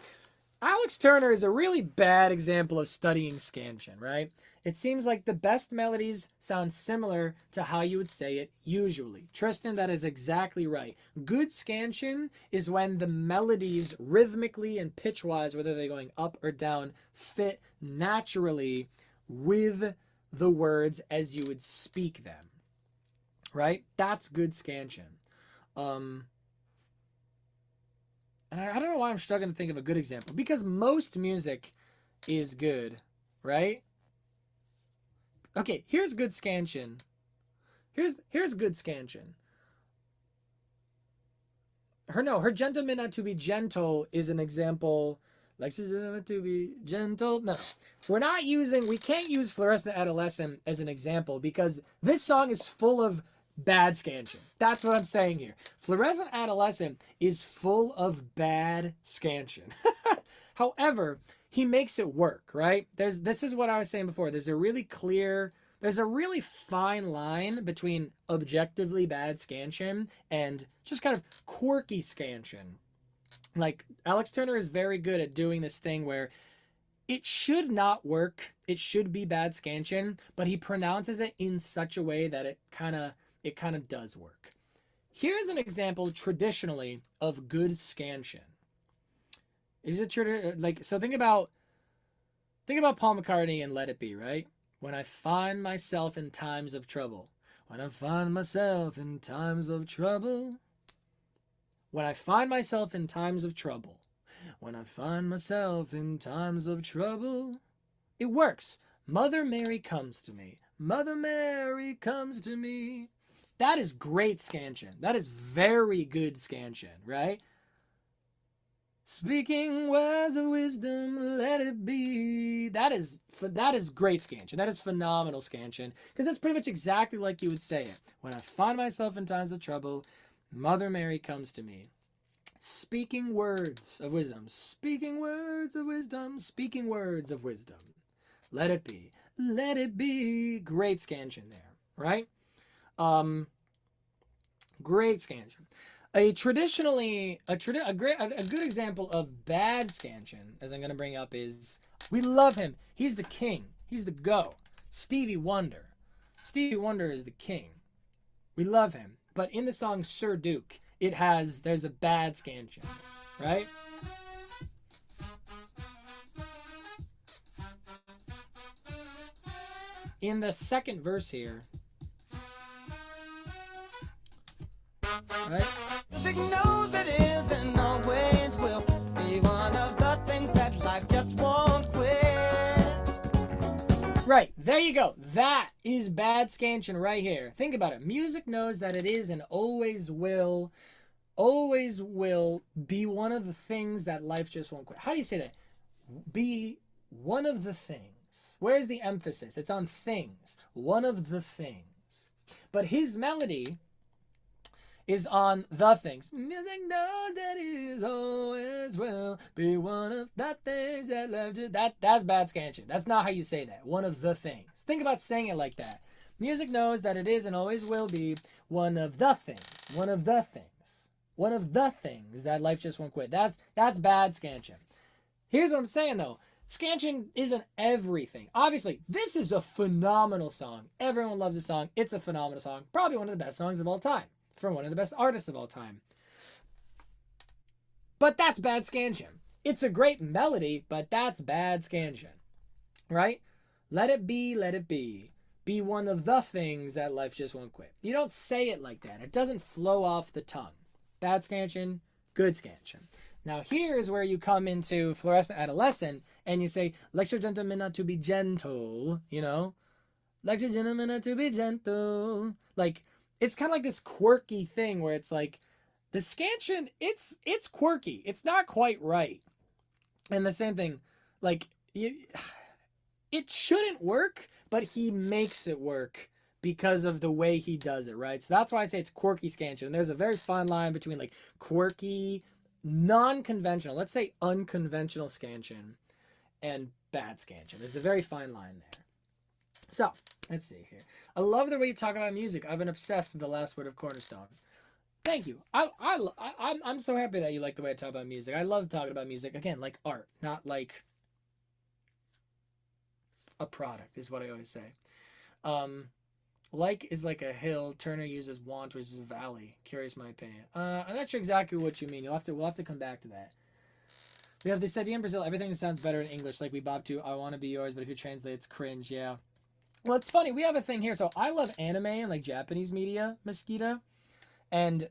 Alex Turner is a really bad example of studying scansion, right? It seems like the best melodies sound similar to how you would say it usually. Tristan, that is exactly right. Good scansion is when the melodies rhythmically and pitch-wise, whether they're going up or down, fit naturally with the words as you would speak them, right? That's good scansion. And I don't know why I'm struggling to think of a good example. Because most music is good, right? Okay, here's good scansion. Here's good scansion. Her gentleman not to be gentle is an example. Like she's to be gentle. No. We can't use Fluorescent Adolescent as an example because this song is full of bad scansion. That's what I'm saying here. Fluorescent Adolescent is full of bad scansion. However, he makes it work, right? This is what I was saying before. There's a really fine line between objectively bad scansion and just kind of quirky scansion. Like, Alex Turner is very good at doing this thing where it should not work. It should be bad scansion, but he pronounces it in such a way that it kind of does work. Here's an example traditionally of good scansion. Is it so think about Paul McCartney and Let It Be, right? When I find myself in times of trouble. When I find myself in times of trouble. When I find myself in times of trouble. When I find myself in times of trouble. It works. Mother Mary comes to me. Mother Mary comes to me. That is great scansion. That is very good scansion, right? Speaking words of wisdom, let it be. That is great scansion. That is phenomenal scansion. Because that's pretty much exactly like you would say it. When I find myself in times of trouble, Mother Mary comes to me. Speaking words of wisdom. Speaking words of wisdom. Speaking words of wisdom. Let it be. Let it be. Great scansion there, right? Great scansion. A good example of bad scansion, as I'm going to bring up, is we love him. He's the king. He's the go. Stevie Wonder. Stevie Wonder is the king. We love him. But in the song Sir Duke, there's a bad scansion, right? In the second verse here, right? Music knows it is and always will be one of the things that life just won't quit. Right, there you go. That is bad scansion right here. Think about it. Music knows that it is and always will be one of the things that life just won't quit. How do you say that? Be one of the things. Where's the emphasis? It's on things. One of the things. But his melody is on the things. Music knows that it is always will be one of the things that love you. That's bad scansion. That's not how you say that. One of the things. Think about saying it like that. Music knows that it is and always will be one of the things. One of the things. One of the things that life just won't quit. That's bad scansion. Here's what I'm saying though. Scansion isn't everything. Obviously, this is a phenomenal song. Everyone loves the song. It's a phenomenal song. Probably one of the best songs of all time. From one of the best artists of all time. But that's bad scansion. It's a great melody, but that's bad scansion. Right? Let it be, let it be. Be one of the things that life just won't quit. You don't say it like that. It doesn't flow off the tongue. Bad scansion, good scansion. Now here's where you come into Fluorescent Adolescent and you say, lecture gentlemen not to be gentle, you know? Lecture gentlemen not to be gentle. Like, it's kind of like this quirky thing where it's like, the scansion, it's quirky. It's not quite right. And the same thing, like, it shouldn't work, but he makes it work because of the way he does it, right? So that's why I say it's quirky scansion. And there's a very fine line between like quirky, non-conventional, let's say unconventional scansion and bad scansion. There's a very fine line there. So, let's see here. I love the way you talk about music. I've been obsessed with the last word of Cornerstone. Thank you. I'm so happy that you like the way I talk about music. I love talking about music. Again, like art, not like a product, is what I always say. Like is like a hill. Turner uses want, which is a valley. Curious my opinion. I'm not sure exactly what you mean. We'll have to come back to that. We have this idea in Brazil. Everything sounds better in English. Like we bob to I want to be yours, but if you translate, it's cringe. Yeah. Well, it's funny. We have a thing here. So I love anime and like Japanese media, Mosquito. And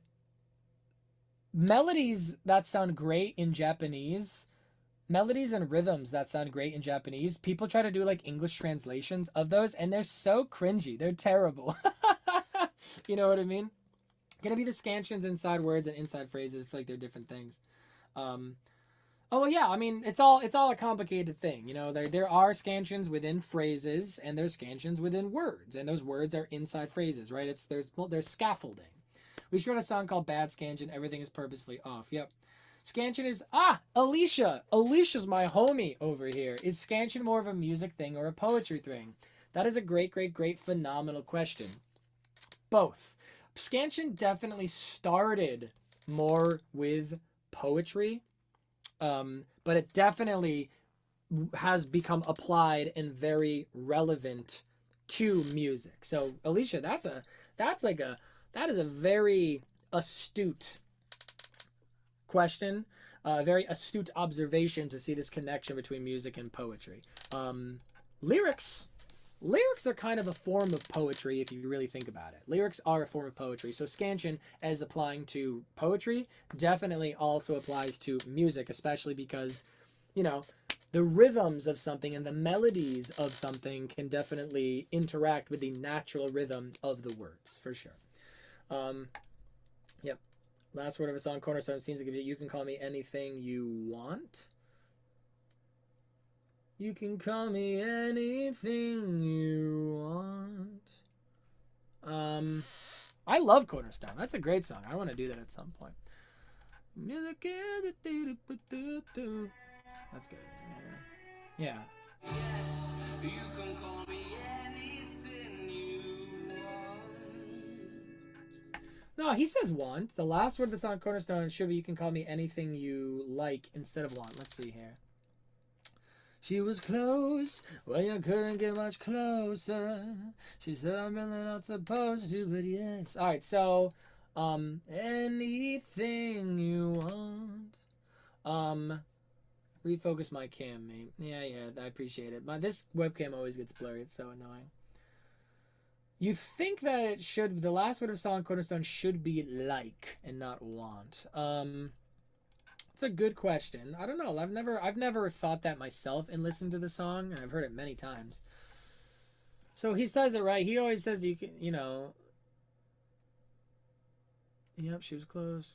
melodies that sound great in Japanese, melodies and rhythms that sound great in Japanese, people try to do like English translations of those, and they're so cringy. They're terrible. You know what I mean? Gonna be the scansions inside words and inside phrases. I feel like they're different things. Oh well, yeah. I mean, it's all a complicated thing. You know, there are scansions within phrases, and there's scansions within words, and those words are inside phrases, right? There's scaffolding. We wrote a song called Bad Scansion. Everything is purposefully off. Yep. Scansion is Alicia. Alicia's my homie over here. Is scansion more of a music thing or a poetry thing? That is a great, phenomenal question. Both. Scansion definitely started more with poetry. But it definitely has become applied and very relevant to music. So Alicia, that is a very astute question, a very astute observation to see this connection between music and poetry. Lyrics are kind of a form of poetry if you really think about it. Lyrics are a form of poetry. So scansion, as applying to poetry, definitely also applies to music, especially because, you know, the rhythms of something and the melodies of something can definitely interact with the natural rhythm of the words, for sure. Yep. Last word of a song, Cornerstone, seems to give you can call me anything you want. You can call me anything you want. I love Cornerstone. That's a great song. I want to do that at some point. That's good. Yeah. Yes, you can call me anything you want. No, he says want. The last word of the song Cornerstone should be you can call me anything you like instead of want. Let's see here. She was close, well you couldn't get much closer. She said I'm really not supposed to, but yes. Alright, so anything you want. Refocus my cam, mate. Yeah, I appreciate it. This webcam always gets blurry. It's so annoying. You think that it should, the last word of song Cornerstone should be like and not want. It's a good question. I don't know. I've never thought that myself and listened to the song, and I've heard it many times. So he says it right. He always says you can, you know. Yep, she was close.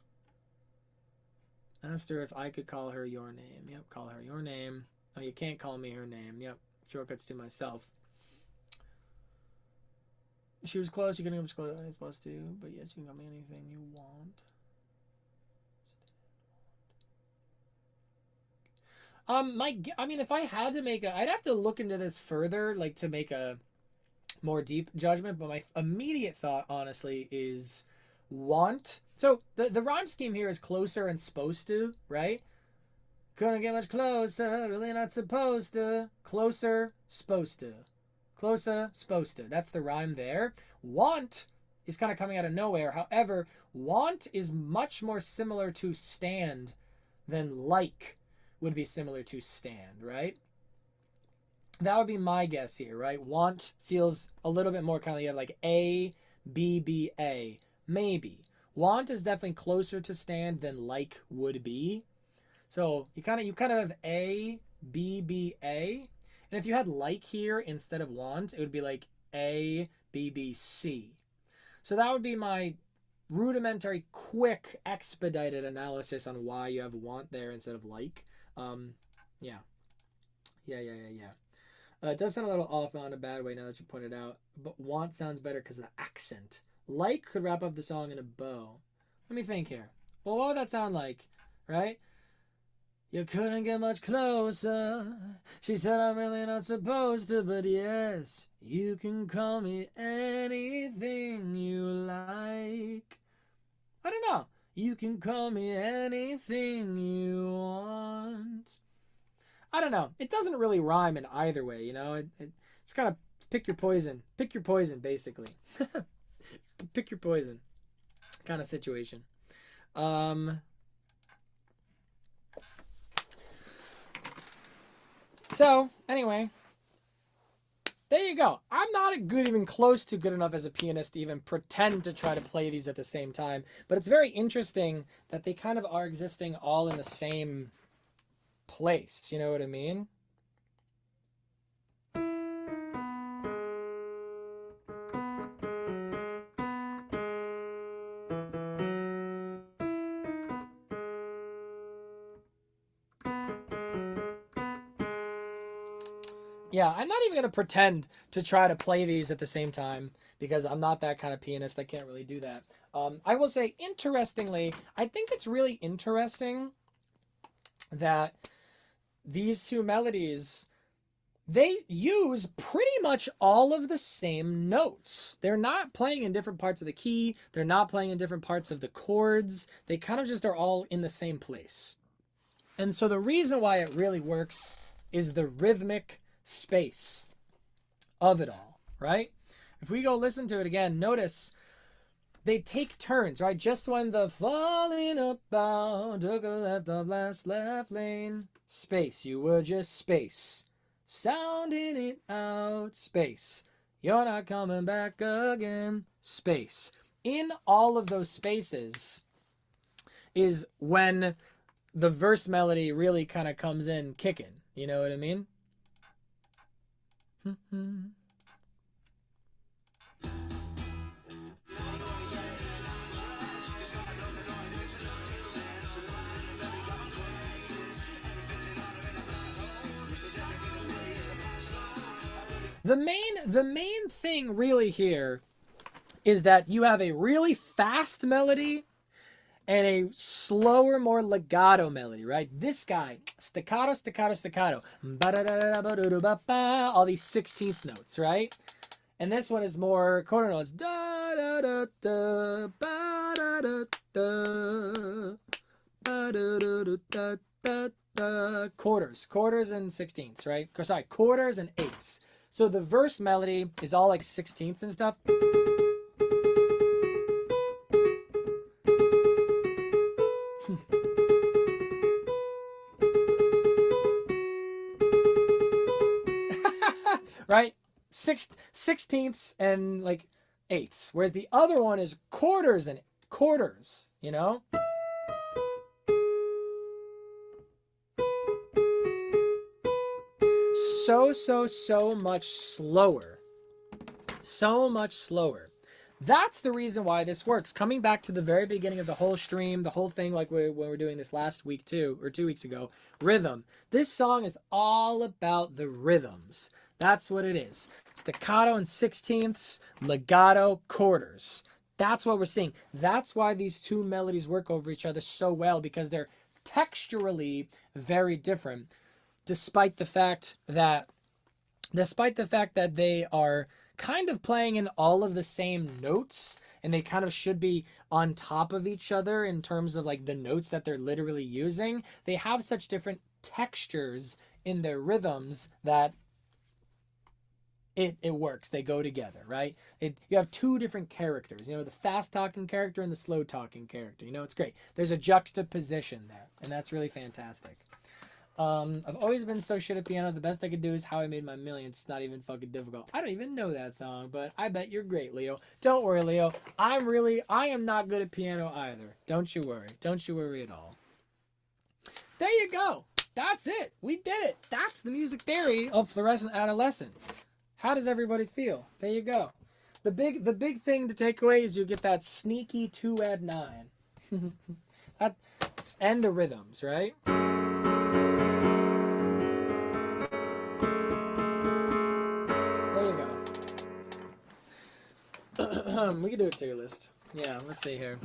Asked her if I could call her your name. Yep, call her your name. Oh, you can't call me her name. Yep, shortcuts to myself. She was close. You couldn't get much closer than I was supposed to, but yes, you can call me anything you want. I mean, if I had to make I'd have to look into this further, like to make a more deep judgment. But my immediate thought, honestly, is want. So the rhyme scheme here is closer and supposed to, right? Couldn't get much closer, really not supposed to. Closer, supposed to. Closer, supposed to. That's the rhyme there. Want is kind of coming out of nowhere. However, want is much more similar to stand than like would be similar to stand, right? That would be my guess here, right? Want feels a little bit more kind of like A, B, B, A. Maybe. Want is definitely closer to stand than like would be. So you kind of have A, B, B, A. And if you had like here instead of want, it would be like A, B, B, C. So that would be my rudimentary, quick, expedited analysis on why you have want there instead of like. Yeah. It does sound a little off, not in a bad way now that you pointed out. But want sounds better because of the accent. Like could wrap up the song in a bow. Let me think here. Well, what would that sound like? Right? You couldn't get much closer. She said I'm really not supposed to, but yes, you can call me anything you like. I don't know. You can call me anything you want. I don't know. It doesn't really rhyme in either way, you know? It's kind of pick your poison. Pick your poison, basically. Pick your poison kind of situation. So, anyway, there you go. I'm not even close to good enough as a pianist to even pretend to try to play these at the same time. But it's very interesting that they kind of are existing all in the same place. You know what I mean? Yeah, I'm not even going to pretend to try to play these at the same time because I'm not that kind of pianist. I can't really do that. I will say, interestingly, I think it's really interesting that these two melodies, they use pretty much all of the same notes. They're not playing in different parts of the key. They're not playing in different parts of the chords. They kind of just are all in the same place. And so the reason why it really works is the rhythmic space of it all, right? If we go listen to it again, notice they take turns, right? Just when the falling about took a left off last left lane, space, you were just space, sounding it out, space, you're not coming back again, space. In all of those spaces is when the verse melody really kind of comes in kicking, You know what I mean? The main thing really here is that you have a really fast melody and a slower, more legato melody, right? This guy, staccato, staccato, staccato, all these 16th notes, right? And this one is more quarter notes, da da da da, ba da da da, ba da da da da da, quarters and 16ths, right? Sorry, quarters and eighths. So the verse melody is all like 16ths and stuff. Right? 16ths and like eighths. Whereas the other one is quarters and quarters, you know? So much slower. So much slower. That's the reason why this works. Coming back to the very beginning of the whole stream, the whole thing, like when we were doing this last week too, or 2 weeks ago, rhythm. This song is all about the rhythms. That's what it is. Staccato and 16ths, legato, quarters. That's what we're seeing. That's why these two melodies work over each other so well, because they're texturally very different, despite the fact that they are kind of playing in all of the same notes, and they kind of should be on top of each other in terms of like the notes that they're literally using. They have such different textures in their rhythms that it works. They go together, right? You have two different characters, you know, the fast talking character and the slow talking character. You know, it's great. There's a juxtaposition there, and that's really fantastic. I've always been so shit at piano. The best I could do is How I Made My Millions. It's not even fucking difficult. I don't even know that song, but I bet you're great, Leo. Don't worry, Leo. I am not good at piano either. Don't you worry. Don't you worry at all. There you go. That's it. We did it. That's the music theory of Fluorescent Adolescent. How does everybody feel? There you go. The big thing to take away is you get that sneaky 2 add 9. And the rhythms, right? We can do a tier list. Yeah, let's see here.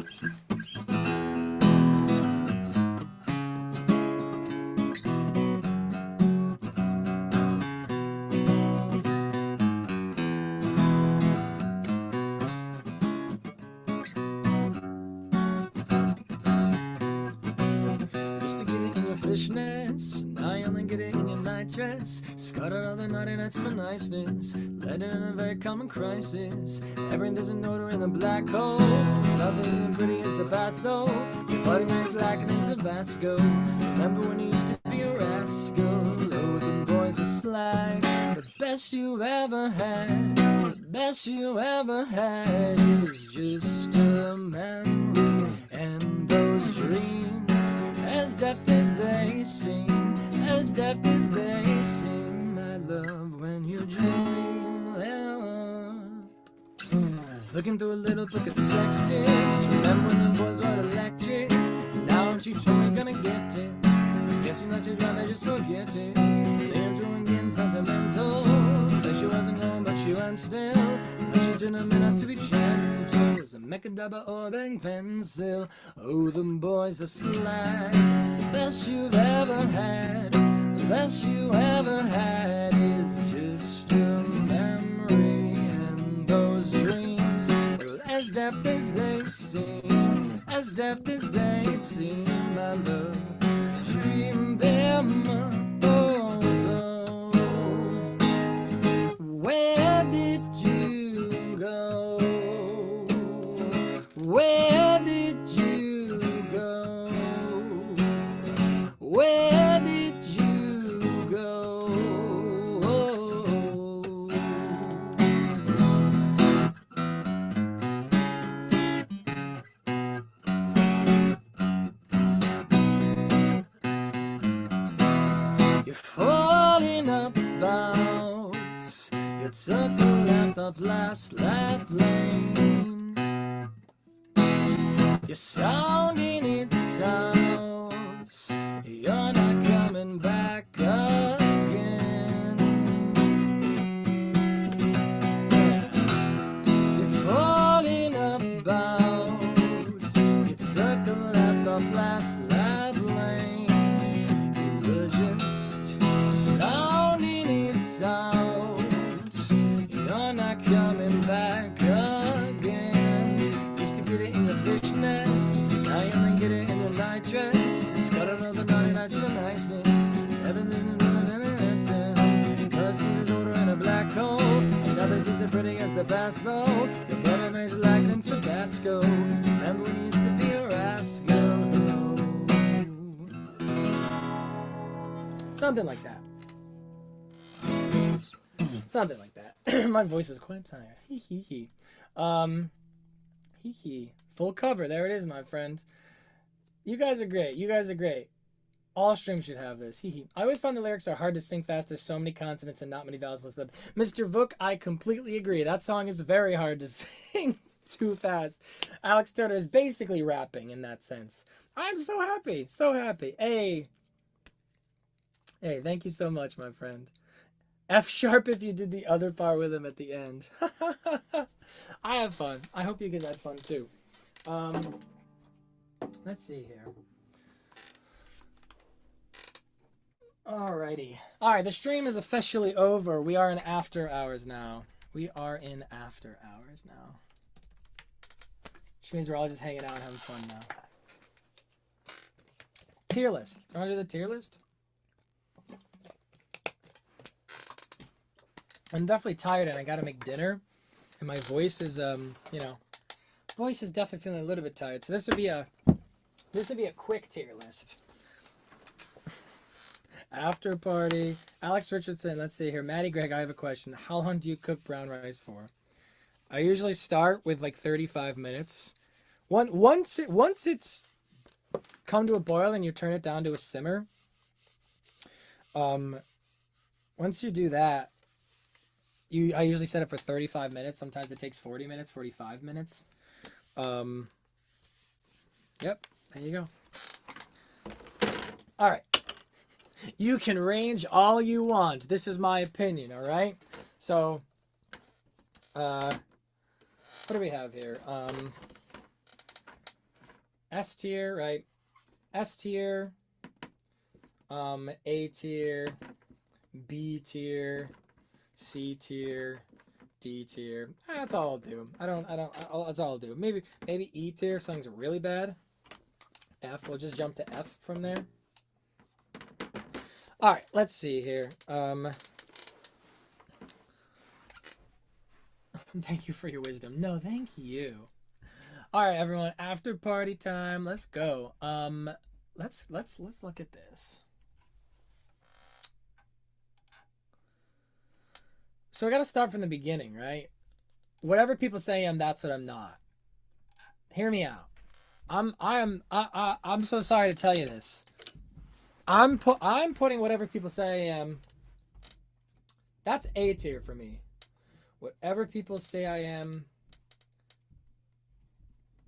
Used to get it in your fishnets, now you only get it in your nightdress. Scattered all the naughty nights for niceness, led in a very common crisis. Everything's an odor in the black hole. There's nothing pretty as the past though. Your body is lacking in Tabasco. Remember when you used to be a rascal? Oh, the boys are slag. The best you ever had, the best you ever had is just a memory. And those dreams, as deft as they seem, as deft as they seem, I love when you dream them. Flicking through a little book of sex tips, remember when the boys were electric. Now aren't you totally gonna get it? Guess you're not too glad, they just forget it. They're doing getting sentimental. Say she wasn't home, but she went still. Like she didn't mean not to be gentle. It's a Mechadaba or bang pencil. Oh, them boys are slag. The best you've ever had, the best you ever had is just a memory. And those dreams, well, as deft as they seem, as deft as they seem, I love dream them. Oh, oh. Where did you go? Where did you go? Where did you go? left of last laugh lane. You're sounding it sounds. You're not coming back again. Yeah. You're falling about. You took the left of last laugh lane. You were just sounding it sounds. You're not coming back again. Used to get it in your fishnets, now you only get it in your night dress. Discard another naughty nights of niceness. Never cause she's older in a black hole. Another's as pretty as the past though. Your brother makes like in Tabasco. Remember when you used to be a rascal? Something like that. Something like that. My voice is quite tired. Hee hee hee. Hee hee. Full cover. There it is, my friend. You guys are great. You guys are great. All streams should have this. Hee hee. I always find the lyrics are hard to sing fast. There's so many consonants and not many vowels listed. Mr. Vuk, I completely agree. That song is very hard to sing too fast. Alex Turner is basically rapping in that sense. I'm so happy. So happy. Hey. Hey, thank you so much, my friend. F sharp if you did the other part with him at the end. I have fun. I hope you guys had fun too. Let's see here. Alrighty. Alright, the stream is officially over. We are in after hours now. We are in after hours now. Which means we're all just hanging out and having fun now. Tier list. Do you want to do the tier list? I'm definitely tired and I gotta make dinner. And my voice is, voice is definitely feeling a little bit tired. So this would be a quick tier list. After party. Alex Richardson, let's see here. Maddie Greg, I have a question. How long do you cook brown rice for? I usually start with like 35 minutes. Once it's come to a boil and you turn it down to a simmer, once you do that, I usually set it for 35 minutes. Sometimes it takes 40 minutes, 45 minutes. Yep, there you go. All right. You can range all you want. This is my opinion, all right? So, what do we have here? S tier, right? S tier, A tier, B tier, C tier, D tier. That's all I'll do. That's all I'll do. Maybe E tier if something's really bad. F, we'll just jump to F from there. All right, let's see here. Thank you for your wisdom. No, thank you. All right, everyone, after party time. Let's go. Let's look at this. So I got to start from the beginning, right? Whatever people say I am, that's what I'm not. Hear me out. I'm so sorry to tell you this. I'm putting whatever people say I am. That's A tier for me. Whatever people say I am,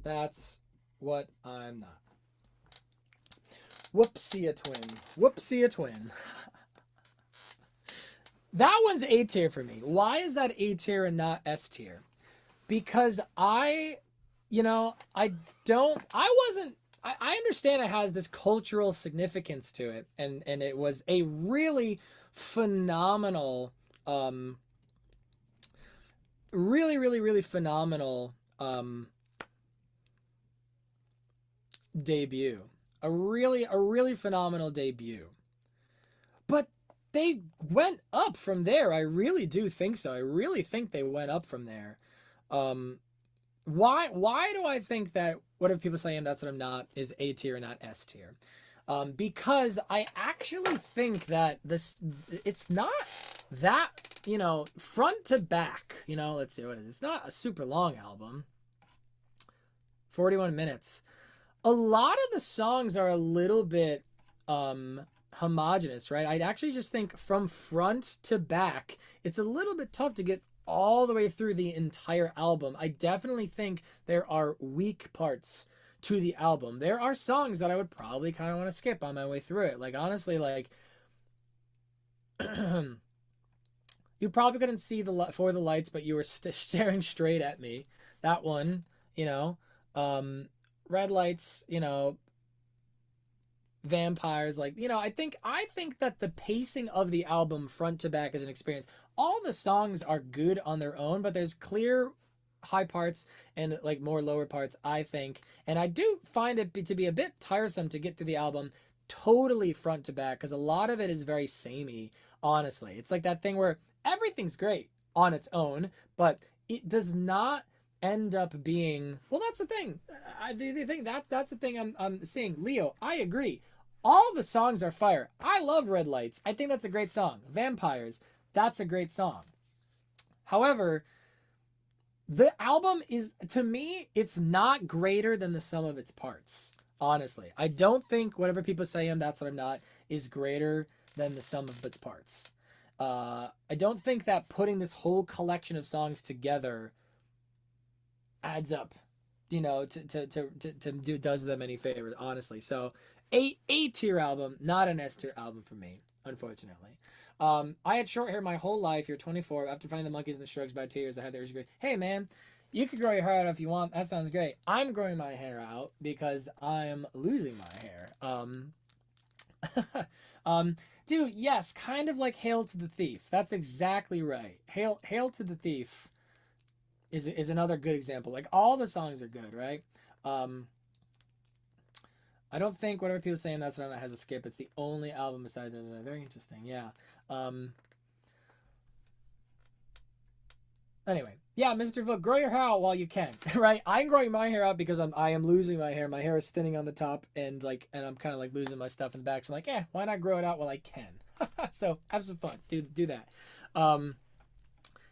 that's what I'm not. Whoopsie a twin. Whoopsie a twin. That one's A tier for me. Why is that A tier and not S tier? Because I understand it has this cultural significance to it, and it was a really phenomenal, really phenomenal debut. A really phenomenal debut. But they went up from there. I really do think so. I really think they went up from there. Why do I think that whatever people say and that's what I'm not is A tier and not S tier? Because I actually think that it's not that, front to back, let's see what it is. It's not a super long album. 41 minutes. A lot of the songs are a little bit homogenous, right? I'd actually just think from front to back, it's a little bit tough to get all the way through the entire album. I definitely think there are weak parts to the album. There are songs that I would probably kind of want to skip on my way through it. Like, honestly, like, you probably couldn't see For the Lights, but you were staring straight at me. That one, you know. Red Lights, you know. Vampires, like, you know, I think that the pacing of the album front to back is an experience. All the songs are good on their own, but there's clear high parts and like more lower parts, I think. And I do find it to be a bit tiresome to get through the album totally front to back, because a lot of it is very samey, honestly. It's like that thing where everything's great on its own, but it does not end up being, well, that's the thing. The thing that's the thing I'm seeing. Leo, I agree. All the songs are fire. I love Red Lights. I think that's a great song. Vampires, that's a great song. However, the album is, to me, it's not greater than the sum of its parts. Honestly, I don't think Whatever People Say I Am, That's What I'm Not is greater than the sum of its parts. I don't think that putting this whole collection of songs together adds up, you know, does them any favors, honestly. So A tier album, not an S tier album for me, unfortunately. I had short hair my whole life. You're 24. After finding the Monkeys and the Strokes by 2 years, I had the urge to go, hey man, you could grow your hair out if you want. That sounds great. I'm growing my hair out because I'm losing my hair. Dude, yes, kind of like Hail to the Thief. That's exactly right. Hail to the Thief is another good example. Like, all the songs are good, right? I don't think Whatever People Say That's What I'm Not has a skip. It's the only album besides it. Very interesting, yeah. Anyway, yeah, Mr. Vook, grow your hair out while you can, right? I'm growing my hair out because I am losing my hair. My hair is thinning on the top, and I'm kind of like losing my stuff in the back. So I'm like, why not grow it out while I can? So have some fun. Do that.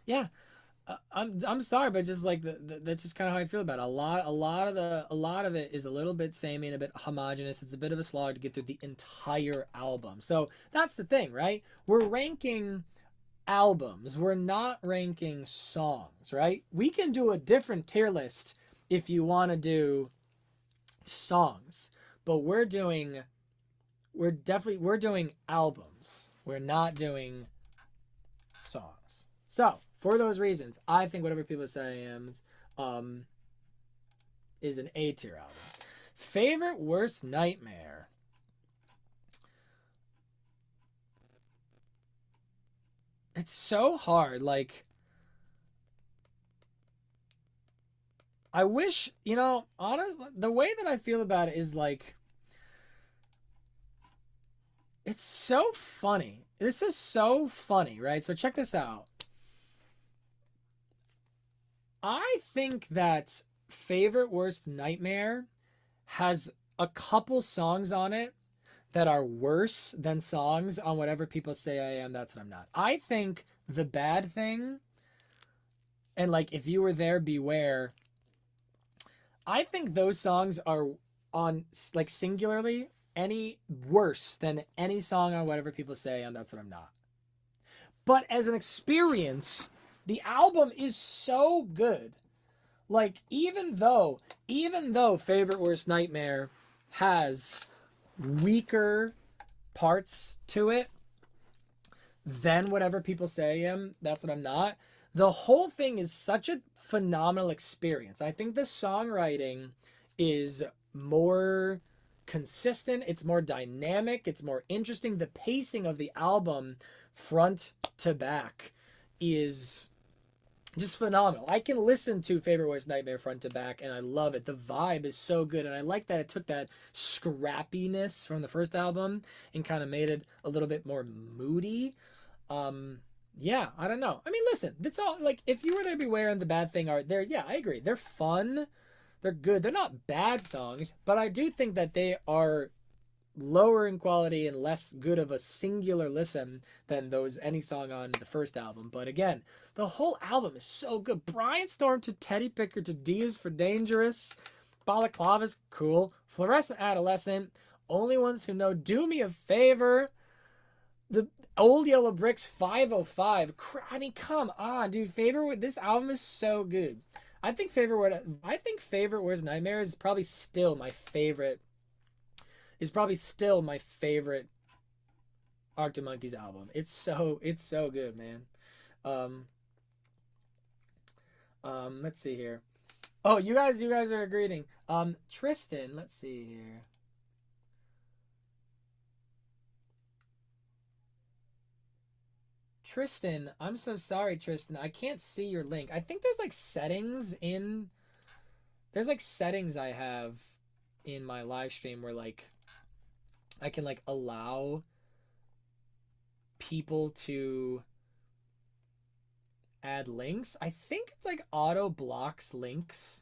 Yeah. I'm sorry, but just like that's just kind of how I feel about it. A lot of it is a little bit samey and a bit homogenous. It's a bit of a slog to get through the entire album. So that's the thing, right? We're ranking albums. We're not ranking songs, right? We can do a different tier list if you want to do songs, but we're doing albums. We're not doing songs. So for those reasons, I think Whatever People Say I Am is an A tier album. Favorite Worst Nightmare. It's so hard. Like, I wish, you know, the way that I feel about it is like, it's so funny. This is so funny, right? So check this out. I think that Favorite Worst Nightmare has a couple songs on it that are worse than songs on Whatever People Say I Am, That's What I'm Not. I think The Bad Thing and like If You Were There, Beware, I think those songs are on like singularly any worse than any song on Whatever People Say I Am, That's What I'm Not. But as an experience, the album is so good. Like, even though Favorite Worst Nightmare has weaker parts to it than Whatever People Say I Am, That's What I'm Not, the whole thing is such a phenomenal experience. I think the songwriting is more consistent, it's more dynamic, it's more interesting. The pacing of the album front to back is just phenomenal. I can listen to Favorite Worst Nightmare front to back and I love it. The vibe is so good, and I like that it took that scrappiness from the first album and kind of made it a little bit more moody. Yeah, I don't know. I mean, listen, that's all, like, If You Were There, Beware and The Bad Thing are there. Yeah, I agree. They're fun. They're good. They're not bad songs, but I do think that they are lower in quality and less good of a singular listen than any song on the first album. But again, the whole album is so good. Brian Storm to Teddy Picker to D is for Dangerous. Balaclava's cool. Fluorescent, Adolescent. Only Ones Who Know, Do Me a Favor. The Old Yellow Bricks 505. I mean, come on, dude. This album is so good. I think Favorite Words Nightmare is probably still my favorite. Arctic Monkeys album. It's so good, man. Um, let's see here. Oh, you guys are agreeing. Tristan, let's see here. Tristan, I'm so sorry, Tristan. I can't see your link. I think there's like settings I have in my live stream where like I can like allow people to add links. I think it's like auto blocks links.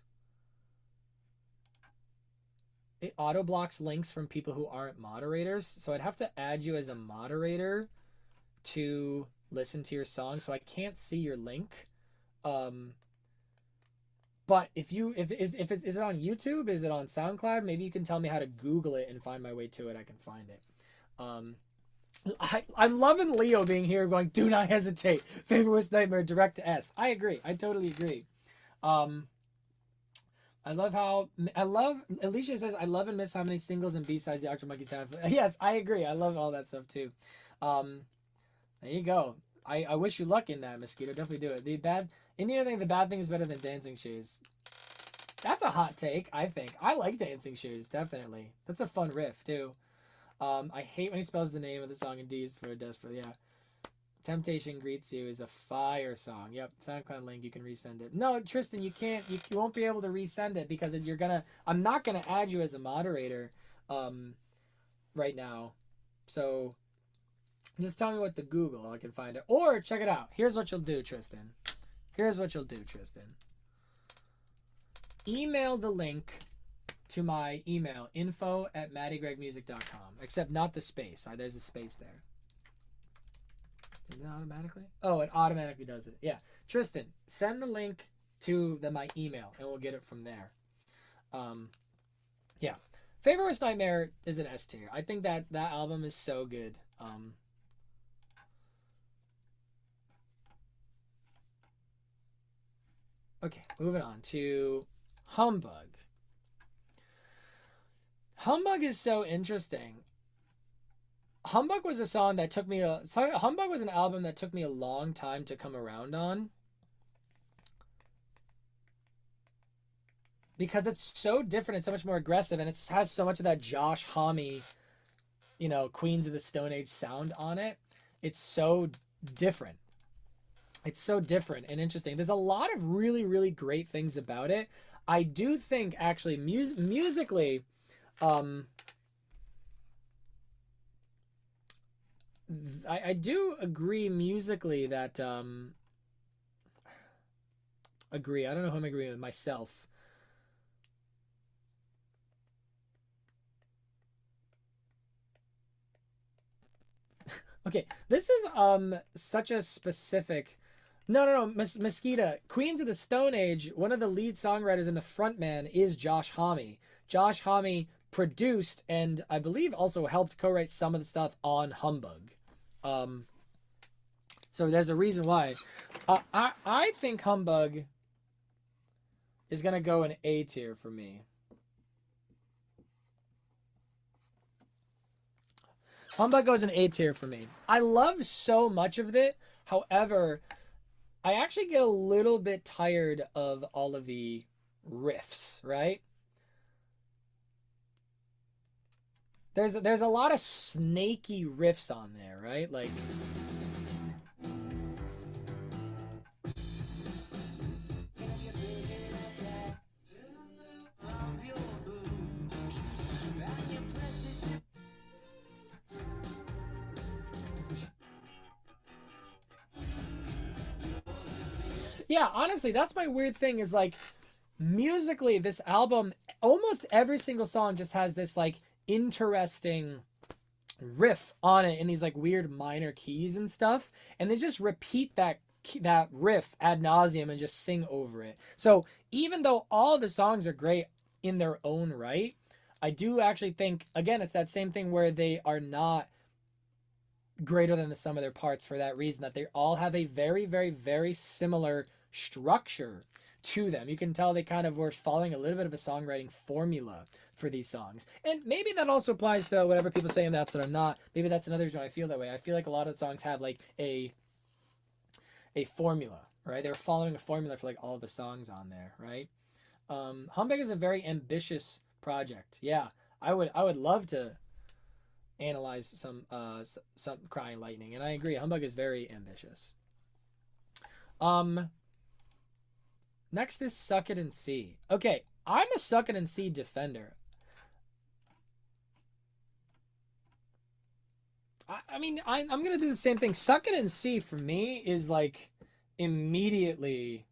It auto blocks links from people who aren't moderators. So I'd have to add you as a moderator to listen to your song. So I can't see your link. But is it on YouTube? Is it on SoundCloud? Maybe you can tell me how to Google it and find my way to it. I can find it. I'm loving Leo being here going, do not hesitate. Favorite Worst Nightmare, direct to S. I agree. I totally agree. Alicia says, I love and miss how many singles and B-sides the Arctic Monkeys have. Yes, I agree. I love all that stuff too. There you go. I wish you luck in that, Mosquito. Definitely do it. The bad thing is better than Dancing Shoes. That's a hot take, I think. I like Dancing Shoes, definitely. That's a fun riff too. I hate when he spells the name of the song in D's for desperate. Yeah. Temptation Greets You is a fire song. Yep. SoundCloud link. You can resend it. No, Tristan, you can't. You won't be able to resend it because I'm not gonna add you as a moderator, right now. So, just tell me what to Google. I can find it. Or check it out. Here's what you'll do, Tristan. Email the link to my email, info@maddygregmusic.com. Except not the space. There's a space there. Is it automatically? Oh, it automatically does it. Yeah. Tristan, send the link to my email and we'll get it from there. Yeah. Favorite Worst Nightmare is an S tier. I think that album is so good. Okay, moving on to Humbug. Humbug is so interesting. Humbug was an album that took me a long time to come around on. Because it's so different and so much more aggressive, and it has so much of that Josh Homme, Queens of the Stone Age sound on it. It's so different. It's so different and interesting. There's a lot of really, really great things about it. I do think, actually, musically, I do agree musically that, agree. I don't know who I'm agreeing with, myself. Okay, this is such a specific. No, Mosquito. Queens of the Stone Age, one of the lead songwriters and the frontman is Josh Homme. Josh Homme produced and I believe also helped co-write some of the stuff on Humbug. So there's a reason why. I think Humbug is going to go in A tier for me. Humbug goes in A tier for me. I love so much of it. However, I actually get a little bit tired of all of the riffs, right? There's a lot of snaky riffs on there, right? Like yeah, honestly, that's my weird thing is like musically this album, almost every single song just has this like interesting riff on it in these like weird minor keys and stuff, and they just repeat that riff ad nauseum and just sing over it. So even though all the songs are great in their own right, I do actually think, again, it's that same thing where they are not greater than the sum of their parts for that reason, that they all have a very, very, very similar structure to them. You can tell they kind of were following a little bit of a songwriting formula for these songs. And maybe that also applies to whatever people say, and that's what I'm not. Maybe that's another reason why I feel that way. I feel like a lot of the songs have like a formula, right? They were following a formula for like all of the songs on there, right? Humbug is a very ambitious project. Yeah, I would love to analyze some Crying Lightning, and I agree. Humbug is very ambitious. Next is Suck It and See. Okay, I'm a Suck It and See defender. I mean, I'm gonna do the same thing. Suck It and See for me is like immediately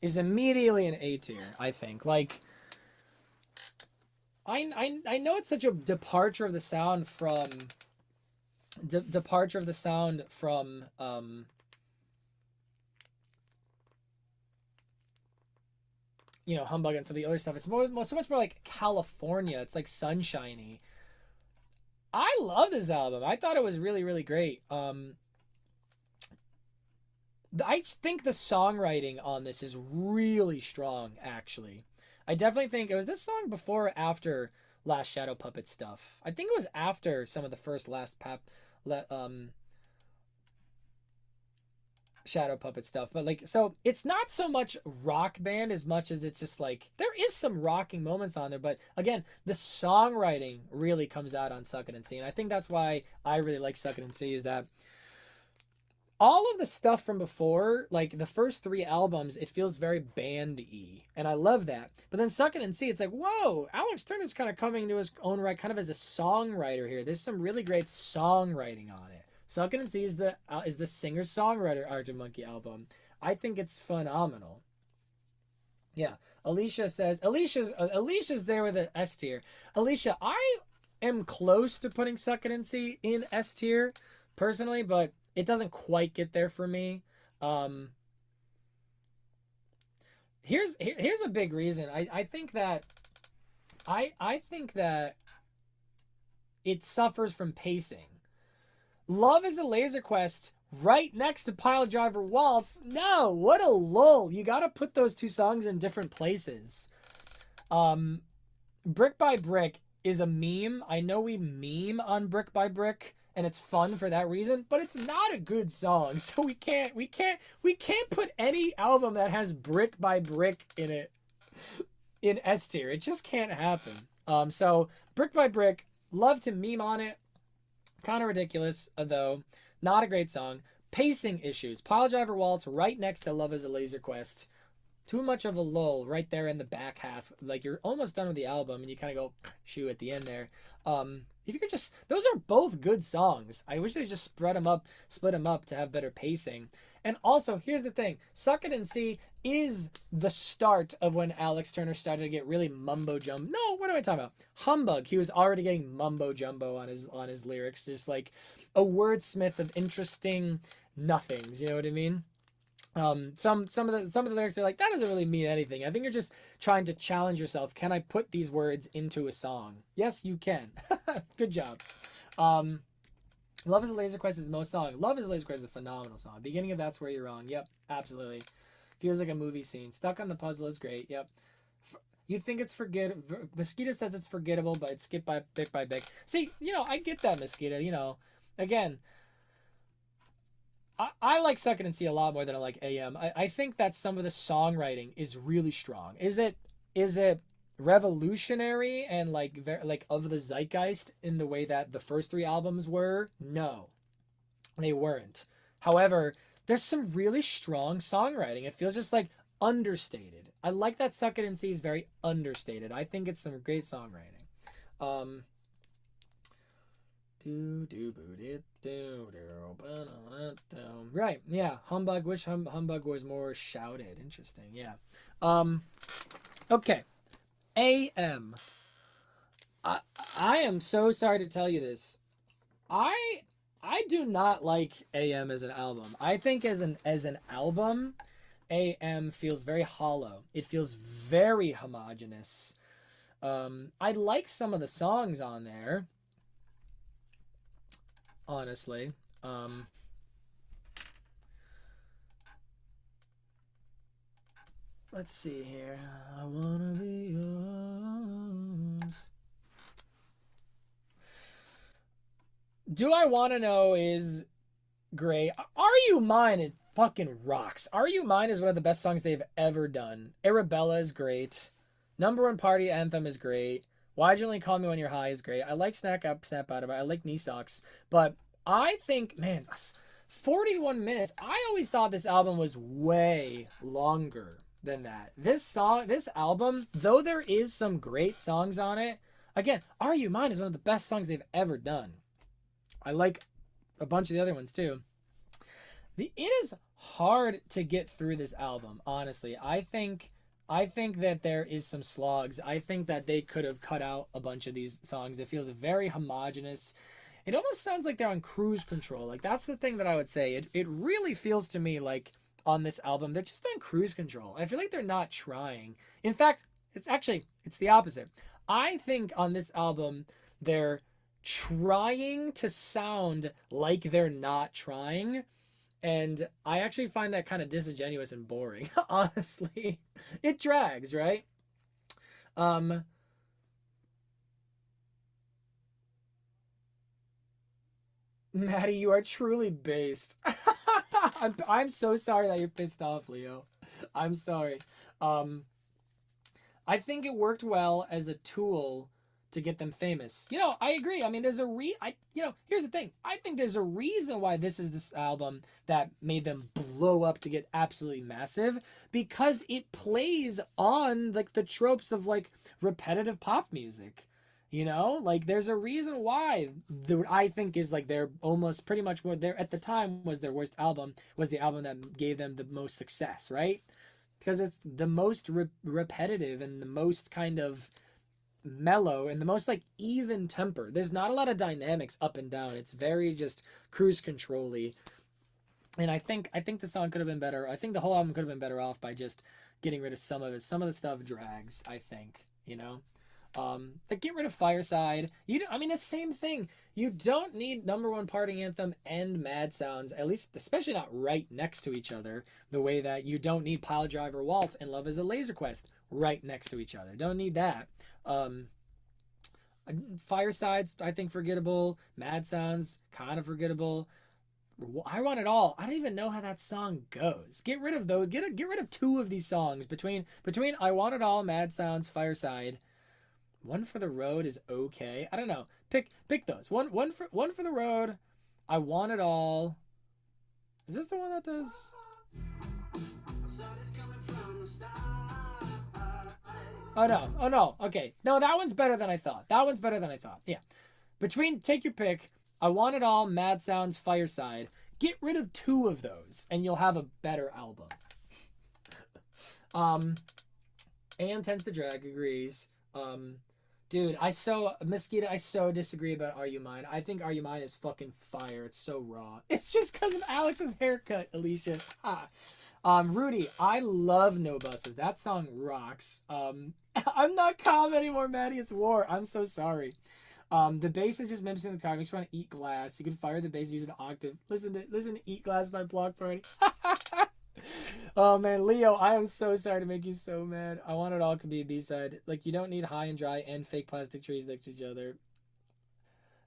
an A tier. I think like. I know it's such a departure of the sound from you know, Humbug and some of the other stuff. It's so much more like California. It's like sunshiny. I love this album. I thought it was really, really great. I think the songwriting on this is really strong, actually. I definitely think it was this song before or after Last Shadow Puppet stuff. I think it was after some of the first Shadow Puppet stuff. But like, so it's not so much rock band as much as it's just like there is some rocking moments on there. But again, the songwriting really comes out on Suck It and See, and I think that's why I really like Suck It and See, is that all of the stuff from before, like the first 3 albums, it feels very band-y, and I love that. But then Suck It and See, it's like, whoa, Alex Turner's kind of coming to his own right, kind of as a songwriter here. There's some really great songwriting on it. Suck It and See is the singer-songwriter Arctic Monkey album. I think it's phenomenal. Yeah, Alicia says Alicia's there with the S tier. Alicia, I am close to putting Suck It and See in S tier personally, but it doesn't quite get there for me. Here's a big reason. I think that it suffers from pacing. Love is a Laser Quest right next to Pile Driver Waltz. No, what a lull. You got to put those 2 songs in different places. Brick by Brick is a meme. I know we meme on Brick by Brick, and it's fun for that reason, but it's not a good song. So we can't put any album that has Brick by Brick in it in S tier. It just can't happen. So Brick by Brick, love to meme on it. Kind of ridiculous, though. Not a great song. Pacing issues. Pile Driver Waltz right next to Love is a Laser Quest. Too much of a lull right there in the back half. Like, you're almost done with the album, and you kind of go, shoo, at the end there. If you could just, those are both good songs. I wish they just split them up to have better pacing. And also, here's the thing. Suck It and See is the start of when Alex Turner started to get really mumbo jumbo. No, what am I talking about? Humbug. He was already getting mumbo jumbo on his lyrics. Just like a wordsmith of interesting nothings. You know what I mean? Some of the lyrics are like, that doesn't really mean anything. I think you're just trying to challenge yourself. Can I put these words into a song? Yes, you can. Good job. Love is a Laser Quest is the most song. Love is a Laser Quest is a phenomenal song. Beginning of That's Where You're Wrong. Yep, absolutely. Feels like a movie scene. Stuck on the Puzzle is great. Yep. You think it's forgettable. Mosquito says it's forgettable, but it's skipped by Bic. See, I get that, Mosquito. Again, I like Suck It and See a lot more than I like AM. I think that some of the songwriting is really strong. Is it revolutionary and like of the zeitgeist in the way that the first 3 albums were? No, they weren't. However, there's some really strong songwriting. It feels just like understated. I like that Suck It and See is very understated. I think it's some great songwriting. Right, yeah. Humbug. Wish Humbug was more shouted. Interesting, yeah. Okay. AM. I am so sorry to tell you this. I do not like AM as an album. I think as an album, AM feels very hollow. It feels very homogenous. I like some of the songs on there. honestly. Let's see here. I wanna be yours. Do I Wanna Know is great. Are You Mine? It fucking rocks. Are You Mine is one of the best songs they've ever done. Arabella is great. Number One Party Anthem is great. Why'd You Only Call Me When You're High is great. I like Snack Up, Snap Out of It. I like Knee Socks. But I think, man, 41 minutes. I always thought this album was way longer than that. This album, though there is some great songs on it, again, Are You Mine is one of the best songs they've ever done. I like a bunch of the other ones too. It is hard to get through this album, honestly. I think that there is some slogs. I think that they could have cut out a bunch of these songs. It feels very homogenous. It almost sounds like they're on cruise control. Like, that's the thing that I would say. It really feels to me like on this album, they're just on cruise control. I feel like they're not trying. In fact, it's the opposite. I think on this album, they're trying to sound like they're not trying. And I actually find that kind of disingenuous and boring, honestly. It drags, right? Maddie, you are truly based. I'm so sorry that you're pissed off, Leo. I'm sorry. I think it worked well as a tool to get them famous. You know, I agree. I mean, there's a here's the thing. I think there's a reason why this album that made them blow up to get absolutely massive, because it plays on like the tropes of like repetitive pop music. You know, like there's a reason why I think is like they're almost pretty much what they're at the time was their worst album, was the album that gave them the most success, right? Because it's the most repetitive and the most kind of mellow and the most like even temper. There's not a lot of dynamics up and down. It's very just cruise control-y. And I think the song could have been better. I think the whole album could have been better off by just getting rid of some of it. Some of the stuff drags, I think, you know? Like get rid of Fireside. I mean, the same thing. You don't need Number One Party Anthem and Mad Sounds, at least, especially not right next to each other, the way that you don't need Pile Driver Waltz and Love is a Laser Quest right next to each other. Don't need that. Fireside's, I think, forgettable. Mad Sounds, kind of forgettable. I Want It All. I don't even know how that song goes. Get rid of those. Get rid of two of these songs between I Want It All, Mad Sounds, Fireside. One for the Road is okay. I don't know. Pick those. One for the Road. I Want It All. Is this the one that does? Oh no. Okay. No, that one's better than I thought. Yeah. Take your pick. I Want It All, Mad Sounds, Fireside. Get rid of two of those and you'll have a better album. AM Tends to Drag agrees. Dude, I so disagree about Are You Mine. I think Are You Mine is fucking fire. It's so raw. It's just because of Alex's haircut, Alicia. Rudy, I love No Buses. That song rocks. I'm not calm anymore, Maddie. It's war. I'm so sorry. The bass is just mimicking the guitar. Makes me want to eat glass. You can fire the bass using an octave. Listen to Eat Glass by Block Party. Oh man, Leo, I am so sorry to make you so mad. I Want It All could be a B-side. Like, you don't need High and Dry and Fake Plastic Trees next to each other.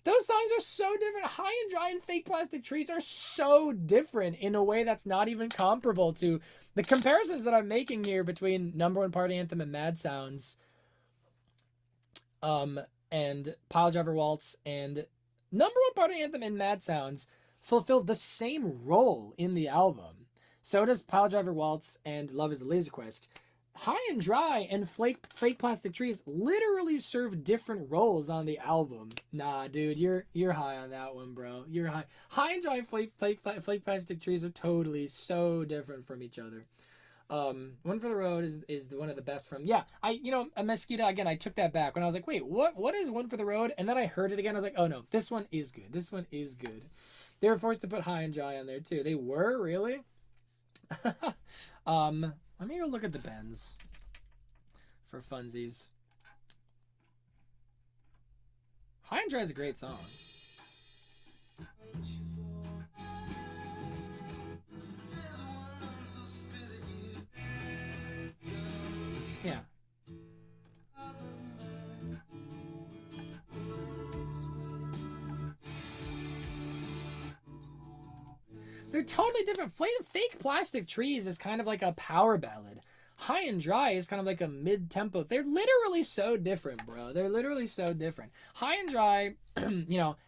Those songs are so different. High and Dry and Fake Plastic Trees are so different in a way that's not even comparable to the comparisons that I'm making here between Number One Party Anthem and Mad Sounds, and Pile Driver Waltz, and Number One Party Anthem and Mad Sounds fulfilled the same role in the album. So does Pile Driver Waltz and Love is a Laser Quest. High and Dry and Fake Plastic Trees literally serve different roles on the album. Nah, dude, you're high on that one, bro. You're high. High and Dry and Fake Plastic Trees are totally so different from each other. One for the Road is one of the best from, yeah, a Mosquito, again, I took that back when I was like, wait, what is One for the Road? And then I heard it again, I was like, oh no, this one is good. They were forced to put High and Dry on there too. They were, really? Let me go look at the bends for funsies. High and Dry is a great song. Yeah. They're totally different. Fake Plastic Trees is kind of like a power ballad. High and Dry is kind of like a mid-tempo. They're literally so different, bro. They're literally so different. High and Dry,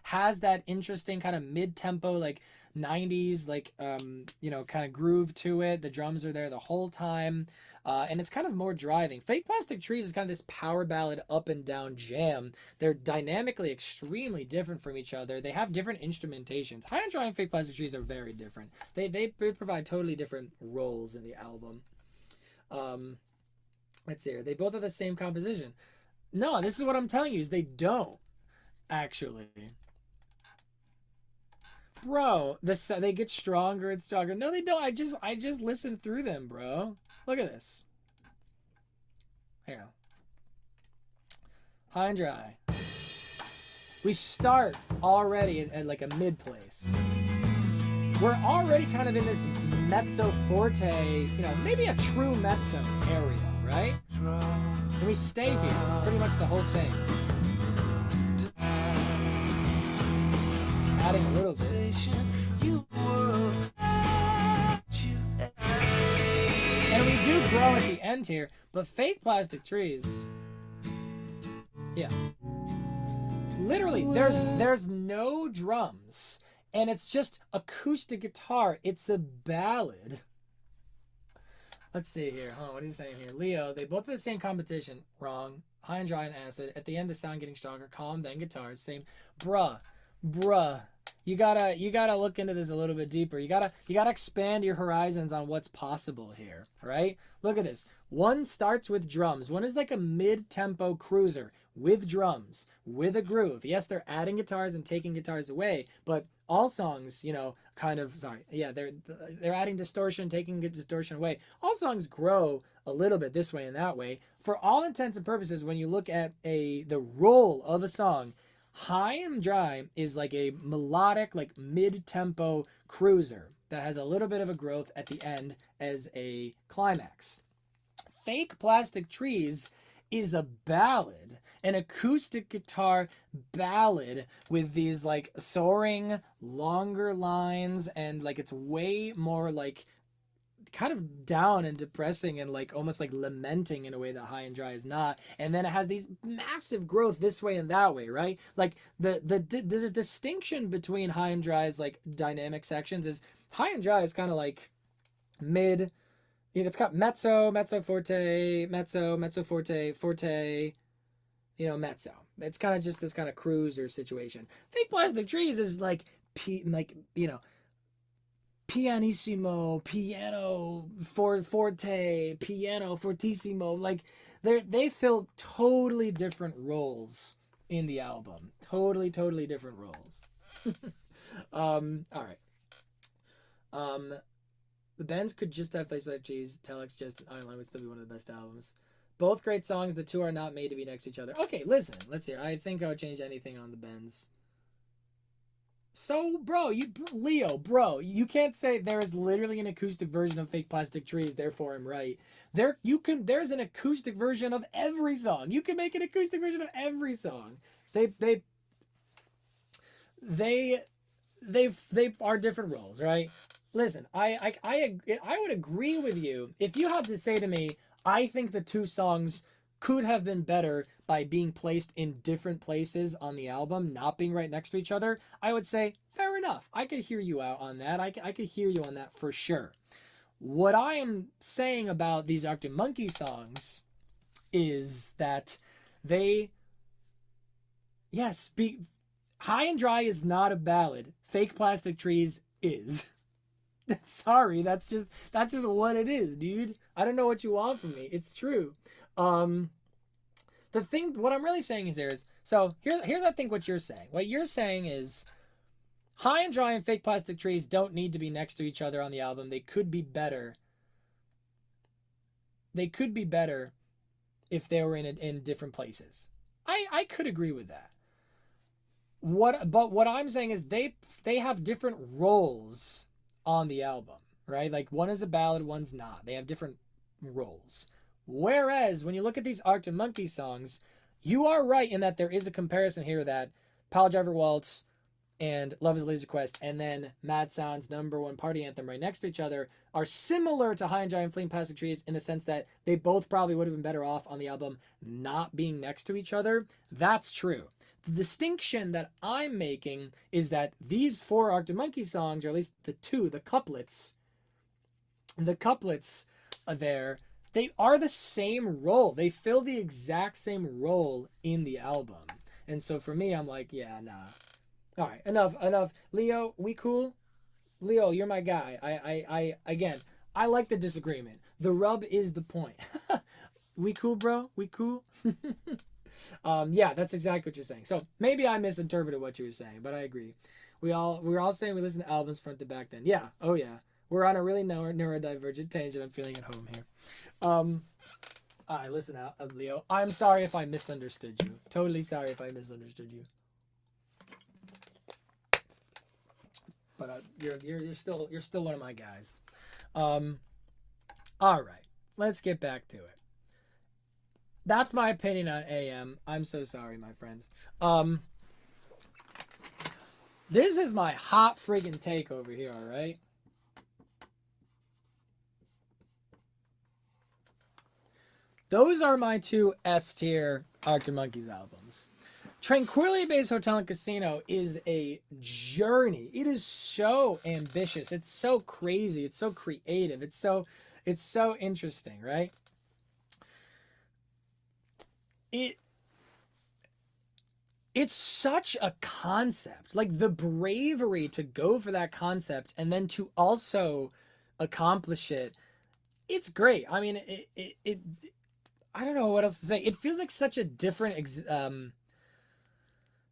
has that interesting kind of mid-tempo, like 90s, like kind of groove to it. The drums are there the whole time. And it's kind of more driving. Fake Plastic Trees is kind of this power ballad up and down jam. They're dynamically extremely different from each other. They have different instrumentations. High and Dry and Fake Plastic Trees are very different. They provide totally different roles in the album. Let's see here. They both have the same composition. No, this is what I'm telling you is they don't actually. Bro, they get stronger and stronger. No, they don't. I just listened through them, bro. Look at this. Here. High and Dry. We start already at like a mid place. We're already kind of in this mezzo forte, maybe a true mezzo area, right? And we stay here pretty much the whole thing. Adding a little bit. And we do grow at the end here, but Fake Plastic Trees, yeah. Literally, there's no drums. And it's just acoustic guitar. It's a ballad. Let's see here. What are you saying here? Leo, they both have the same competition. Wrong. High and Dry and Acid. At the end, the sound getting stronger. Calm, then guitars. Same. Bruh. You gotta look into this a little bit deeper. You gotta expand your horizons on what's possible here, right? Look at this. One starts with drums. One is like a mid-tempo cruiser with drums, with a groove. Yes, they're adding guitars and taking guitars away, but all songs, they're adding distortion, taking distortion away. All songs grow a little bit this way and that way. For all intents and purposes, when you look at the role of a song, High and Dry is like a melodic, like mid-tempo cruiser that has a little bit of a growth at the end as a climax. Fake Plastic Trees is a ballad, an acoustic guitar ballad with these like soaring, longer lines, and like it's way more like kind of down and depressing and like almost like lamenting in a way that High and Dry is not. And then it has these massive growth this way and that way, right? Like there's a distinction between High and Dry's like dynamic sections. Is High and Dry is kind of like mid, it's got mezzo forte, mezzo forte, forte, mezzo. It's kind of just this kind of cruiser situation. Fake Plastic Trees is like pianissimo, piano, forte, piano, fortissimo. Like they fill totally different roles in the album. Totally different roles. All right. The Bends could just have Face Like Cheese. Telex Just Island would still be one of the best albums. Both great songs. The two are not made to be next to each other. Okay, listen. Let's hear. I think I would change anything on the Bends. So, Leo, you can't say there is literally an acoustic version of Fake Plastic Trees, therefore I'm right. There's an acoustic version of every song. You can make an acoustic version of every song. They are different roles, right? Listen, I would agree with you if you had to say to me, I think the two songs could have been better by being placed in different places on the album, not being right next to each other. I would say, fair enough. I could hear you out on that. I could hear you on that for sure. What I am saying about these Arctic Monkey songs is that High and Dry is not a ballad. Fake Plastic Trees is. Sorry, that's just what it is, dude. I don't know what you want from me. It's true. What I'm really saying is here's I think what you're saying. What you're saying is High and Dry and Fake Plastic Trees don't need to be next to each other on the album. They could be better. They could be better if they were in different places. I could agree with that. what I'm saying is they have different roles on the album, right? Like one is a ballad, one's not. They have different roles. Whereas when you look at these Arctic Monkeys songs, you are right in that there is a comparison here that Pile Driver Waltz and Love is a Laser Quest and then Mad Sound's #1 party anthem right next to each other are similar to High and Dry and Fleeing Plastic Trees in the sense that they both probably would have been better off on the album not being next to each other. That's true. The distinction that I'm making is that these 4 Arctic Monkeys songs, or at least the couplets are there, they are the same role. They fill the exact same role in the album. And so for me, I'm like, yeah, nah. All right, enough. Leo, we cool? Leo, you're my guy. Again, I like the disagreement. The rub is the point. We cool, bro? We cool? Yeah, that's exactly what you're saying. So maybe I misinterpreted what you were saying, but I agree. We were all saying we listen to albums front to back then. Yeah, oh yeah. We're on a really neurodivergent tangent. I'm feeling at home here. All right, listen out, Leo. I'm sorry if I misunderstood you. Totally sorry if I misunderstood you. But you're still one of my guys. All right, let's get back to it. That's my opinion on AM. I'm so sorry, my friend. This is my hot friggin' take over here, all right? Those are my 2 S tier Arctic Monkeys albums. Tranquility Base Hotel and Casino is a journey. It is so ambitious. It's so crazy. It's so creative. It's so interesting, right? It's such a concept. Like the bravery to go for that concept and then to also accomplish it. It's great. I mean, it I don't know what else to say. It feels like such a different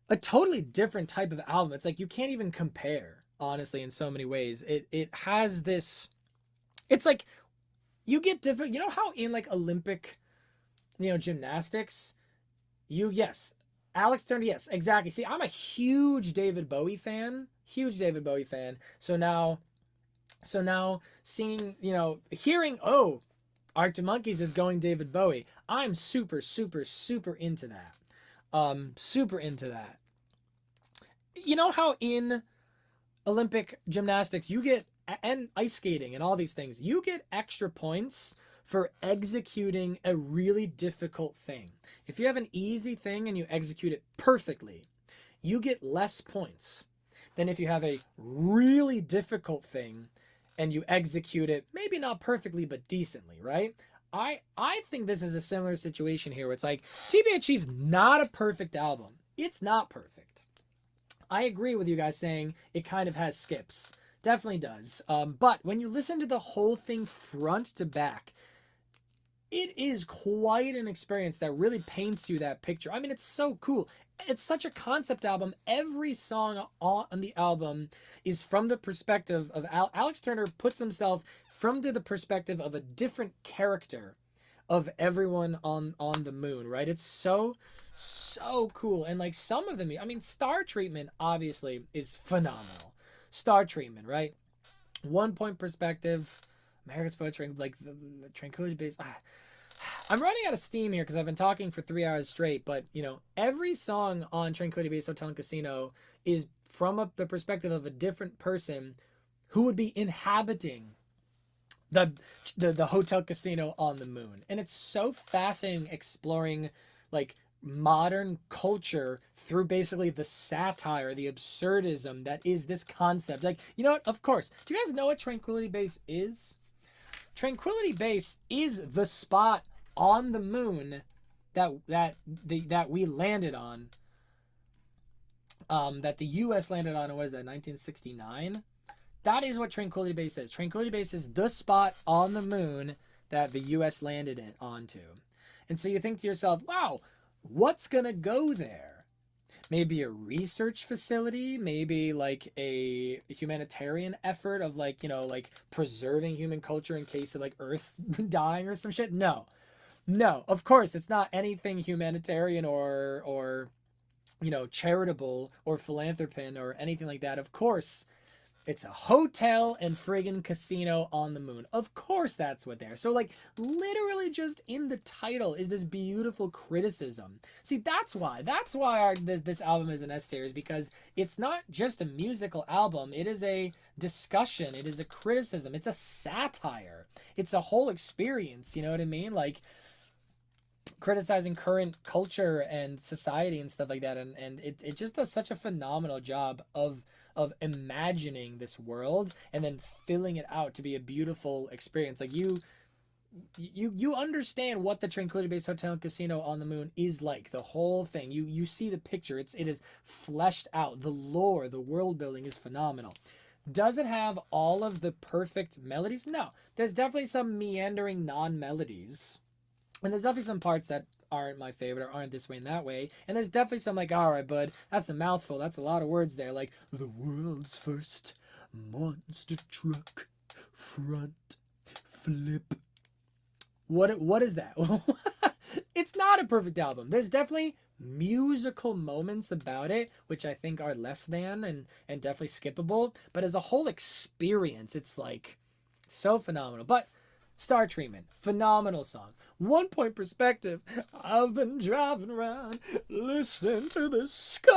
a totally different type of album. It's like you can't even compare, honestly, in so many ways. It has this, it's like you get different, you know how in like Olympic, gymnastics, Alex Turner, yes, exactly. See, I'm a huge David Bowie fan. So now seeing, hearing, oh, Arctic Monkeys is going David Bowie. I'm super, super, super into that. Super into that. You know how in Olympic gymnastics you get, and ice skating and all these things, you get extra points for executing a really difficult thing. If you have an easy thing and you execute it perfectly, you get less points than if you have a really difficult thing and you execute it, maybe not perfectly, but decently, right? I think this is a similar situation here where it's like, TBHG's not a perfect album. It's not perfect. I agree with you guys saying it kind of has skips. Definitely does. But when you listen to the whole thing front to back, it is quite an experience that really paints you that picture. I mean, it's so cool. It's such a concept album. Every song on the album is from the perspective of Alex Turner puts himself from the perspective of a different character of everyone on the moon, right? It's so cool. And like some of them, I mean, Star Treatment obviously is phenomenal. Star Treatment, right? 1 point perspective, America's Poetry, like the Tranquility Base. I'm running out of steam here because I've been talking for 3 hours straight, but every song on Tranquility Base Hotel and Casino is from the perspective of a different person who would be inhabiting the hotel casino on the moon. And it's so fascinating exploring like modern culture through basically the satire, the absurdism that is this concept. Like, you know what? Of course. Do you guys know what Tranquility Base is? Tranquility Base is the spot on the moon that we landed on. That the U.S. landed on, what is that, 1969? That is what Tranquility Base is. Tranquility Base is the spot on the moon that the U.S. landed onto. And so you think to yourself, wow, what's going to go there? Maybe a research facility, maybe like a humanitarian effort of like, like preserving human culture in case of like Earth dying or some shit. No, of course, it's not anything humanitarian or charitable or philanthropin or anything like that. Of course, it's a hotel and friggin' casino on the moon. Of course that's what they are. So, like, literally just in the title is this beautiful criticism. See, that's why this album is an S tier, is because it's not just a musical album. It is a discussion. It is a criticism. It's a satire. It's a whole experience. You know what I mean? Like, criticizing current culture and society and stuff like that. And it just does such a phenomenal job of imagining this world and then filling it out to be a beautiful experience. Like you understand what the Tranquility Base Hotel and Casino on the Moon is like. The whole thing. You see the picture. It is fleshed out. The lore, the world building is phenomenal. Does it have all of the perfect melodies? No. There's definitely some meandering non-melodies. And there's definitely some parts that aren't my favorite or aren't this way and that way. And there's definitely some like, all right, bud, that's a mouthful. That's a lot of words there. Like, the world's first monster truck front flip. What is that? It's not a perfect album. There's definitely musical moments about it, which I think are less than and definitely skippable. But as a whole experience, it's like so phenomenal. But Star Treatment, phenomenal song. 1 point perspective. I've been driving around listening to the score.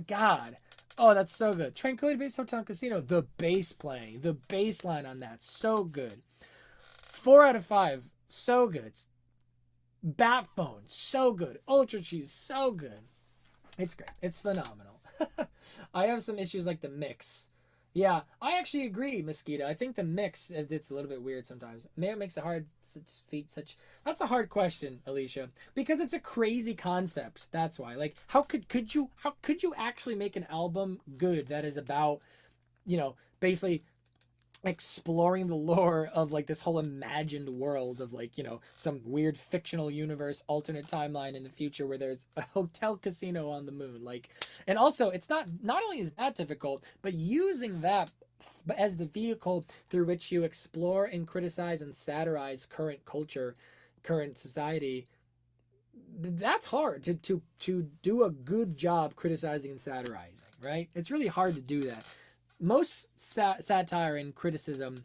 God. Oh, that's so good. Tranquility Base Hotel and Casino, the bass playing, the bass line on that, so good. 4 out of 5, so good. Bat Phone, so good. Ultra Cheese, so good. It's great. It's phenomenal. I have some issues like the mix. Yeah, I actually agree, Mosquito. I think the mix, it's a little bit weird sometimes. Maybe it makes it hard. That's a hard question, Alicia, because it's a crazy concept. That's why. Like, how could you actually make an album good that is about, basically exploring the lore of like this whole imagined world of like, some weird fictional universe, alternate timeline in the future where there's a hotel casino on the moon. Like, and also it's not only is that difficult, but using that as the vehicle through which you explore and criticize and satirize current culture, current society, that's hard to do a good job criticizing and satirizing, right? It's really hard to do that. Most satire and criticism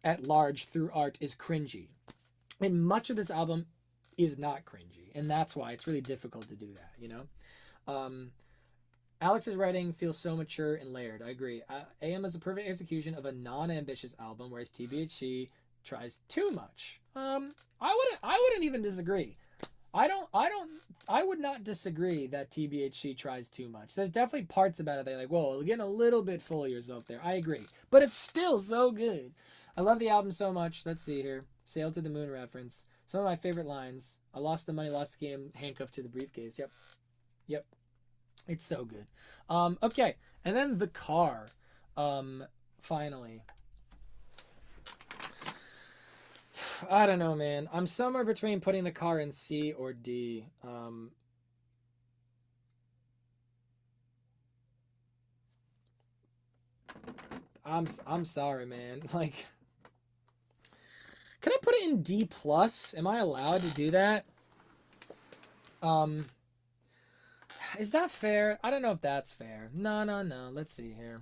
at large through art is cringy. And much of this album is not cringy. And that's why it's really difficult to do that, Alex's writing feels so mature and layered. I agree. AM is a perfect execution of a non-ambitious album, whereas TBHC tries too much. I wouldn't even disagree. I would not disagree that TBHC tries too much. There's definitely parts about it that are like, whoa, getting a little bit full of yourself there. I agree. But it's still so good. I love the album so much. Let's see here. Sail to the Moon reference. Some of my favorite lines. I lost the money, lost the game, handcuffed to the briefcase. Yep. It's so good. Okay. And then The Car. Finally. I don't know, man. I'm somewhere between putting The Car in C or D. I'm sorry, man. Like, can I put it in D plus? Am I allowed to do that? Is that fair? I don't know if that's fair. No. Let's see here.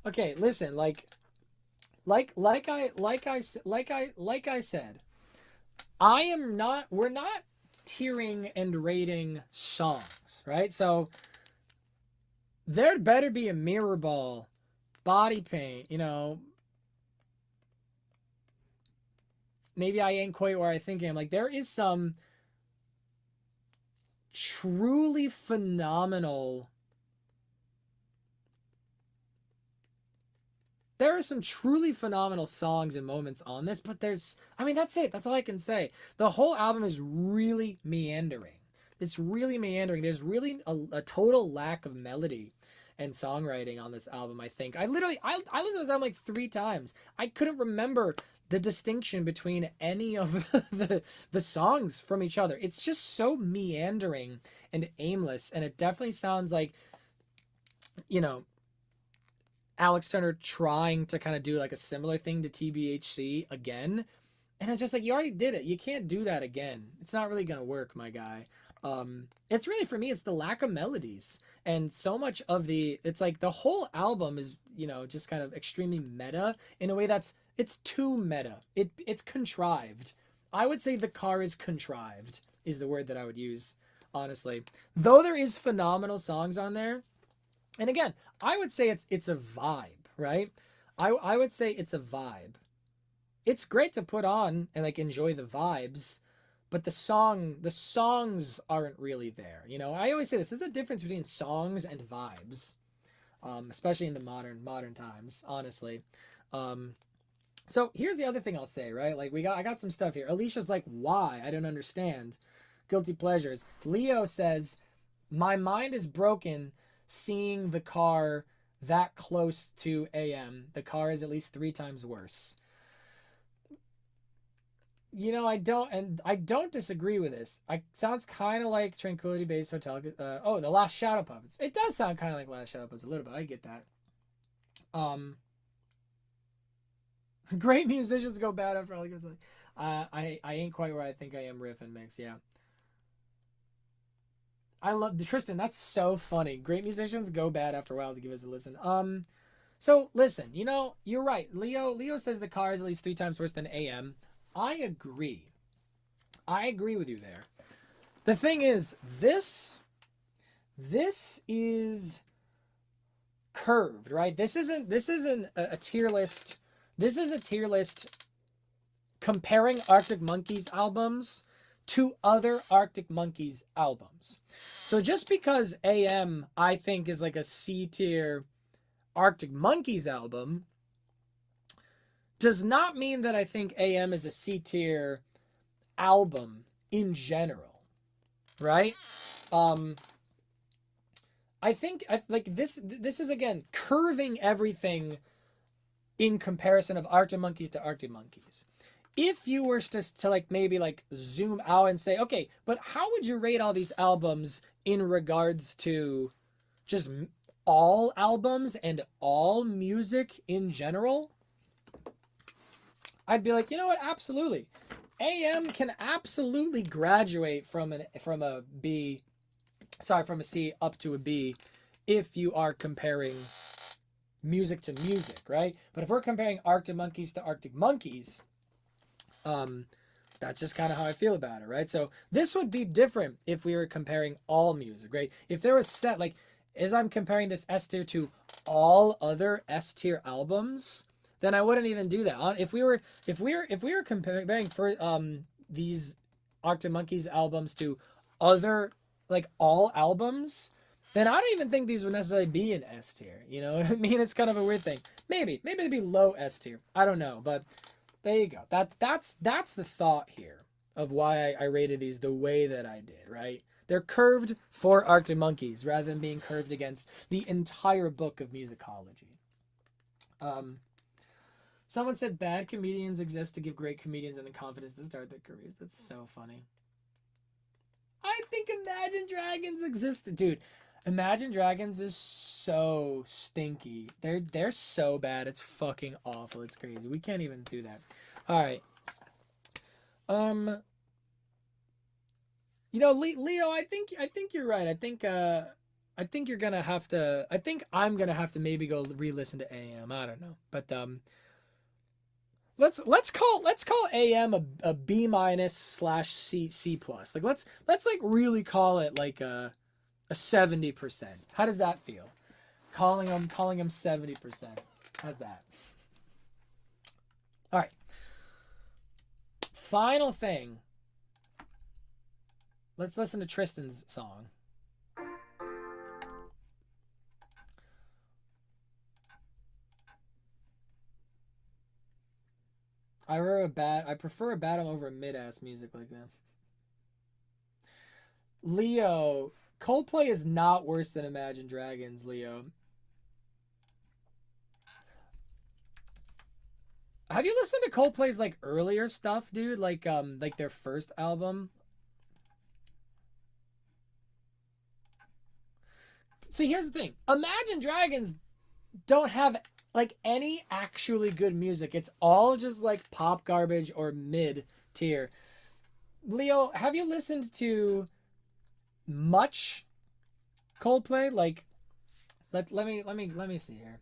Okay, listen, like I said, we're not tiering and rating songs, right? So there better be a Mirror Ball, Body Paint, maybe I ain't quite where I think I am. Like, there is some truly phenomenal. There are some truly phenomenal songs and moments on this, but that's it. That's all I can say. The whole album is really meandering. It's really meandering. There's really a total lack of melody and songwriting on this album, I think. I listened to this album like 3 times. I couldn't remember the distinction between any of the songs from each other. It's just so meandering and aimless, and it definitely sounds like, you know, Alex Turner trying to kind of do like a similar thing to TBHC again. And it's just like, you already did it. You can't do that again. It's not really going to work, my guy. It's really, for me, it's the lack of melodies. And so much of it's like the whole album is, you know, just kind of extremely meta in a way it's too meta. It's contrived. I would say the car is contrived is the word that I would use, honestly. Though there is phenomenal songs on there. And again, I would say it's a vibe, right? I would say it's a vibe. It's great to put on and like enjoy the vibes, but the songs aren't really there. You know, I always say this. There's a difference between songs and vibes, especially in the modern times, honestly. So here's the other thing I'll say, right? Like I got some stuff here. Alicia's like, why? I don't understand. Guilty pleasures. Leo says, my mind is broken seeing the car that close to AM. The car is at least 3 times worse. You know, I don't disagree with this. Sounds kind of like Tranquility Base Hotel. The Last Shadow Puppets. It does sound kind of like Last Shadow Puppets a little bit. I get that. Great musicians go bad after all. I ain't quite where I think I am. Riff and mix. Yeah. I love Tristan. That's so funny. Great musicians go bad after a while. To give us a listen. So listen. You know, you're right. Leo says the car is at least 3 times worse than AM. I agree. I agree with you there. The thing is, this is curved, right? This isn't a tier list. This is a tier list comparing Arctic Monkeys albums to other Arctic Monkeys albums. So just because AM, I think, is like a C tier Arctic Monkeys album, does not mean that I think AM is a C tier album in general, right? I think like this is again curving everything in comparison of Arctic Monkeys to Arctic Monkeys. If you were to like maybe like zoom out and say, okay, but how would you rate all these albums in regards to just all albums and all music in general? I'd be like, you know what? Absolutely. AM can absolutely graduate from a C up to a B if you are comparing music to music, right? But if we're comparing Arctic Monkeys to Arctic Monkeys, that's just kind of how I feel about it, right? So this would be different if we were comparing all music, right? If there was set, like, as I'm comparing this S tier to all other S tier albums, then I wouldn't even do that. If we were comparing for these Arctic Monkeys albums to other like all albums, then I don't even think these would necessarily be an S tier. You know what I mean? It's kind of a weird thing. Maybe it'd be low S tier. I don't know, but there you go. That's the thought here of why I rated these the way that I did, right? They're curved for Arctic Monkeys rather than being curved against the entire book of musicology. Someone said bad comedians exist to give great comedians the confidence to start their careers. That's so funny. I think Imagine Dragons existed. Dude, Imagine Dragons is so stinky. They're so bad. It's fucking awful. It's crazy. We can't even do that. All right. You know, Leo, I think you're right. I think you're gonna have to. I think I'm gonna have to maybe go re-listen to AM. I don't know, but let's call AM a B- /C plus. Like let's like really call it like a 70%. How does that feel? Calling them 70%. How's that? All right. Final thing. Let's listen to Tristan's song. I prefer a battle over mid-ass music like that. Leo, Coldplay is not worse than Imagine Dragons, Leo. Have you listened to Coldplay's like earlier stuff, dude? Like their first album. See, here's the thing. Imagine Dragons don't have like any actually good music. It's all just like pop garbage or mid tier. Leo, have you listened to much Coldplay? Like, let me see here.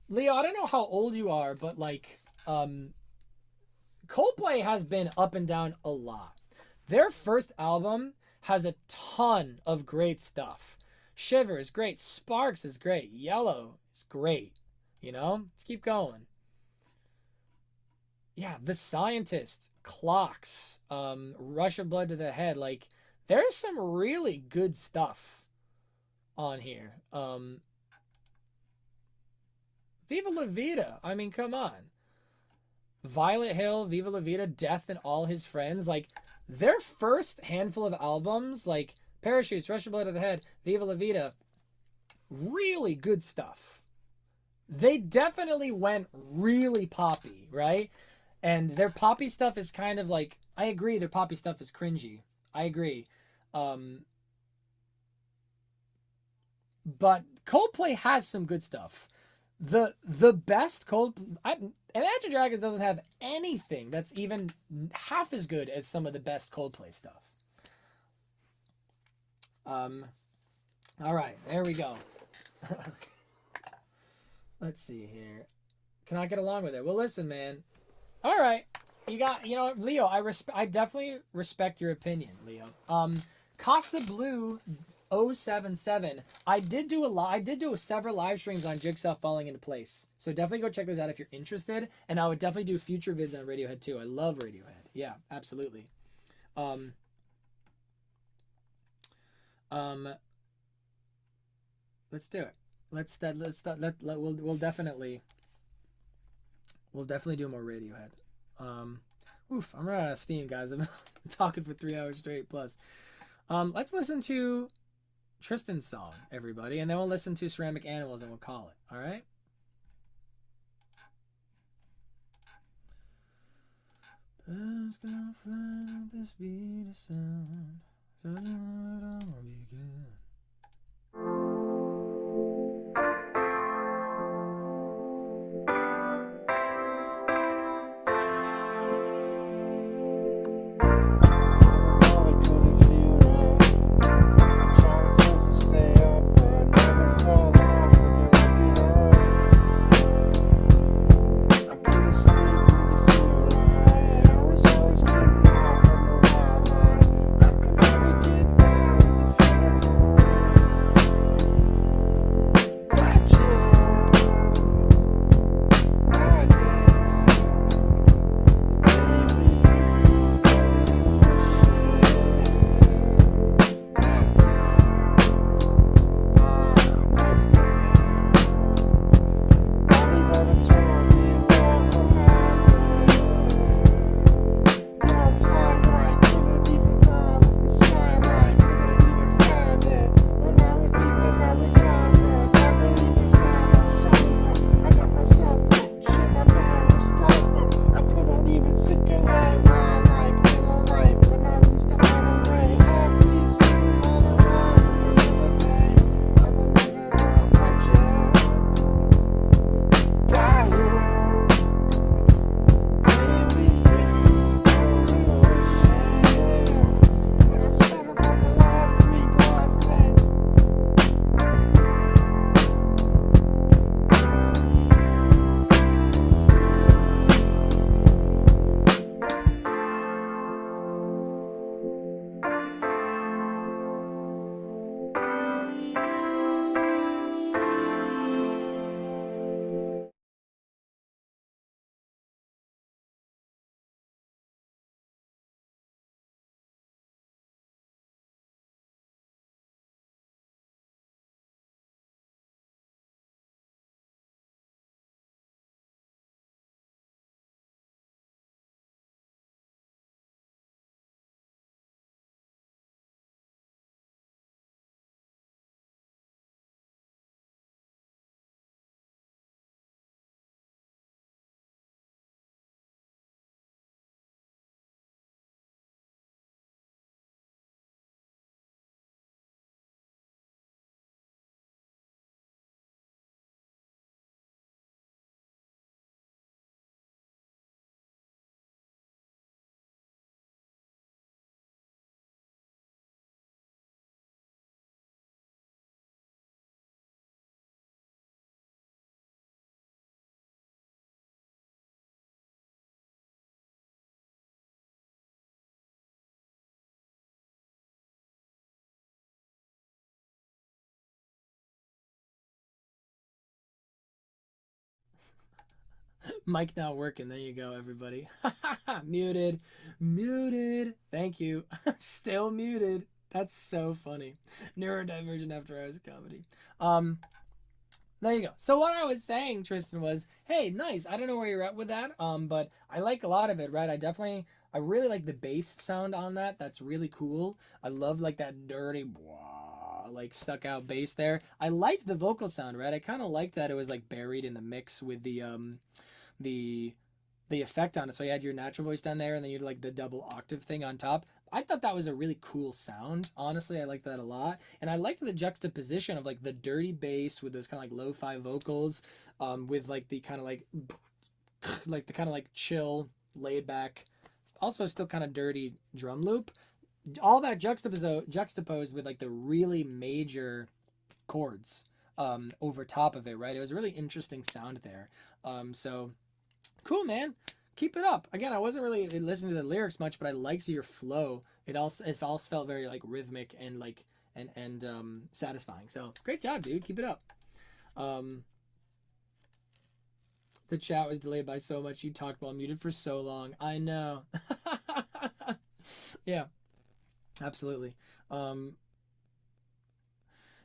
Leo, I don't know how old you are, but like, Coldplay has been up and down a lot. Their first album has a ton of great stuff. Shiver is great. Sparks is great. Yellow is great. You know, let's keep going. Yeah, The Scientist, Clocks, Rush of Blood to the Head. Like, there's some really good stuff on here. Viva La Vida. I mean, come on. Violet Hill, Viva La Vida, Death and All His Friends. Like, their first handful of albums, like Parachutes, Rush of Blood to the Head, Viva La Vida, really good stuff. They definitely went really poppy, right? And their poppy stuff is kind of like, I agree, their poppy stuff is cringy. I agree. But Coldplay has some good stuff. The best Imagine Dragons doesn't have anything that's even half as good as some of the best Coldplay stuff. All right, there we go. Let's see here. Can I get along with it? Well, listen, man. All right, you know what, Leo. I definitely respect your opinion, Leo. Casa Blue 077. I did do several live streams on Jigsaw falling into place. So definitely go check those out if you're interested. And I would definitely do future vids on Radiohead too. I love Radiohead. Yeah, absolutely. Let's do it. We'll definitely do more Radiohead. I'm running out of steam, guys. I've been talking for 3 hours straight plus. Let's listen to Tristan's song, everybody, and then we'll listen to Ceramic Animals and we'll call it. All right. Birds gonna fly at the speed of sound. So you know it all begin. Feeling Mic not working. There you go, everybody. Muted. Muted. Thank you. Still muted. That's so funny. Neurodivergent after hours comedy. There you go. So what I was saying, Tristan, was, hey, nice. I don't know where you're at with that, but I like a lot of it, right? I really like the bass sound on that. That's really cool. I love like that dirty, like stuck out bass there. I liked the vocal sound, right? I kind of liked that it was like buried in the mix with the effect on it. So you had your natural voice down there, and then you had like the double octave thing on top. I thought that was a really cool sound. Honestly, I liked that a lot. And I liked the juxtaposition of like the dirty bass with those kind of like lo-fi vocals, with like the kind of like the kind of like chill, laid back, also still kind of dirty drum loop. All that juxtaposed with like the really major chords over top of it, right? It was a really interesting sound there. So cool, man. Keep it up. Again, I wasn't really listening to the lyrics much, but I liked your flow. It also felt very like rhythmic and like and satisfying. So great job, dude. Keep it up. The chat was delayed by so much. You talked while muted for so long. I know. Yeah, absolutely.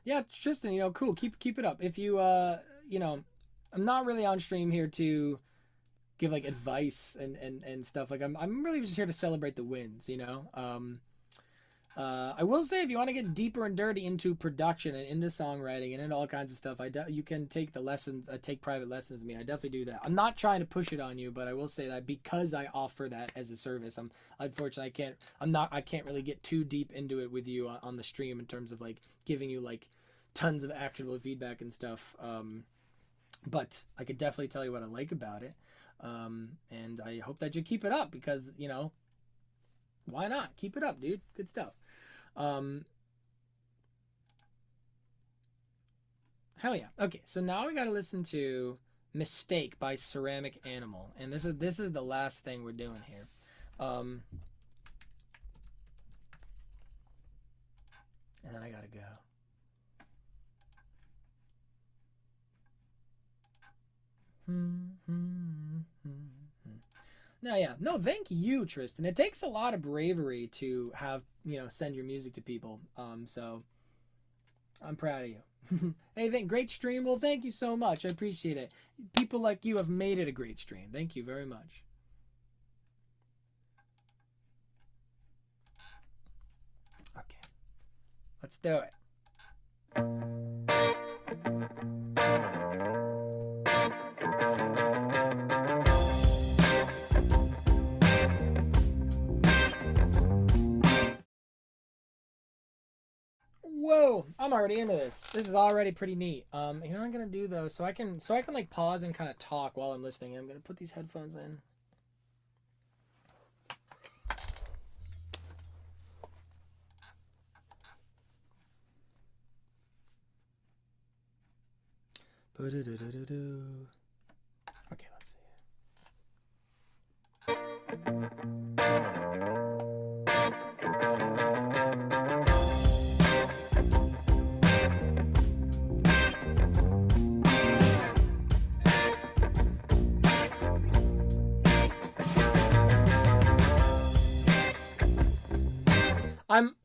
Yeah, Tristan, you know, cool. Keep it up. If you you know, I'm not really on stream here to give like advice and stuff. Like I'm really just here to celebrate the wins, you know. I will say, if you want to get deeper and dirty into production and into songwriting and into all kinds of stuff, you can take the lessons, take private lessons with me. I definitely do that. I'm not trying to push it on you, but I will say that because I offer that as a service, unfortunately I can't really get too deep into it with you on the stream in terms of like giving you like tons of actionable feedback and stuff. But I could definitely tell you what I like about it. And I hope that you keep it up because, you know, why not? Keep it up, dude. Good stuff. Hell yeah. Okay, so now we gotta listen to Mistake by Ceramic Animal. And this is the last thing we're doing here. And then I gotta go. No, yeah. No, thank you, Tristan. It takes a lot of bravery to have, you know, send your music to people. So I'm proud of you. Hey, great stream. Well, thank you so much. I appreciate it. People like you have made it a great stream. Thank you very much. Okay. Let's do it. Whoa, I'm already into this. This is already pretty neat. You know what I'm gonna do though, so I can like pause and kind of talk while I'm listening. I'm gonna put these headphones in. Okay, let's see.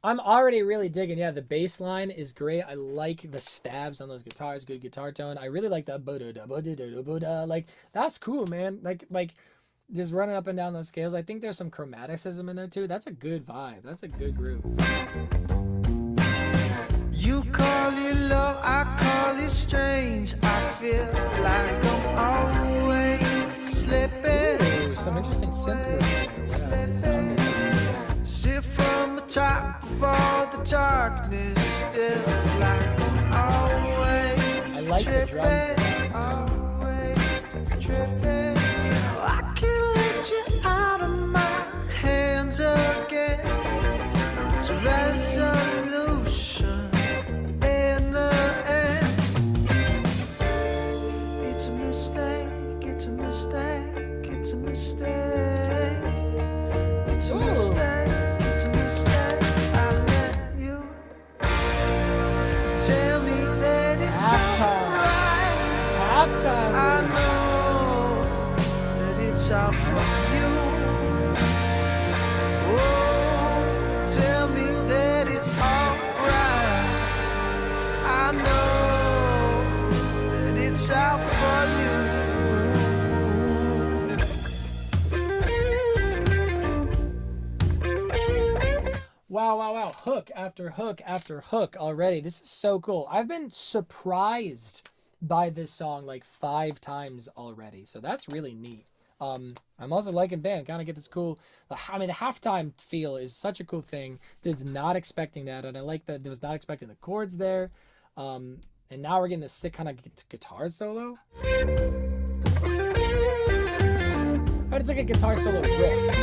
I'm already really digging. Yeah, the bass line is great. I like the stabs on those guitars. Good guitar tone. I really like that. Like that's cool, man. Like just running up and down those scales. I think there's some chromaticism in there too. That's a good vibe. That's a good groove. You call it love, I call it strange. I feel like I'm always slipping. Ooh, some interesting synth work there. Yeah, sounding. Sit from the top for the darkness, still like I'm always I like the drums. always tripping. I can't let you out of my hands again. It's a resolution in the end. It's a mistake, it's a mistake, it's a mistake. It's a mistake. Tell me that it's Halftime. alright. Halftime. I know Wow, wow, wow. Hook after hook after hook already. This is so cool. I've been surprised by this song like 5 times already. So that's really neat. I'm also liking band. Kind of get this cool. The halftime feel is such a cool thing. Was not expecting that, and I like that. I was not expecting the chords there. And now we're getting this sick kind of guitar solo. But it's like a guitar solo riff.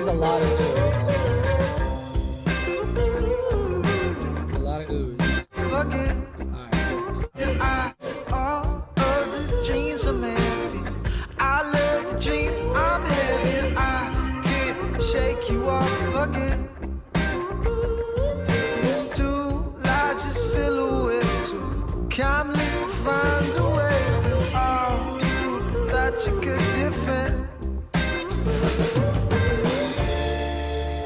A lot of ooze. It's a lot of ooze. Fuck it. Alright. All of the dreams I'm heavy. I love the dream I'm having. I can't shake you off. Fuck it. It's too large a silhouette to calmly find a way. Oh, you thought you could different.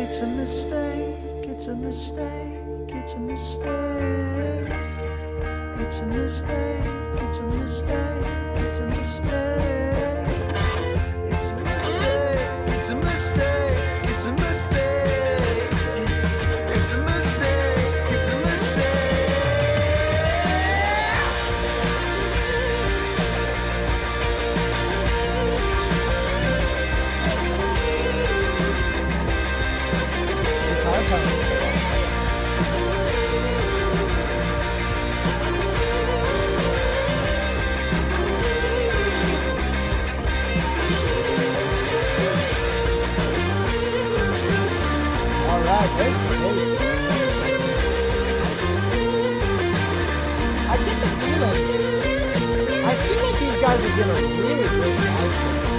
It's a mistake, it's a mistake, it's a mistake. It's a mistake, it's a mistake, it's a mistake. It's a mistake, it's a mistake, it's a mistake. It's a mistake, it's a mistake. Guitar tone. Alright, there's the bass. I get the feeling. I feel like these guys are doing really great live shows.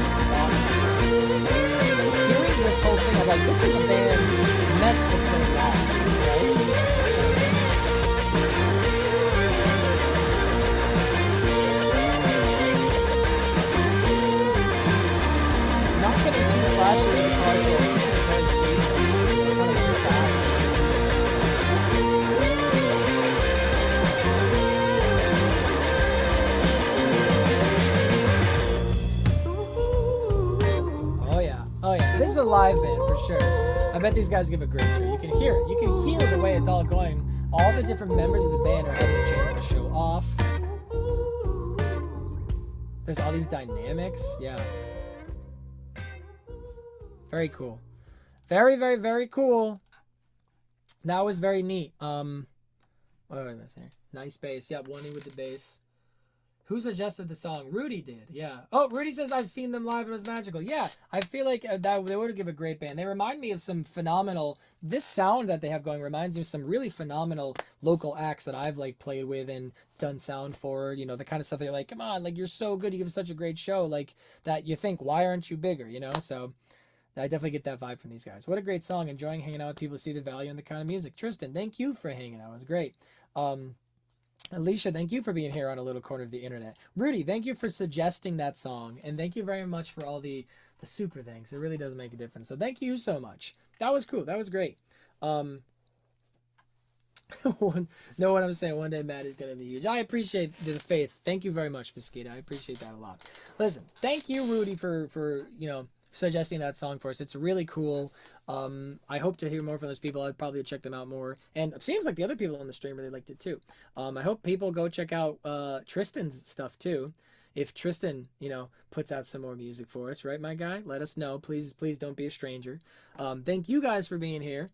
Hearing this whole thing, I'm like, this is a band meant to play live, right? Not getting too flashy with guitar solos. Very tasteful. Kind of too fast. Oh yeah. Oh yeah. This is a live band for sure. I bet these guys give a great show. You can hear it. You can hear the way it's all going. All the different members of the band are having a chance to show off. There's all these dynamics. Yeah. Very cool. Very, very, very cool. That was very neat. What was I saying? Nice bass. Yep, one with the bass. Who suggested the song? Rudy did. Yeah. Oh, Rudy says I've seen them live. It was magical. Yeah, I feel like that they would give a great band. They remind me of some phenomenal. This sound that they have going reminds me of some really phenomenal local acts that I've like played with and done sound for. You know, the kind of stuff that you're like, come on, like you're so good. You give such a great show. Like that, you think, why aren't you bigger? You know, so. I definitely get that vibe from these guys. What a great song. Enjoying hanging out with people who see the value in the kind of music. Tristan, thank you for hanging out. It was great. Alicia, thank you for being here on a little corner of the internet. Rudy, thank you for suggesting that song. And thank you very much for all the super things. It really does make a difference. So thank you so much. That was cool. That was great. Know what I'm saying? One day Matt is going to be huge. I appreciate the faith. Thank you very much, Mosquito. I appreciate that a lot. Listen, thank you, Rudy, for you know, suggesting that song for us. It's really cool. I hope to hear more from those people. I'd probably check them out more. And it seems like the other people on the stream really liked it too. I hope people go check out Tristan's stuff too. If Tristan, you know, puts out some more music for us, right, my guy? Let us know. Please don't be a stranger. Thank you guys for being here.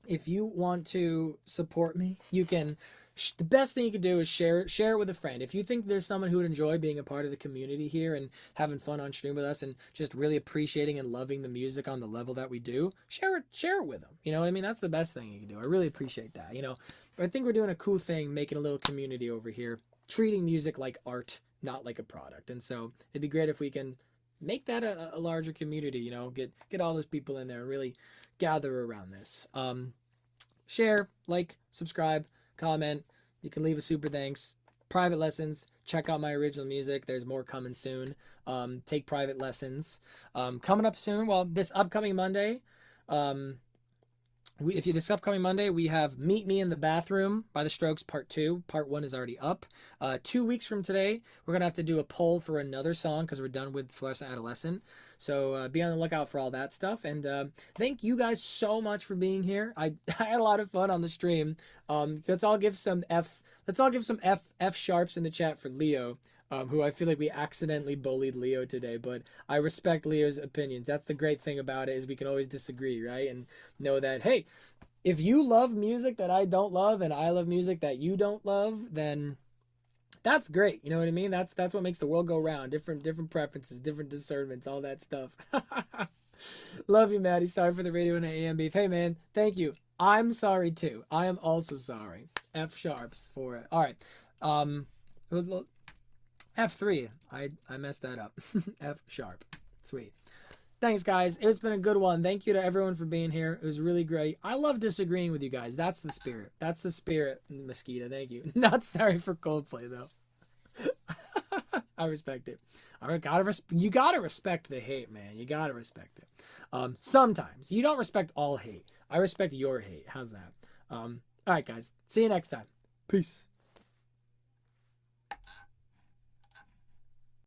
If you want to support me, you can. The best thing you can do is share it with a friend. If you think there's someone who would enjoy being a part of the community here and having fun on stream with us and just really appreciating and loving the music on the level that we do, share it with them. You know what I mean? That's the best thing you can do. I really appreciate that. You know, I think we're doing a cool thing, making a little community over here, treating music like art, not like a product. And so it'd be great if we can make that a larger community. You know, get all those people in there and really gather around this. Share, like, subscribe, comment. You can leave a super thanks. Private lessons. Check out my original music. There's more coming soon. Take private lessons. Coming up soon. Well, this upcoming Monday, This upcoming Monday, we have Meet Me in the Bathroom by The Strokes Part 2. Part 1 is already up. 2 weeks from today, we're going to have to do a poll for another song because we're done with Fluorescent Adolescent. So be on the lookout for all that stuff. And thank you guys so much for being here. I had a lot of fun on the stream. Let's all give some F sharps in the chat for Leo. Who I feel like we accidentally bullied Leo today, but I respect Leo's opinions. That's the great thing about it, is we can always disagree, right? And know that, hey, if you love music that I don't love and I love music that you don't love, then that's great. You know what I mean? That's what makes the world go round. Different preferences, different discernments, all that stuff. Love you, Maddie. Sorry for the radio and AM beef. Hey, man, thank you. I'm sorry too. I am also sorry. F sharps for it. All right. F3. I messed that up. F sharp. Sweet. Thanks, guys. It's been a good one. Thank you to everyone for being here. It was really great. I love disagreeing with you guys. That's the spirit. That's the spirit, Mosquito. Thank you. Not sorry for Coldplay, though. I respect it. You gotta respect the hate, man. You gotta respect it. Sometimes. You don't respect all hate. I respect your hate. How's that? All right, guys. See you next time. Peace.